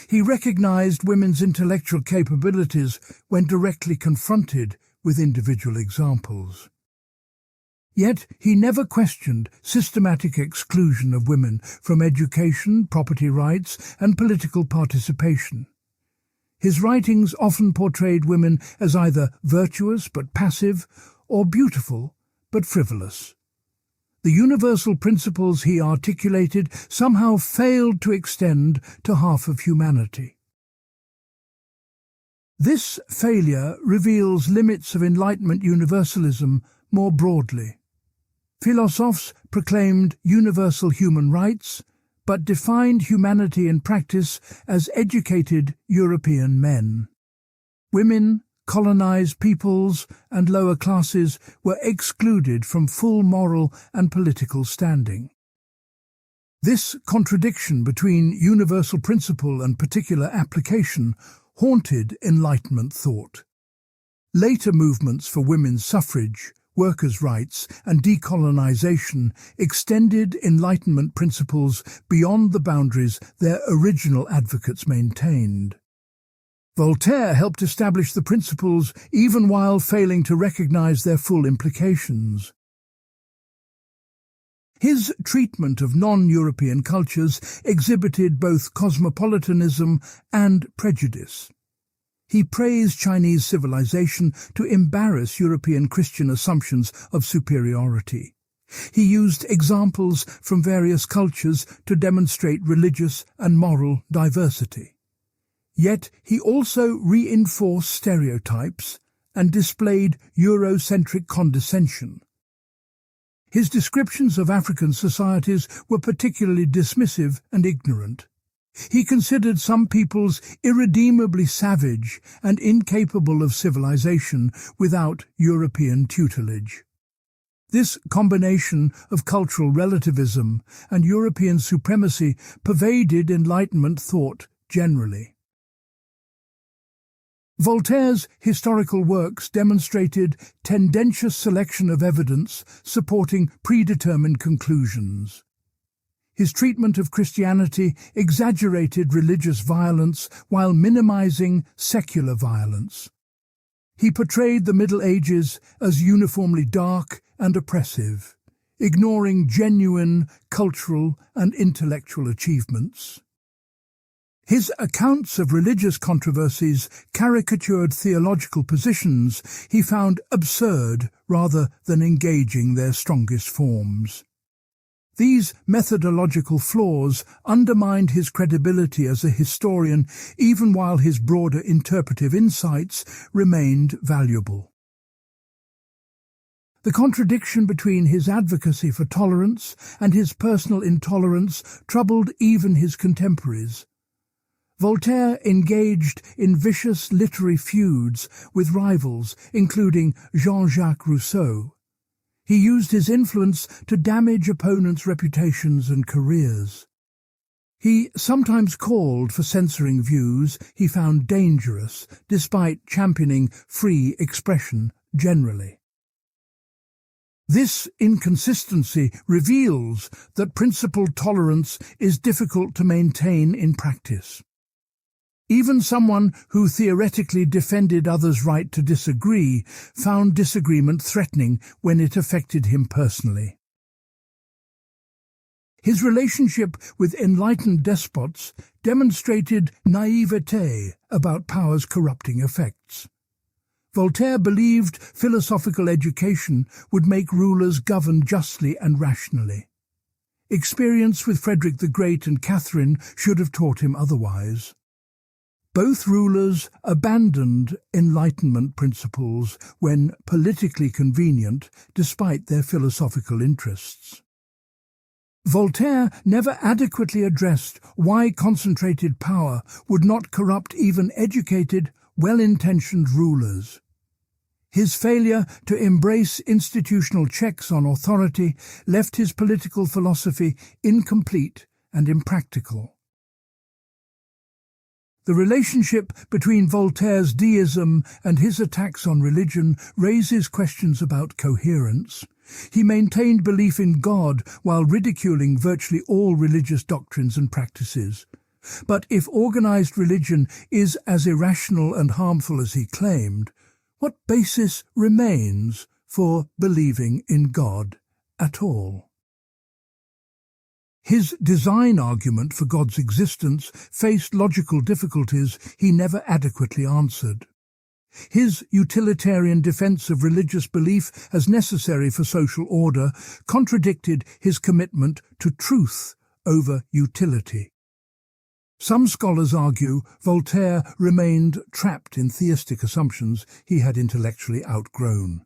He recognized women's intellectual capabilities when directly confronted with individual examples. Yet he never questioned systematic exclusion of women from education, property rights, and political participation. His writings often portrayed women as either virtuous but passive, or beautiful but frivolous. The universal principles he articulated somehow failed to extend to half of humanity. This failure reveals limits of Enlightenment universalism more broadly. Philosophers proclaimed universal human rights, but defined humanity in practice as educated European men. Women, colonized peoples, and lower classes were excluded from full moral and political standing. This contradiction between universal principle and particular application haunted Enlightenment thought. Later movements for women's suffrage workers' rights, and decolonization extended Enlightenment principles beyond the boundaries their original advocates maintained. Voltaire helped establish the principles even while failing to recognize their full implications. His treatment of non-European cultures exhibited both cosmopolitanism and prejudice. He praised Chinese civilization to embarrass European Christian assumptions of superiority. He used examples from various cultures to demonstrate religious and moral diversity. Yet he also reinforced stereotypes and displayed Eurocentric condescension. His descriptions of African societies were particularly dismissive and ignorant. He considered some peoples irredeemably savage and incapable of civilization without European tutelage. This combination of cultural relativism and European supremacy pervaded Enlightenment thought generally. Voltaire's historical works demonstrated tendentious selection of evidence supporting predetermined conclusions. His treatment of Christianity exaggerated religious violence while minimizing secular violence. He portrayed the Middle Ages as uniformly dark and oppressive, ignoring genuine cultural and intellectual achievements. His accounts of religious controversies caricatured theological positions he found absurd rather than engaging their strongest forms. These methodological flaws undermined his credibility as a historian even while his broader interpretive insights remained valuable. The contradiction between his advocacy for tolerance and his personal intolerance troubled even his contemporaries. Voltaire engaged in vicious literary feuds with rivals, including Jean-Jacques Rousseau. He used his influence to damage opponents' reputations and careers. He sometimes called for censoring views he found dangerous, despite championing free expression generally. This inconsistency reveals that principled tolerance is difficult to maintain in practice. Even someone who theoretically defended others' right to disagree found disagreement threatening when it affected him personally. His relationship with enlightened despots demonstrated naivete about power's corrupting effects. Voltaire believed philosophical education would make rulers govern justly and rationally. Experience with Frederick the Great and Catherine should have taught him otherwise. Both rulers abandoned Enlightenment principles when politically convenient, despite their philosophical interests. Voltaire never adequately addressed why concentrated power would not corrupt even educated, well-intentioned rulers. His failure to embrace institutional checks on authority left his political philosophy incomplete and impractical. The relationship between Voltaire's deism and his attacks on religion raises questions about coherence. He maintained belief in God while ridiculing virtually all religious doctrines and practices. But if organized religion is as irrational and harmful as he claimed, what basis remains for believing in God at all? His design argument for God's existence faced logical difficulties he never adequately answered. His utilitarian defense of religious belief as necessary for social order contradicted his commitment to truth over utility. Some scholars argue Voltaire remained trapped in theistic assumptions he had intellectually outgrown.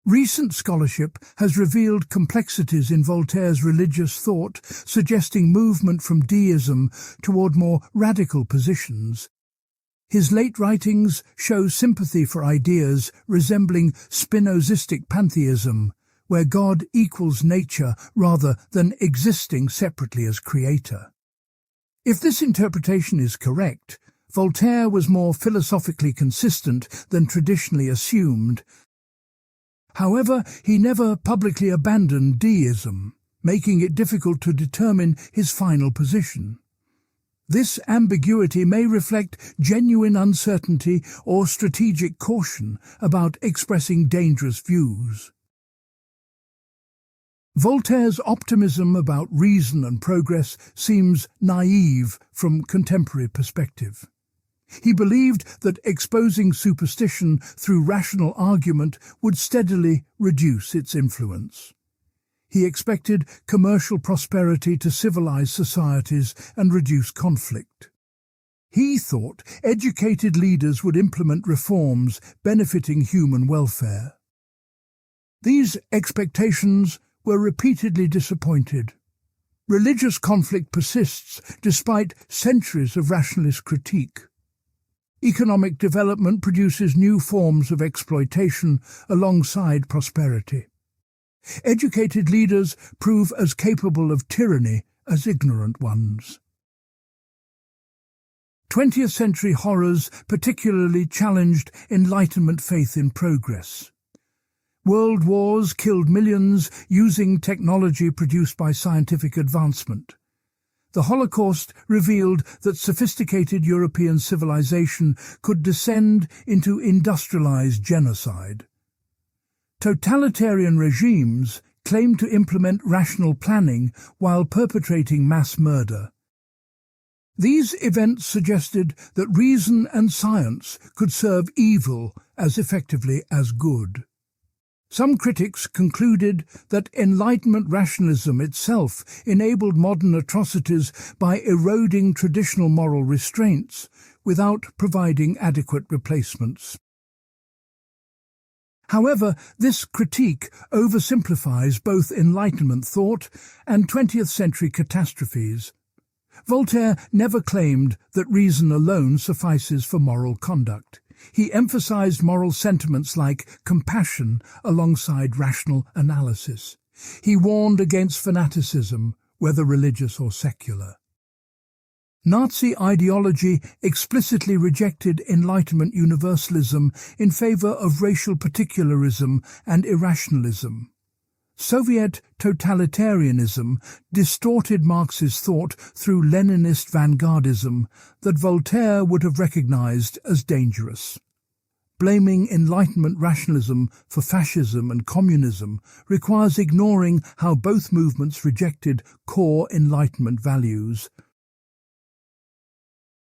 Recent scholarship has revealed complexities in Voltaire's religious thought, suggesting movement from deism toward more radical positions. His late writings show sympathy for ideas resembling Spinozistic pantheism, where God equals nature rather than existing separately as creator. If this interpretation is correct, Voltaire was more philosophically consistent than traditionally assumed, However, he never publicly abandoned Deism, making it difficult to determine his final position. This ambiguity may reflect genuine uncertainty or strategic caution about expressing dangerous views. Voltaire's optimism about reason and progress seems naive from contemporary perspective. He believed that exposing superstition through rational argument would steadily reduce its influence. He expected commercial prosperity to civilize societies and reduce conflict. He thought educated leaders would implement reforms benefiting human welfare. These expectations were repeatedly disappointed. Religious conflict persists despite centuries of rationalist critique. Economic development produces new forms of exploitation alongside prosperity. Educated leaders prove as capable of tyranny as ignorant ones. 20th century horrors particularly challenged Enlightenment faith in progress. World wars killed millions using technology produced by scientific advancement. The Holocaust revealed that sophisticated European civilization could descend into industrialized genocide. Totalitarian regimes claimed to implement rational planning while perpetrating mass murder. These events suggested that reason and science could serve evil as effectively as good. Some critics concluded that Enlightenment rationalism itself enabled modern atrocities by eroding traditional moral restraints without providing adequate replacements. However, this critique oversimplifies both Enlightenment thought and 20th century catastrophes. Voltaire never claimed that reason alone suffices for moral conduct. He emphasized moral sentiments like compassion alongside rational analysis. He warned against fanaticism, whether religious or secular. Nazi ideology explicitly rejected Enlightenment universalism in favor of racial particularism and irrationalism. Soviet totalitarianism distorted Marxist thought through Leninist vanguardism that Voltaire would have recognized as dangerous. Blaming Enlightenment rationalism for fascism and communism requires ignoring how both movements rejected core Enlightenment values.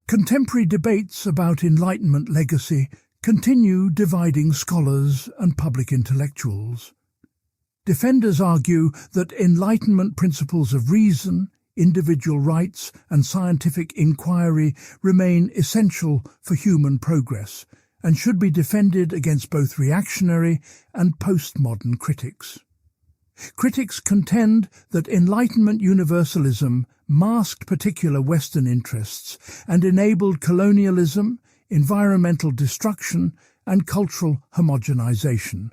Contemporary debates about Enlightenment legacy continue dividing scholars and public intellectuals. Defenders argue that Enlightenment principles of reason, individual rights, and scientific inquiry remain essential for human progress and should be defended against both reactionary and postmodern critics. Critics contend that Enlightenment universalism masked particular Western interests and enabled colonialism, environmental destruction, and cultural homogenization.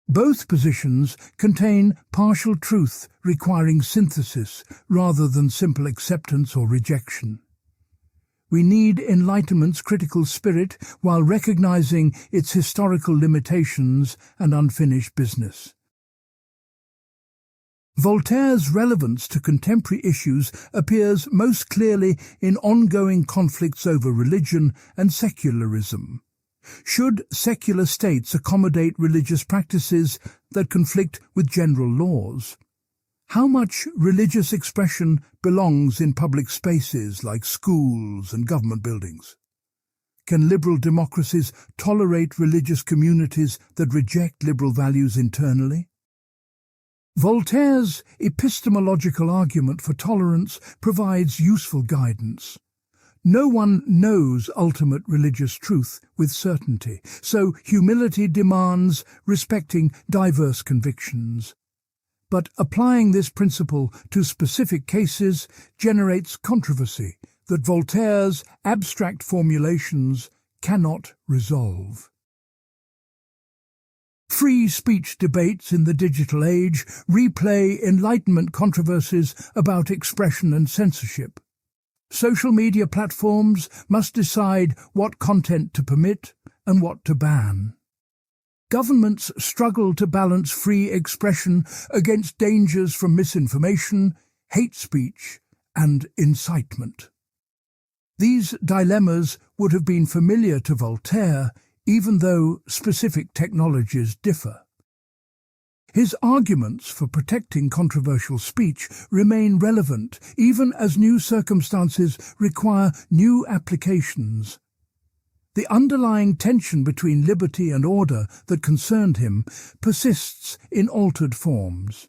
Both positions contain partial truth requiring synthesis rather than simple acceptance or rejection. We need Enlightenment's critical spirit while recognizing its historical limitations and unfinished business. Voltaire's relevance to contemporary issues appears most clearly in ongoing conflicts over religion and secularism. Should secular states accommodate religious practices that conflict with general laws? How much religious expression belongs in public spaces like schools and government buildings? Can liberal democracies tolerate religious communities that reject liberal values internally? Voltaire's epistemological argument for tolerance provides useful guidance. No one knows ultimate religious truth with certainty, so humility demands respecting diverse convictions. But applying this principle to specific cases generates controversy that Voltaire's abstract formulations cannot resolve. Free speech debates in the digital age replay Enlightenment controversies about expression and censorship. Social media platforms must decide what content to permit and what to ban. Governments struggle to balance free expression against dangers from misinformation, hate speech, and incitement. These dilemmas would have been familiar to Voltaire, even though specific technologies differ. His arguments for protecting controversial speech remain relevant even as new circumstances require new applications. The underlying tension between liberty and order that concerned him persists in altered forms.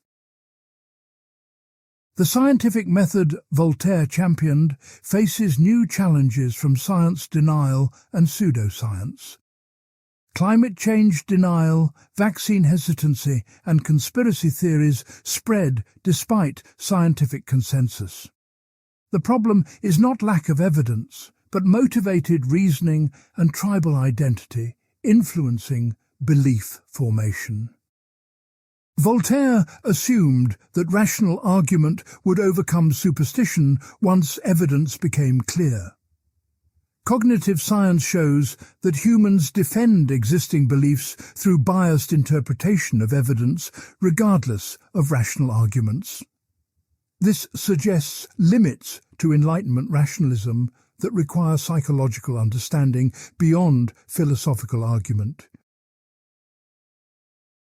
The scientific method Voltaire championed faces new challenges from science denial and pseudoscience. Climate change denial, vaccine hesitancy, and conspiracy theories spread despite scientific consensus. The problem is not lack of evidence, but motivated reasoning and tribal identity influencing belief formation. Voltaire assumed that rational argument would overcome superstition once evidence became clear. Cognitive science shows that humans defend existing beliefs through biased interpretation of evidence regardless of rational arguments. This suggests limits to Enlightenment rationalism that require psychological understanding beyond philosophical argument.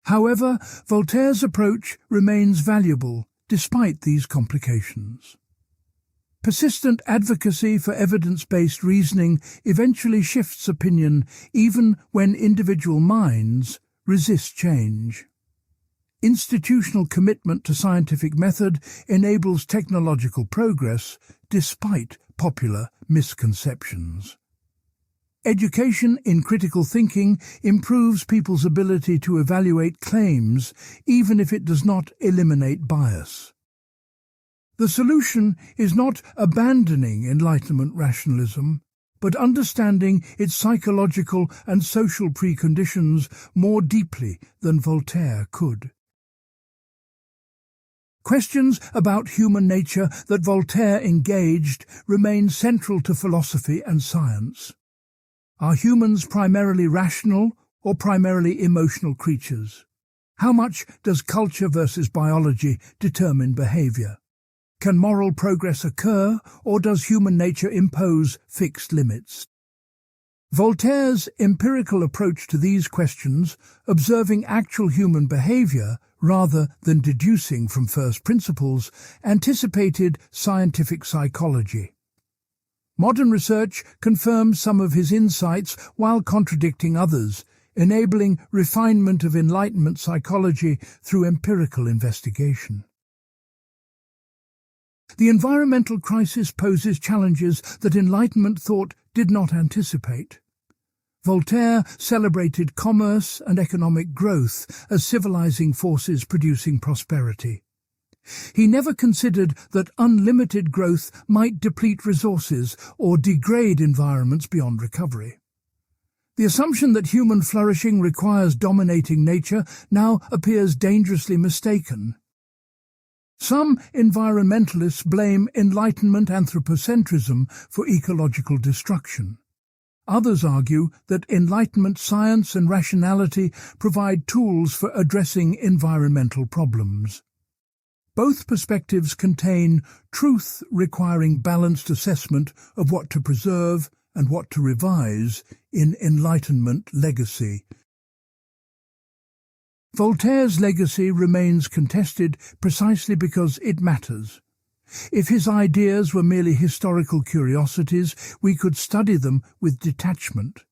However, Voltaire's approach remains valuable despite these complications. Persistent advocacy for evidence-based reasoning eventually shifts opinion even when individual minds resist change. Institutional commitment to scientific method enables technological progress despite popular misconceptions. Education in critical thinking improves people's ability to evaluate claims, even if it does not eliminate bias. The solution is not abandoning Enlightenment rationalism, but understanding its psychological and social preconditions more deeply than Voltaire could. Questions about human nature that Voltaire engaged remain central to philosophy and science. Are humans primarily rational or primarily emotional creatures? How much does culture versus biology determine behavior? Can moral progress occur, or does human nature impose fixed limits? Voltaire's empirical approach to these questions, observing actual human behavior rather than deducing from first principles, anticipated scientific psychology. Modern research confirms some of his insights while contradicting others, enabling refinement of Enlightenment psychology through empirical investigation. The environmental crisis poses challenges that Enlightenment thought did not anticipate. Voltaire celebrated commerce and economic growth as civilizing forces producing prosperity. He never considered that unlimited growth might deplete resources or degrade environments beyond recovery. The assumption that human flourishing requires dominating nature now appears dangerously mistaken. Some environmentalists blame Enlightenment anthropocentrism for ecological destruction. Others argue that Enlightenment science and rationality provide tools for addressing environmental problems. Both perspectives contain truth requiring balanced assessment of what to preserve and what to revise in Enlightenment legacy. Voltaire's legacy remains contested precisely because it matters. If his ideas were merely historical curiosities, we could study them with detachment.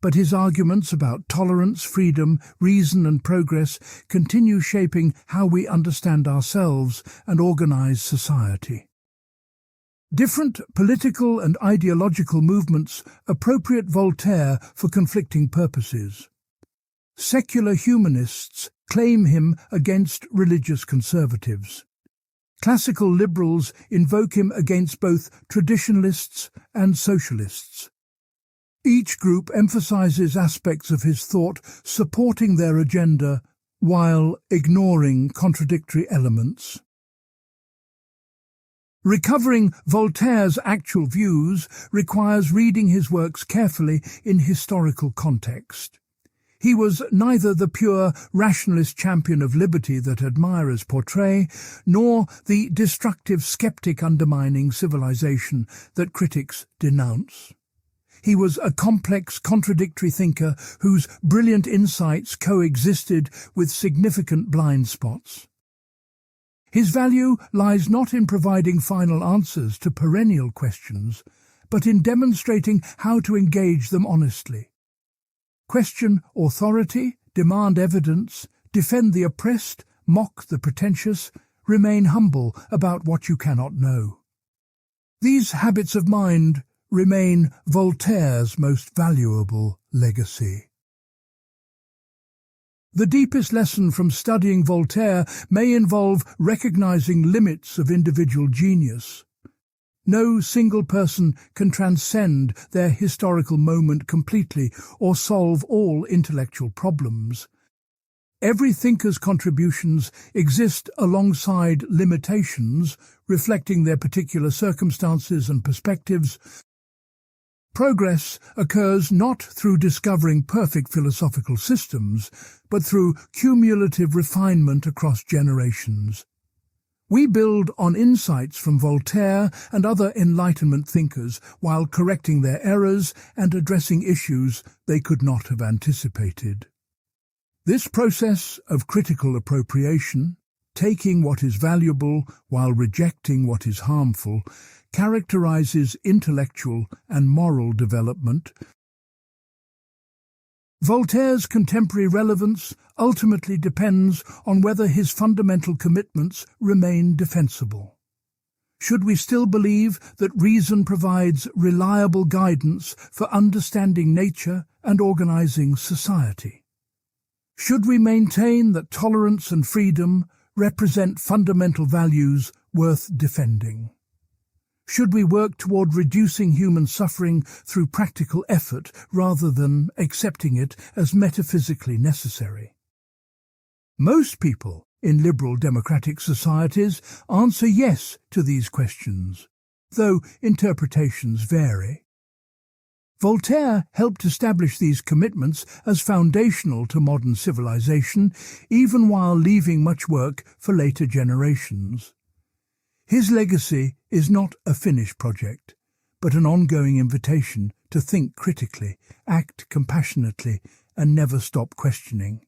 But his arguments about tolerance, freedom, reason and progress continue shaping how we understand ourselves and organize society. Different political and ideological movements appropriate Voltaire for conflicting purposes. Secular humanists claim him against religious conservatives. Classical liberals invoke him against both traditionalists and socialists. Each group emphasizes aspects of his thought supporting their agenda while ignoring contradictory elements. Recovering Voltaire's actual views requires reading his works carefully in historical context. He was neither the pure rationalist champion of liberty that admirers portray, nor the destructive skeptic undermining civilization that critics denounce. He was a complex, contradictory thinker whose brilliant insights coexisted with significant blind spots. His value lies not in providing final answers to perennial questions, but in demonstrating how to engage them honestly. Question authority, demand evidence, defend the oppressed, mock the pretentious, remain humble about what you cannot know. These habits of mind remain Voltaire's most valuable legacy. The deepest lesson from studying Voltaire may involve recognizing limits of individual genius. No single person can transcend their historical moment completely or solve all intellectual problems. Every thinker's contributions exist alongside limitations, reflecting their particular circumstances and perspectives. Progress occurs not through discovering perfect philosophical systems, but through cumulative refinement across generations. We build on insights from Voltaire and other Enlightenment thinkers while correcting their errors and addressing issues they could not have anticipated. This process of critical appropriation, taking what is valuable while rejecting what is harmful, characterizes intellectual and moral development. Voltaire's contemporary relevance ultimately depends on whether his fundamental commitments remain defensible. Should we still believe that reason provides reliable guidance for understanding nature and organizing society? Should we maintain that tolerance and freedom represent fundamental values worth defending? Should we work toward reducing human suffering through practical effort rather than accepting it as metaphysically necessary? Most people in liberal democratic societies answer yes to these questions, though interpretations vary. Voltaire helped establish these commitments as foundational to modern civilization, even while leaving much work for later generations. His legacy is not a finished project, but an ongoing invitation to think critically, act compassionately, and never stop questioning.